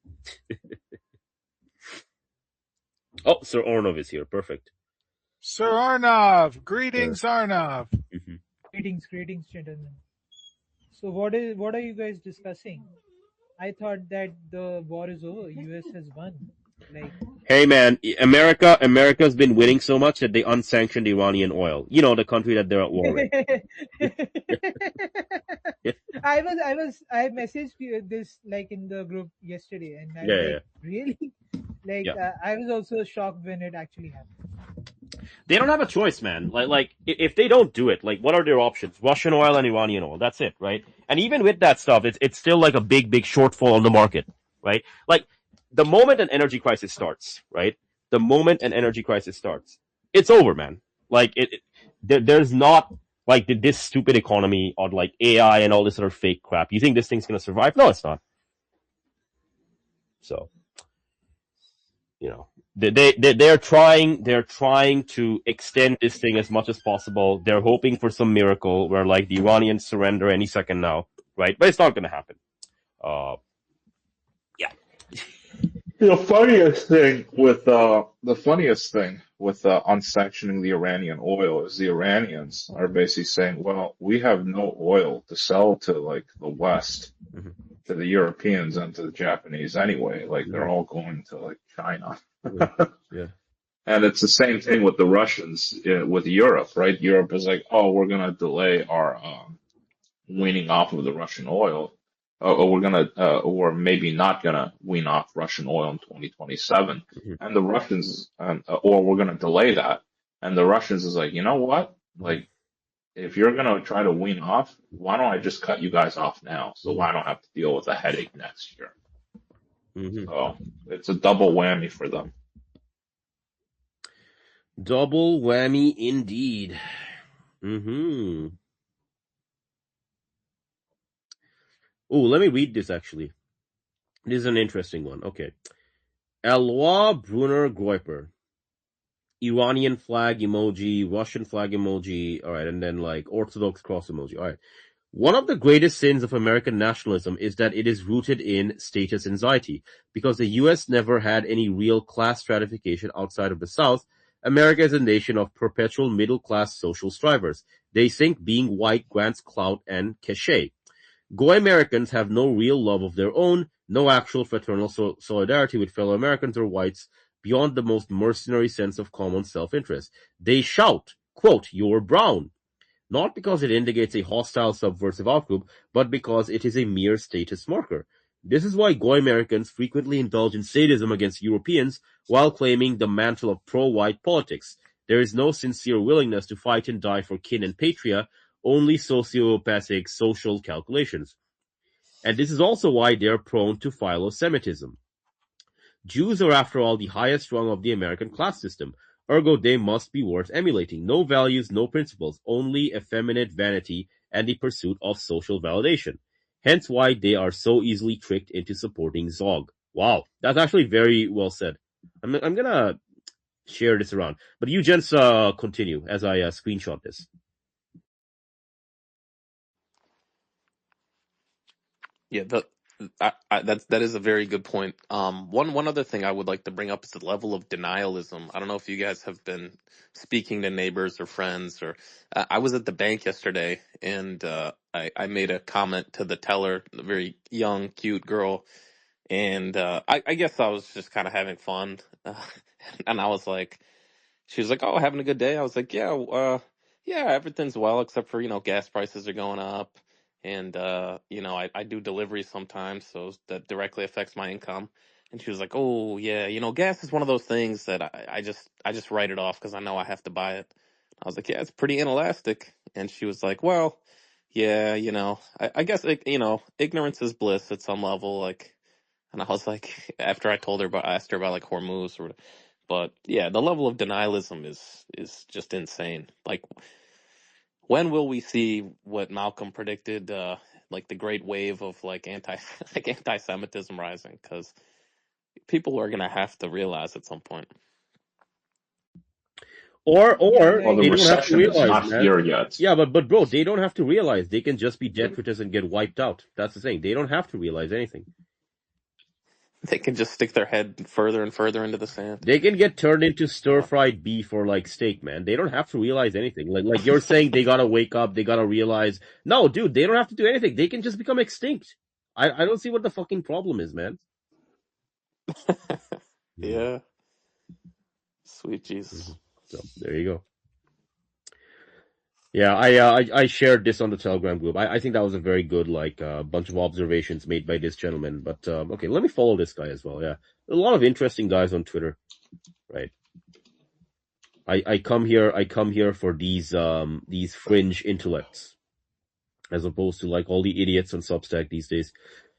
Oh, Sir Ornov is here. Perfect. Sir Arnav, greetings, Arnav. Mm-hmm. Greetings, gentlemen. So what are you guys discussing? I thought that the war is over. US has won. Like, hey man, America's been winning so much that they unsanctioned Iranian oil. You know, the country that they're at war with. I messaged you this like in the group yesterday, and I was Yeah, like, really? Like, yeah. I was also shocked when it actually happened. They don't have a choice, man. Like if they don't do it, like what are their options? Russian oil and Iranian oil. That's it, right? And even with that stuff, it's still like a big shortfall on the market, right? Like the moment an energy crisis starts, right? The moment an energy crisis starts, it's over, man. Like there's not like this stupid economy or like AI and all this other fake crap. You think this thing's gonna survive? No, it's not. So, you know, they're trying to extend this thing as much as possible. They're hoping for some miracle where like the Iranians surrender any second now, right? But it's not going to happen. Yeah. The funniest thing with unsanctioning the Iranian oil is the Iranians are basically saying, well, we have no oil to sell to like the West, Mhm. to the Europeans and to the Japanese anyway. Like they're all going to like China. Yeah. And it's the same thing with the Russians, with Europe, right? Europe is like, oh, we're gonna delay our weaning off of the Russian oil, or or maybe not gonna wean off Russian oil in 2027. Mhm. And the Russians, or we're gonna delay that. And the Russians is like, you know what? Like, if you're gonna try to wean off, why don't I just cut you guys off now, so I don't have to deal with a headache next year? Mhm. So it's a double whammy for them. Double whammy indeed. Mm-hmm. Oh, let me read this actually. This is an interesting one. Okay. Eloi Brunner Groiper. Iranian flag emoji, Russian flag emoji, alright, and then like Orthodox cross emoji. Alright. One of the greatest sins of American nationalism is that it is rooted in status anxiety. Because the US never had any real class stratification outside of the South, America is a nation of perpetual middle-class social strivers. They think being white grants clout and cachet. Goy Americans have no real love of their own, no actual fraternal solidarity with fellow Americans or whites beyond the most mercenary sense of common self-interest. They shout, quote, "You're brown," not because it indicates a hostile subversive outgroup, but because it is a mere status marker. This is why Goy Americans frequently indulge in sadism against Europeans while claiming the mantle of pro-white politics. There is no sincere willingness to fight and die for kin and patria, only sociopathic social calculations. And this is also why they are prone to philo-Semitism. Jews are, after all, the highest rung of the American class system. Ergo, they must be worth emulating. No values, no principles, only effeminate vanity and the pursuit of social validation. Hence why they are so easily tricked into supporting Zog. Wow, that's actually very well said. I'm gonna share this around. But you gents continue as I screenshot this. Yeah, that is a very good point. One other thing I would like to bring up is the level of denialism. I don't know if you guys have been speaking to neighbors or friends, or I was at the bank yesterday and I made a comment to the teller, a very young, cute girl, and I guess I was just kind of having fun, and I was like, she was like, "Oh, having a good day?" I was like, "Yeah, yeah, everything's well, except for, gas prices are going up, and I do deliveries sometimes, so that directly affects my income." And she was like, "Oh, yeah, gas is one of those things that I just write it off because I know I have to buy it." I was like, "Yeah, it's pretty inelastic." And she was like, "Well, yeah, I guess ignorance is bliss at some level, like." And I was like, after I asked her about like Hormuz, but yeah, the level of denialism is just insane. Like, when will we see what Malcolm predicted? Like the great wave of like anti-Semitism rising? Because people are gonna have to realize at some point. Yeah, Or Well, the they like don't have to recession is realize, not man. here yet. Yeah, but bro, they don't have to realize. They can just be detritus and get wiped out. That's the thing. They don't have to realize anything. They can just stick their head further and further into the sand. They can get turned into stir Uh, fried beef or like steak, man. They don't have to realize anything. Like you're saying, they gotta wake up. They gotta realize. No, dude, they don't have to do anything. They can just become extinct. I don't see what the fucking problem is, man. Mhm, yeah, sweet Jesus. mhm. So there you go. Yeah, I shared this on the Telegram group. I think that was a very good bunch of observations made by this gentleman. But okay, let me follow this guy as well. Yeah, a lot of interesting guys on Twitter, right? I come here for these fringe intellects, as opposed to like all the idiots on Substack these days.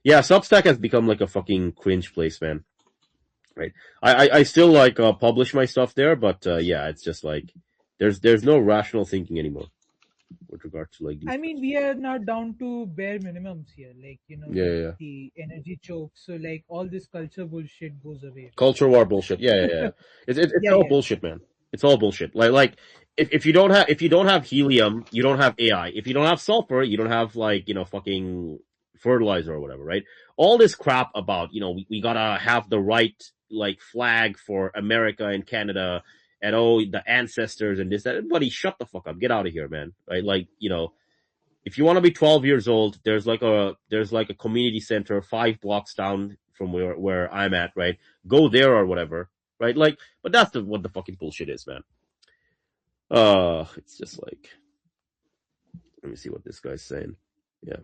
Yeah, Substack has become like a fucking cringe place, man. Right? I still publish my stuff there, but yeah, it's just like there's no rational thinking anymore with regard to like these. I mean, we are now down to bare minimums here, like Yeah, with yeah. the energy choke. So like all this culture bullshit goes away, right? Culture war bullshit. Yeah. It's Yeah, all yeah. bullshit, man. It's all bullshit. Like if you don't have helium, you don't have AI. If you don't have sulfur, you don't have fucking fertilizer or whatever, right? All this crap about we gotta have the right like flag for America and Canada and the ancestors and this that. Buddy, shut the fuck up. Get out of here, man. Right? If you want to be 12 years old, there's like a community center 5 blocks down from where I'm at, right? Go there or whatever, right? But that's what the fucking bullshit is, man. It's just like, let me see what this guy's saying. Yeah.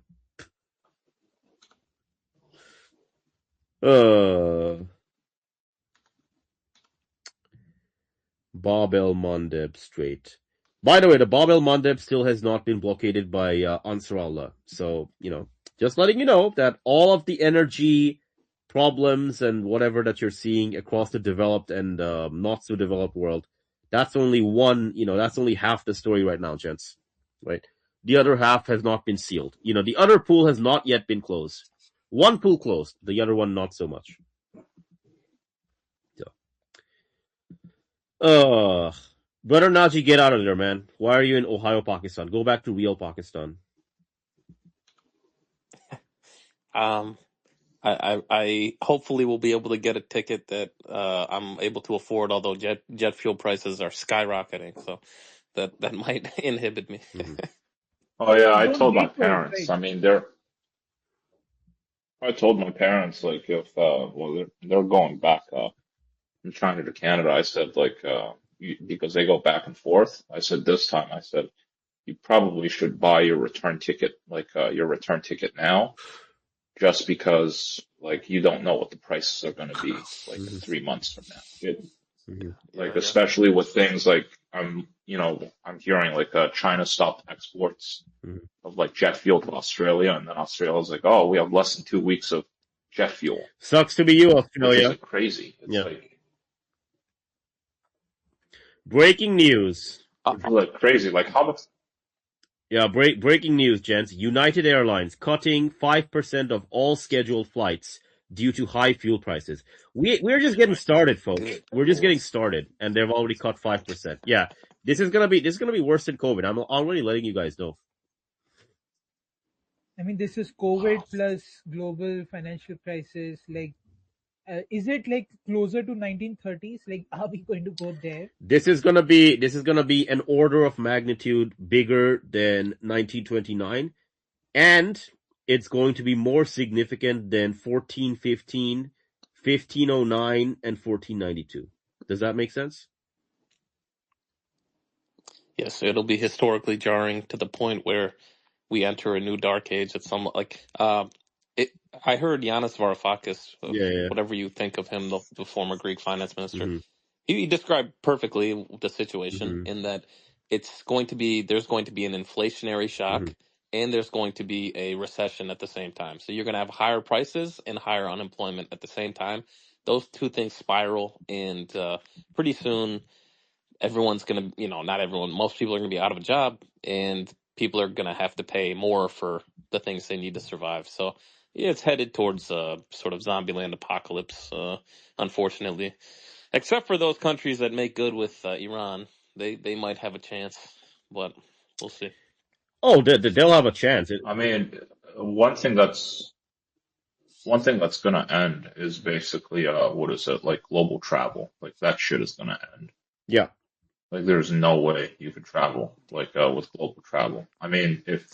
Bab el Mandeb Strait. By the way, the Bab el Mandeb still has not been blockaded by Ansar Allah. So, just letting you know that all of the energy problems and whatever that you're seeing across the developed and not so developed world, that's only that's only half the story right now, gents. Right? The other half has not been sealed. The other pool has not yet been closed. One pool closed, the other one not so much. Brother Naji, get out of there, man. Why are you in Ohio, Pakistan? Go back to real Pakistan. I hopefully will be able to get a ticket that I'm able to afford, although jet fuel prices are skyrocketing, so that might inhibit me. Mhm. Oh yeah, I Don't told my wait for it, parents. right? I mean, I told my parents like if they're going back from China to Canada. I said because they go back and forth. I said this time. I said you probably should buy your return ticket now, just because like you don't know what the prices are going to be like Mhm. 3 months from now. Mhm. Like Yeah. especially with things like I'm hearing like China stopped exports Mhm. of like jet fuel to Australia, and then Australia's like, oh, we have less than 2 weeks of jet fuel, Sucks to be you, which is Australia. like crazy. It's Yeah. like Breaking news. it's like crazy. Like how much? Yeah, breaking news, gents. United Airlines cutting 5% of all scheduled flights due to high fuel prices. We're just getting started, folks. Good We're just getting lord. started, and they've already cut 5%. Yeah, this is gonna be worse than COVID. I'm already letting you guys know. I mean, this is COVID plus global financial crisis. Like, is it like closer to 1930s? Like, are we going to go there? This is gonna be an order of magnitude bigger than 1929, and it's going to be more significant than 1415, 1509, and 1492. Does that make sense? Yes, it'll be historically jarring to the point where we enter a new dark age. It's somewhat like I heard Yanis Varoufakis, Yeah. whatever you think of him, the former Greek finance minister. Mm-hmm. He described perfectly the situation Mm-hmm. in that there's going to be an inflationary shock and there's going to be a recession at the same time. So you're going to have higher prices and higher unemployment at the same time. Those two things spiral, and pretty soon everyone's going to, not everyone, most people are going to be out of a job, and people are going to have to pay more for the things they need to survive. So Yeah, it's headed towards sort of Zombieland apocalypse, unfortunately. Except for those countries that make good with Iran, they might have a chance, but we'll see. Oh, they'll have a chance. I mean, one thing that's one thing that's gonna end is basically what is it, like global travel. Like that shit is gonna end. Yeah. Like there's no way you could travel like with global travel. I mean, if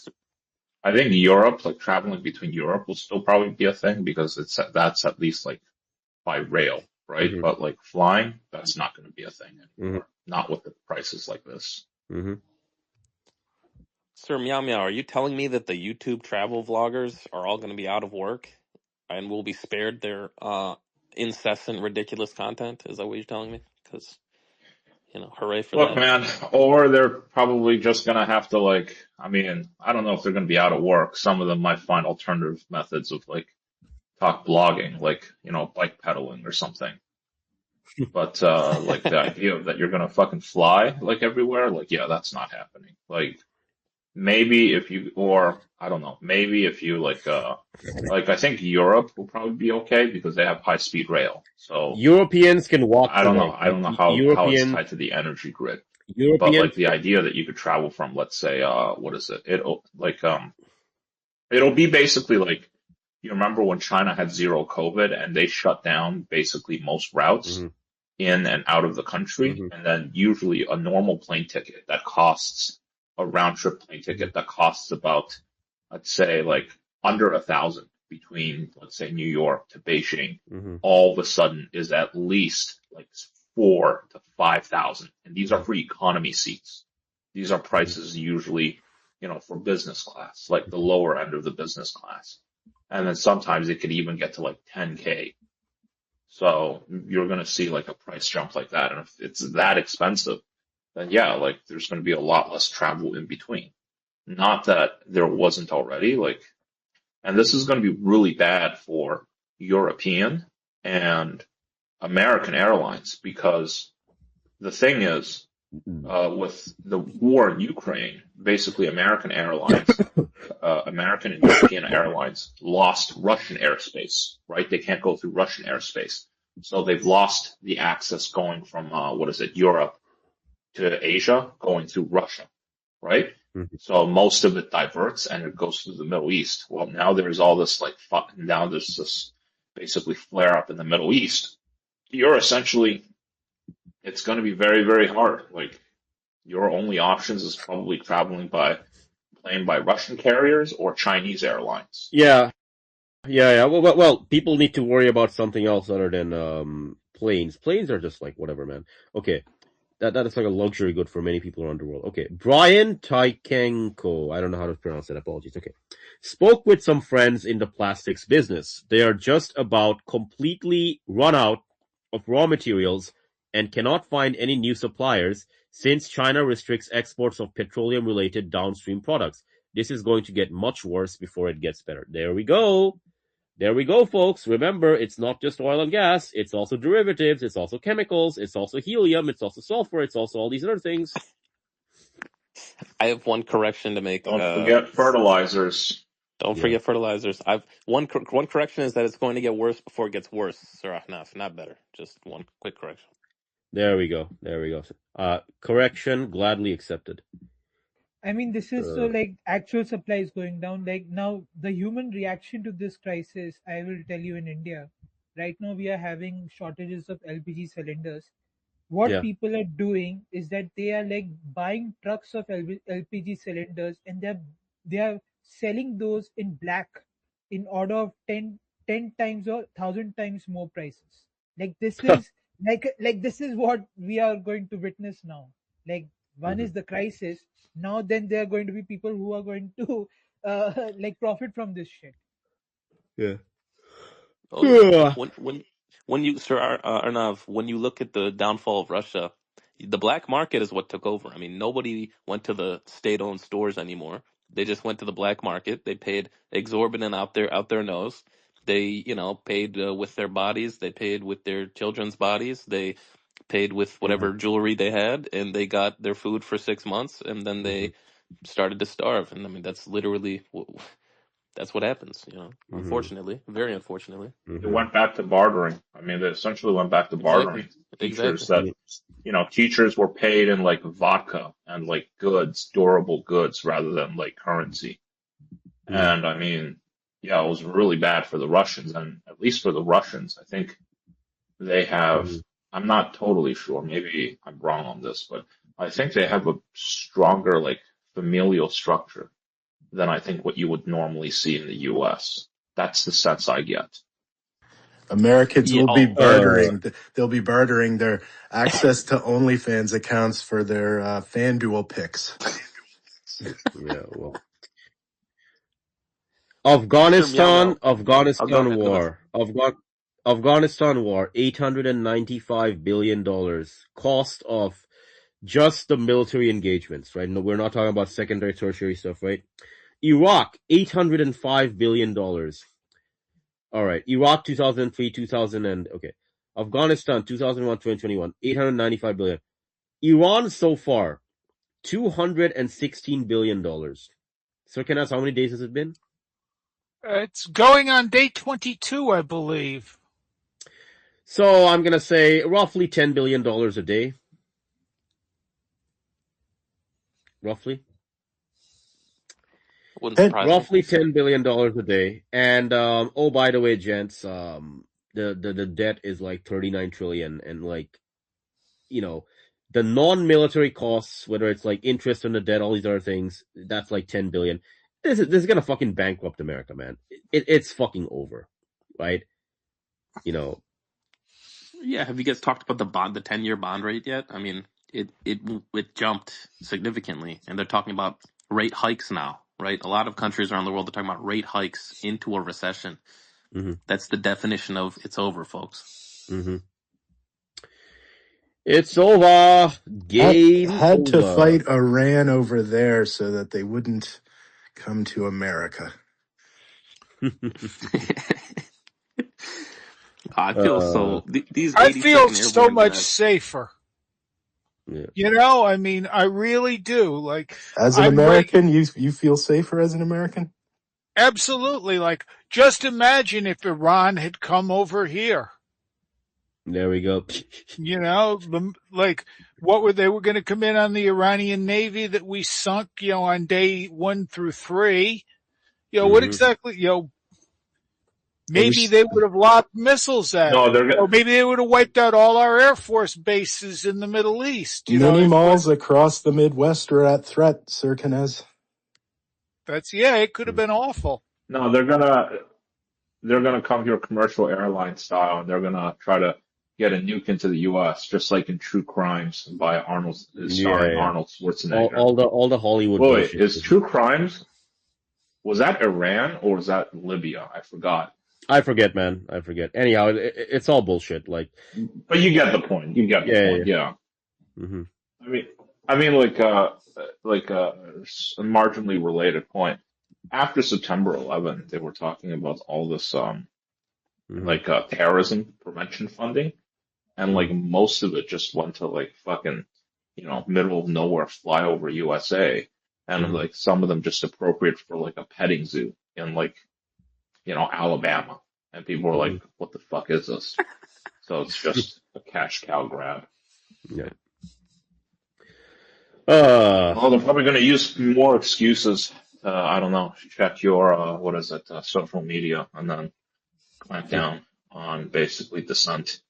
I think Europe, like traveling between Europe will still probably be a thing because that's at least like by rail, right? Hmm. But like flying, that's not going to be a thing Hmm. anymore. Not with the prices like this. Hmm. Sir Meow Meow, are you telling me that the YouTube travel vloggers are all going to be out of work and will be spared their incessant, ridiculous content? Is that what you're telling me? Because, hooray for Look, that. man, or they're probably just going to have to like, I mean, I don't know if they're going to be out of work. Some of them might find alternative methods of like talk blogging, like, bike pedaling or something. But like the idea that you're gonna fucking fly like everywhere, like yeah, that's not happening. Like maybe if you or I don't know, maybe if you like I think Europe will probably be okay because they have high speed rail. So Europeans can walk I to don't know. work. I Like don't know how it's tied to the energy grid. But like Europeans. the idea that you could travel from, let's say, what is it? It'll be basically like you remember when China had zero COVID and they shut down basically most routes Hmm. in and out of the country, Hmm. and then usually a normal plane ticket that costs a round trip plane Hmm. ticket that costs about, let's say, like under 1,000 between, let's say, New York to Beijing, Hmm. all of a sudden is at least like 4 to 5,000, and these are for economy seats. These are prices usually, for business class, like the lower end of the business class, and then sometimes it could even get to like 10K. So you're going to see like a price jump like that. And if it's that expensive, then yeah, like there's going to be a lot less travel in between. Not that there wasn't already, like, and this is going to be really bad for European and American airlines because the thing is, with the war in Ukraine, basically American and European airlines lost Russian airspace, right? They can't go through Russian airspace. So they've lost the access going from, Europe to Asia, going through Russia, right? Hmm. So most of it diverts and it goes through the Middle East. Well, now there's all this now there's this basically flare up in the Middle East. You're essentially, it's going to be very, very hard. Like your only options is probably traveling by plane by Russian carriers or Chinese airlines. Yeah. Yeah. Yeah. Well, people need to worry about something else other than planes. Planes are just like whatever, man. Okay. That is like a luxury good for many people around the world. Okay, Brian Tykenko, I don't know how to pronounce it. Apologies. Okay, spoke with some friends in the plastics business. They are just about completely run out of raw materials and cannot find any new suppliers since China restricts exports of petroleum-related downstream products. This is going to get much worse before it gets better. There we go. There we go, folks. Remember, it's not just oil and gas. It's also derivatives. It's also chemicals. It's also helium. It's also sulfur. It's also all these other things. I have one correction to make. Don't forget fertilizers. Don't Yeah. forget fertilizers. One correction is that it's going to get worse before it gets worse, Sir Ahnaf, not better. Just one quick correction. There we go. There we go. Correction gladly accepted. I mean, this is so like actual supply is going down. Like now, the human reaction to this crisis, I will tell you in India, right now we are having shortages of LPG cylinders. What Yeah. people are doing is that they are like buying trucks of LPG cylinders and they are selling those in black in order of 10 times or 1,000 times more prices. Like this is like this is what we are going to witness now. Like one Mhm. is the crisis. Now then there are going to be people who are going to like profit from this shit. Yeah. Oh yeah. When you, Sir Arnav, when you look at the downfall of Russia, the black market is what took over. I mean, nobody went to the state-owned stores anymore. They just went to the black market. They paid exorbitant out their nose. They, paid with their bodies. They paid with their children's bodies. They paid with Mhm. whatever jewelry they had, and they got their food for 6 months, and then Mhm. they started to starve. And I mean, that's literally That's what happens, unfortunately, very unfortunately. They went back to bartering. I mean, they essentially went back to bartering. Exactly. Teachers were paid in like vodka and like goods, durable goods, rather than like currency. And I mean, yeah, it was really bad for the Russians, and at least for the Russians, I think they have, I'm not totally sure, maybe I'm wrong on this, but I think they have a stronger like familial structure than I think what you would normally see in the US. That's the sense I get. Americans Yeah. will be bartering. They'll be bartering their access to OnlyFans accounts for their FanDuel picks. Yeah, well. Mr. Afghanistan Go ahead. war. Afghanistan war, $895 billion. Cost of just the military engagements, right? No, we're not talking about secondary, tertiary stuff, right? Iraq, $805 billion. All right. Iraq, 2003, 2000 okay. Afghanistan, 2001, 2021, $895 billion. Iran so far, $216 billion. Sir Kenneth, how many days has it been? It's going on day 22, I believe. So I'm going to say roughly $10 billion a day. Roughly. Wouldn't surprise me. Roughly $10 billion a day. And, by the way, gents, the debt is like 39 trillion, and like, the non-military costs, whether it's like interest on the debt, all these other things, that's like 10 billion. This is gonna fucking bankrupt America, man. It's fucking over, right? Yeah, have you guys talked about the 10-year bond rate yet? I mean, it jumped significantly, and they're talking about rate hikes now, right? A lot of countries around the world are talking about rate hikes into a recession. Mm-hmm. That's the definition of it's over, folks. Mm-hmm. It's over. Game had over. to fight Iran over there so that they wouldn't come to America. I feel so. These I feel 82nd so Airborne much guys. safer. Yeah. I mean, I really do. Like, As an American, you feel safer as an American? Absolutely. Like, just imagine if Iran had come over here. There we go. Like, they were going to come in on the Iranian Navy that we sunk, on day 1 through 3. What exactly, maybe they would have lobbed missiles at it. Or maybe they would have wiped out all our Air Force bases in the Middle East. Many malls across the Midwest are at threat, Sir Knez. It could have been awful. No, they're gonna come here commercial airline style, and they're gonna try to get a nuke into the U.S. just like in True Crimes by Arnold Schwarzenegger. All the Hollywood. Wait, is True Crimes? Was that Iran or was that Libya? I forgot. I forget, man. I forget. Anyhow, it's all bullshit. Like, but you get the point. You get the point. Yeah. Mm-hmm. I mean, like a marginally related point. After September 11th, they were talking about all this, terrorism prevention funding, and like most of it just went to like fucking, middle of nowhere flyover USA, and like some of them just appropriate for like a petting zoo in like, Alabama, and people were like, "What the fuck is this?" So it's just a cash cow grab. Yeah. Well, they're probably going to use more excuses. I don't know. Check your social media, and then clamp down on basically dissent.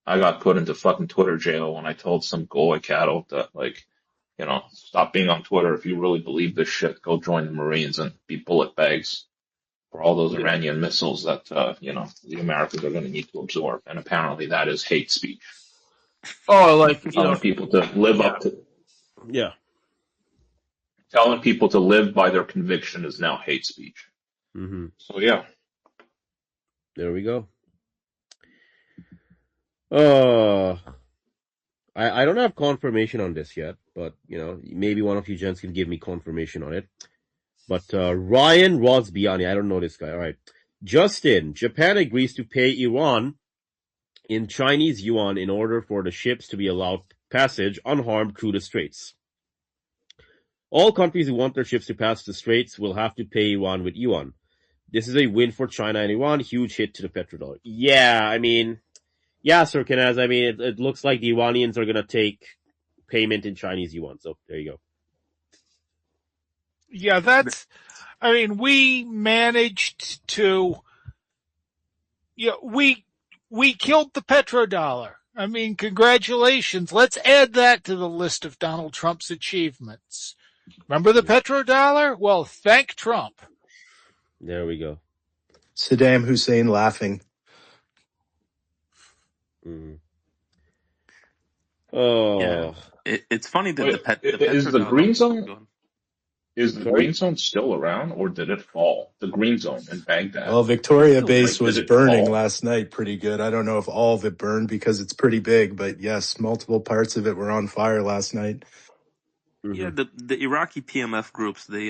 I got put into fucking Twitter jail when I told some goy cattle that, like, stop being on Twitter. If you really believe this shit, go join the Marines and be bullet bags for all those Iranian missiles that, the Americans are going to need to absorb. And apparently that is hate speech. Oh, like, telling people to live up to. Yeah. Telling people to live by their conviction is now hate speech. Mm-hmm. So, yeah. There we go. I don't have confirmation on this yet, but, maybe one of you gents can give me confirmation on it. But Ryan Eurabiamania, I don't know this guy. All right. Justin, Japan agrees to pay Iran in Chinese yuan in order for the ships to be allowed passage unharmed through the straits. All countries who want their ships to pass the straits will have to pay Iran with yuan. This is a win for China and Iran. Huge hit to the petrodollar. Yeah, I mean, yeah, Sir Kenaz. I mean, it looks like the Iranians are gonna take payment in Chinese yuan. So there you go. Yeah, I mean, we managed to, we killed the petrodollar. I mean, congratulations. Let's add that to the list of Donald Trump's achievements. Remember the petrodollar? Well, thank Trump. There we go. Saddam Hussein laughing. Mm. Oh, Yeah, it's funny that Wait, the is the petrodollar. green zone Go ahead. is the sorry. green zone still around, or did it fall? The green zone in Baghdad, Well, It's Victoria still there. Base like, did was it burning fall? last night pretty good. I don't know if all of it burned because it's pretty big, but yes, multiple parts of it were on fire last night. Yeah, Mm-hmm. the Iraqi PMF groups they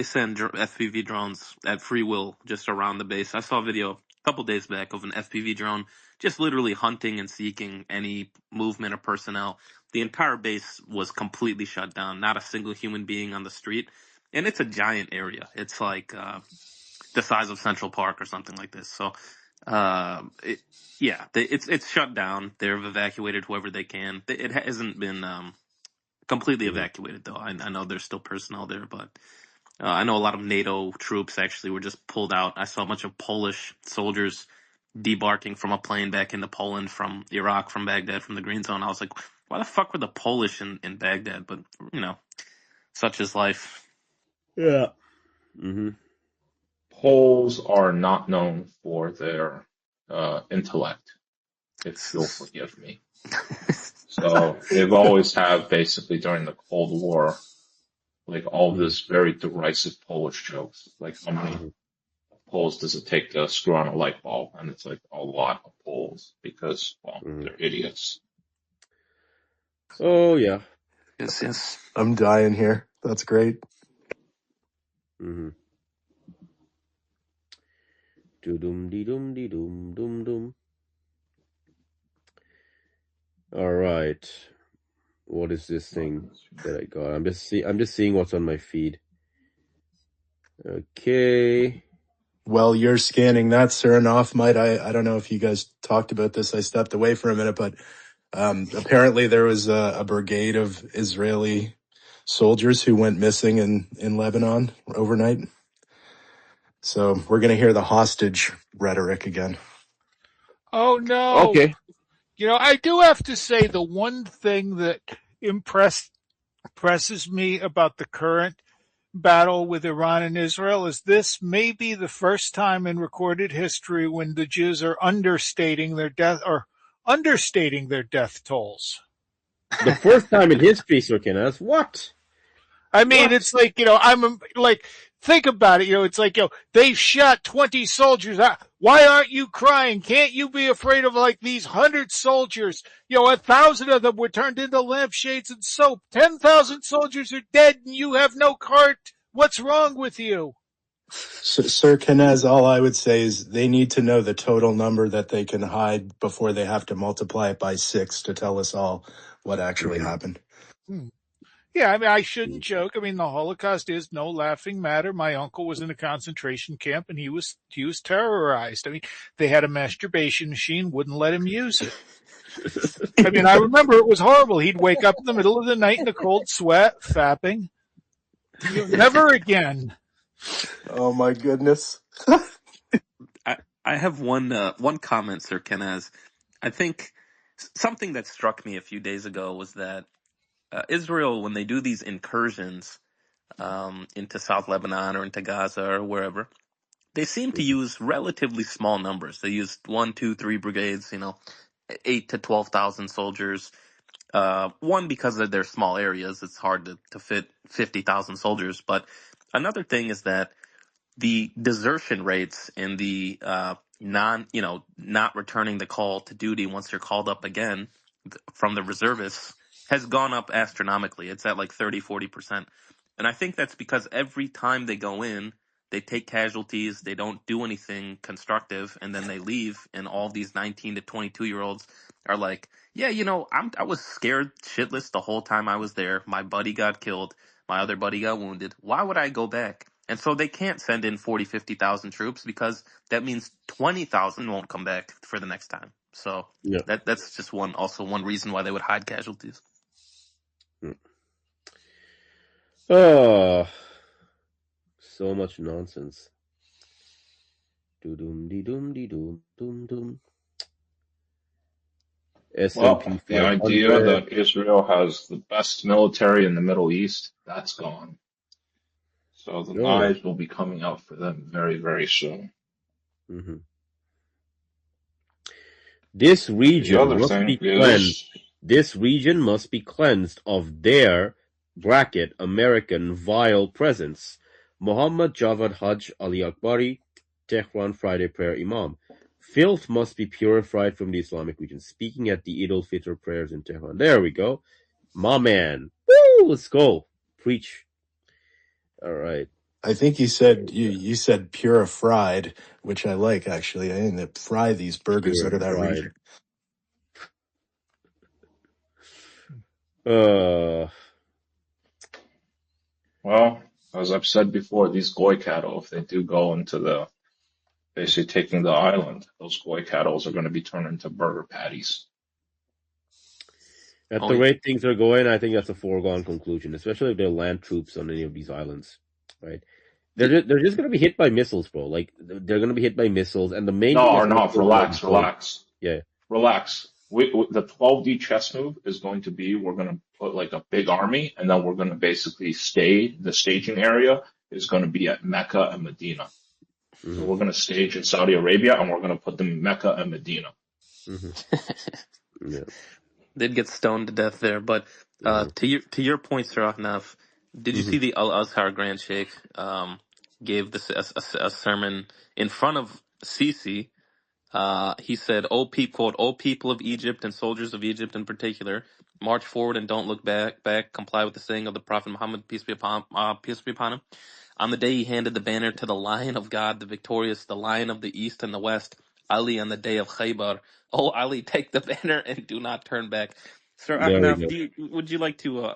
send FPV drones at free will just around the base. I saw a video a couple days back of an FPV drone just literally hunting and seeking any movement of personnel. The entire base was completely shut down. Not a single human being on the street, and it's a giant area. It's like the size of Central Park or something like this. So, it's shut down. They've evacuated whoever they can. It hasn't been completely Mm-hmm. evacuated though. I know there's still personnel there, but I know a lot of NATO troops actually were just pulled out. I saw a bunch of Polish soldiers debarking from a plane back into Poland from Iraq, from Baghdad, from the Green Zone. I was like, why the fuck were the Polish in Baghdad? But such is life. Yeah. Mm-hmm. Poles are not known for their intellect, if you'll forgive me. So they've always had, basically during the Cold War, like all this very derisive Polish jokes. Like, how many Poles does it take to screw on a light bulb? And it's like a lot of Poles because, well, Mm-hmm. they're idiots. Oh yeah. Yes. I'm dying here. That's great. Mm-hmm. Dum dee dum dee dum dum dum. All right. What is this thing that I got? I'm just seeing what's on my feed. Okay. Well, you're scanning that, sir, and off might I don't know if you guys talked about this. I stepped away for a minute, but apparently there was a brigade of Israeli soldiers who went missing in Lebanon overnight. So we're going to hear the hostage rhetoric again. Oh no. Okay. I do have to say the one thing that impresses me about the current battle with Iran and Israel is this may be the first time in recorded history when the Jews are understating their death tolls. The first time in history, Sir Kenneth. What? I mean, What? it's like, I'm like, think about it. It's like, they shot 20 soldiers. Why aren't you crying? Can't you be afraid of like these 100 soldiers? 1,000 of them were turned into lampshades and soap. 10,000 soldiers are dead and you have no cart. What's wrong with you? So, Sir Kenez, all I would say is they need to know the total number that they can hide before they have to multiply it by 6 to tell us all what actually happened. Yeah, I mean, I shouldn't joke. I mean, the Holocaust is no laughing matter. My uncle was in a concentration camp and he was terrorized. I mean, they had a masturbation machine, wouldn't let him use it. I mean, I remember it was horrible. He'd wake up in the middle of the night in a cold sweat, fapping. Never again. Oh my goodness. I have one comment, Sir Kenaz. I think something that struck me a few days ago was that Israel, when they do these incursions into South Lebanon or into Gaza or wherever, they seem to use relatively small numbers. They use 1, 2, 3 brigades, 8 to 12,000 soldiers. One, because of their small areas, it's hard to fit 50,000 soldiers. But another thing is that the desertion rates and the not returning the call to duty once you're called up again from the reservists has gone up astronomically. It's at like 30-40%. And I think that's because every time they go in, they take casualties, they don't do anything constructive, and then they leave, and all these 19 to 22-year-olds are like, yeah, I was scared shitless the whole time I was there. My buddy got killed. My other buddy got wounded. Why would I go back? And so they can't send in 40, 50,000 troops because that means 20,000 won't come back for the next time. So Yeah. that's just one reason why they would hide casualties. Oh, so much nonsense. Doom. Well, S&P the idea 500. that Israel has the best military in the Middle East, that's gone. So the Oh, knives will be coming out for them very, very soon. mm-hmm. This The region other must thing be cleansed. is, This region must be cleansed of their American vile presence. Muhammad Javad Hajj Ali Akbari, Tehran Friday Prayer Imam. Filth must be purified from the Islamic region. Speaking at the Eid al-Fitr prayers in Tehran. There we go. My man. Woo! Let's go. Preach. All right. I think you said purified, which I like actually. I think that fry these burgers out of that Purified. region. well, as I've said before, these goy cattle, if they do go into basically taking the island, those goy cattle are going to be turned into burger patties. At the rate things are going, I think that's a foregone conclusion, especially if there are land troops on any of these islands, right? They're just going to be hit by missiles, bro. Like, they're going to be hit by missiles, and the main No, thing that's or going to not. kill them Relax, is relax, yeah. relax. The 12D chess move is going to be, we're going to put like a big army, and then we're going to basically the staging area is going to be at Mecca and Medina. Mm-hmm. So we're going to stage in Saudi Arabia, and we're going to put them in Mecca and Medina. Mm-hmm. Yeah. They'd get stoned to death there. But to your point, Sir Ahnaf, did you see the Al Azhar Grand Sheikh gave this a sermon in front of Sisi? He said, quote, "O people of Egypt and soldiers of Egypt in particular, march forward and don't look back. Comply with the saying of the Prophet Muhammad, peace be upon him. On the day he handed the banner to the Lion of God, the victorious, the Lion of the East and the West, Ali, on the day of Khaybar. Oh, Ali, take the banner and do not turn back." Sir Ahnaf, would you like to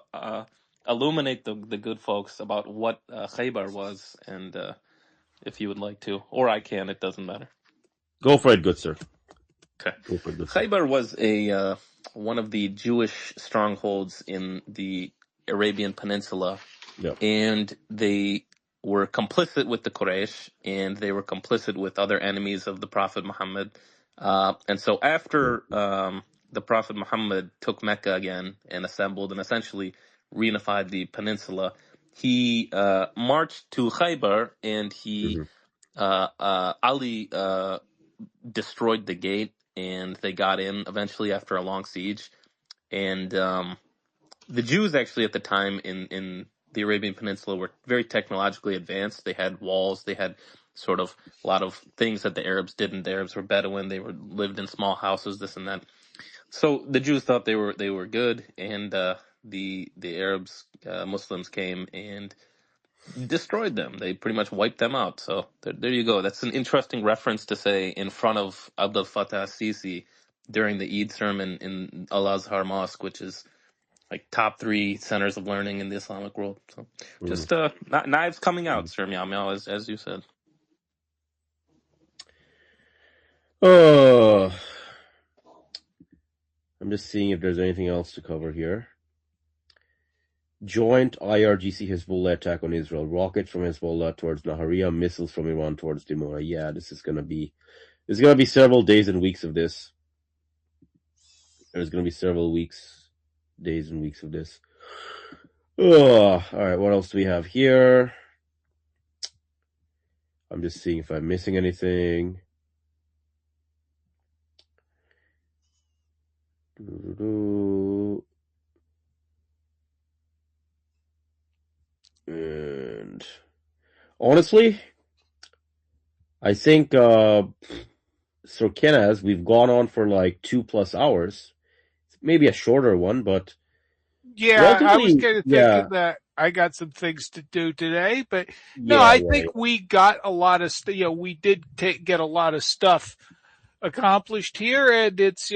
illuminate the good folks about what Khaybar was, and if you would like to, or I can, it doesn't matter. Go for it, good sir. Okay. Go for it, good sir. Khaybar was one of the Jewish strongholds in the Arabian Peninsula, and they were complicit with the Quraysh, and they were complicit with other enemies of the Prophet Muhammad. And so after the Prophet Muhammad took Mecca again and assembled and essentially reunified the peninsula, he marched to Khaybar, and Ali destroyed the gate, and they got in eventually after a long siege. And the Jews actually at the time in the Arabian Peninsula were very technologically advanced. They had walls, they had sort of a lot of things that the Arabs didn't. The Arabs were Bedouin, lived in small houses, this and that. So the Jews thought they were good, and the Arabs, Muslims came and destroyed them. They pretty much wiped them out. So there you go. That's an interesting reference to say in front of Abdel Fattah Sisi during the Eid sermon in Al Azhar Mosque, which is like top 3 centers of learning in the Islamic world. So just knives coming out, Sir Meow Meow, as you said. I'm just seeing if there's anything else to cover here. Joint IRGC Hezbollah attack on Israel. Rockets from Hezbollah towards Nahariya, missiles from Iran towards Dimona. Yeah, there's gonna be several days and weeks of this. There's gonna be several days and weeks of this. Alright, what else do we have here? I'm just seeing if I'm missing anything. And honestly, I think Sir Kenaz, we've gone on for like 2+ hours. Maybe a shorter one, but yeah, I was kind of thinking that I got some things to do today, but no, I think we got a lot of we did get a lot of stuff accomplished here, and it's,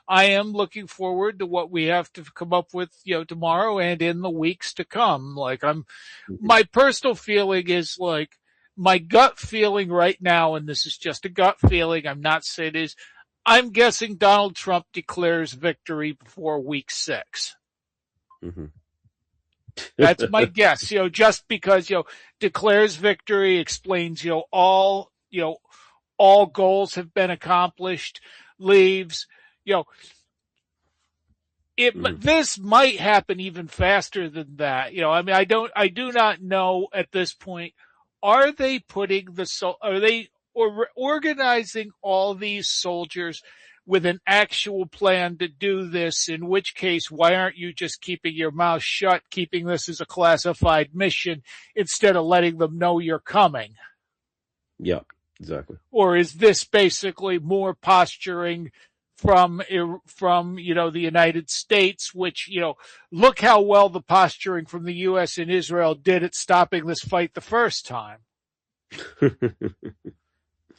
I am looking forward to what we have to come up with, tomorrow and in the weeks to come. Like, my personal feeling is like, my gut feeling right now, and this is just a gut feeling, I'm not saying it is, I'm guessing Donald Trump declares victory before week 6. Mm-hmm. That's my guess, just because, declares victory, explains, all goals have been accomplished, leaves, this might happen even faster than that. I do not know at this point, are they organizing all these soldiers with an actual plan to do this, in which case, why aren't you just keeping your mouth shut, keeping this as a classified mission instead of letting them know you're coming? Yeah, exactly. Or is this basically more posturing from the United States, which, look how well the posturing from the U.S. and Israel did at stopping this fight the first time.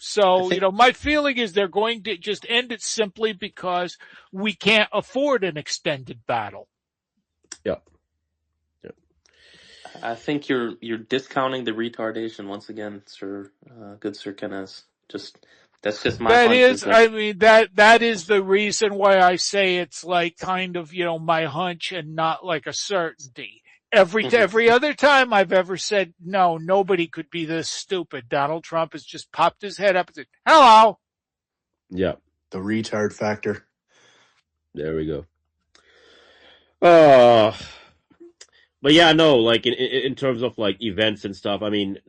So, my feeling is they're going to just end it simply because we can't afford an extended battle. Yeah. I think you're discounting the retardation once again, Sir, good Sir Kenneth. That's just my hunch. That is the reason why I say it's like kind of, my hunch and not like a certainty. Every other time I've ever said, no, nobody could be this stupid. Donald Trump has just popped his head up and said, hello. Yeah. The retard factor. There we go. But yeah, no, like in terms of like events and stuff, I mean,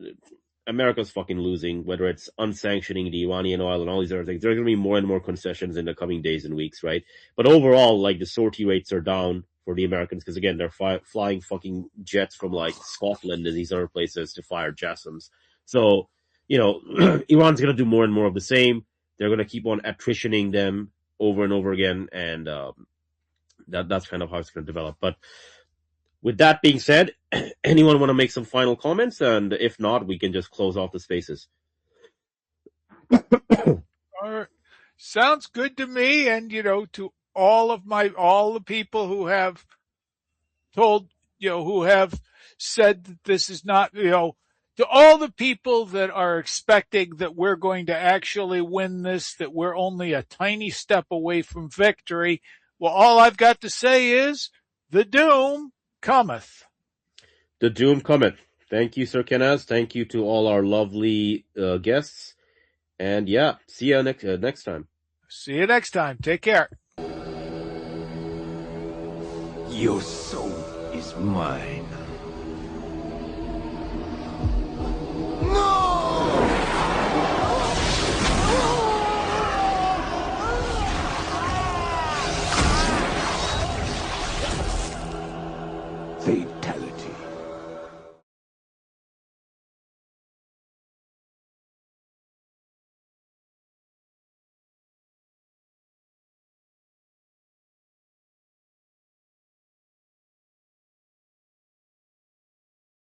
America's fucking losing, whether it's unsanctioning the Iranian oil and all these other things. There are going to be more and more concessions in the coming days and weeks, right? But overall, like, the sortie rates are down for the Americans because, again, they're flying fucking jets from, like, Scotland and these other places to fire JASSMs. So, Iran's going to do more and more of the same. They're going to keep on attritioning them over and over again, and that's kind of how it's going to develop. But with that being said, anyone want to make some final comments? And if not, we can just close off the spaces. All right. Sounds good to me. And, to all the people who have told, who have said that this is not, to all the people that are expecting that we're going to actually win this, that we're only a tiny step away from victory. Well, all I've got to say is the doom cometh. The doom cometh. Thank you, Sir Kenneth. Thank you to all our lovely guests. And yeah, see you next time. See you next time. Take care. Your soul is mine. No! Fate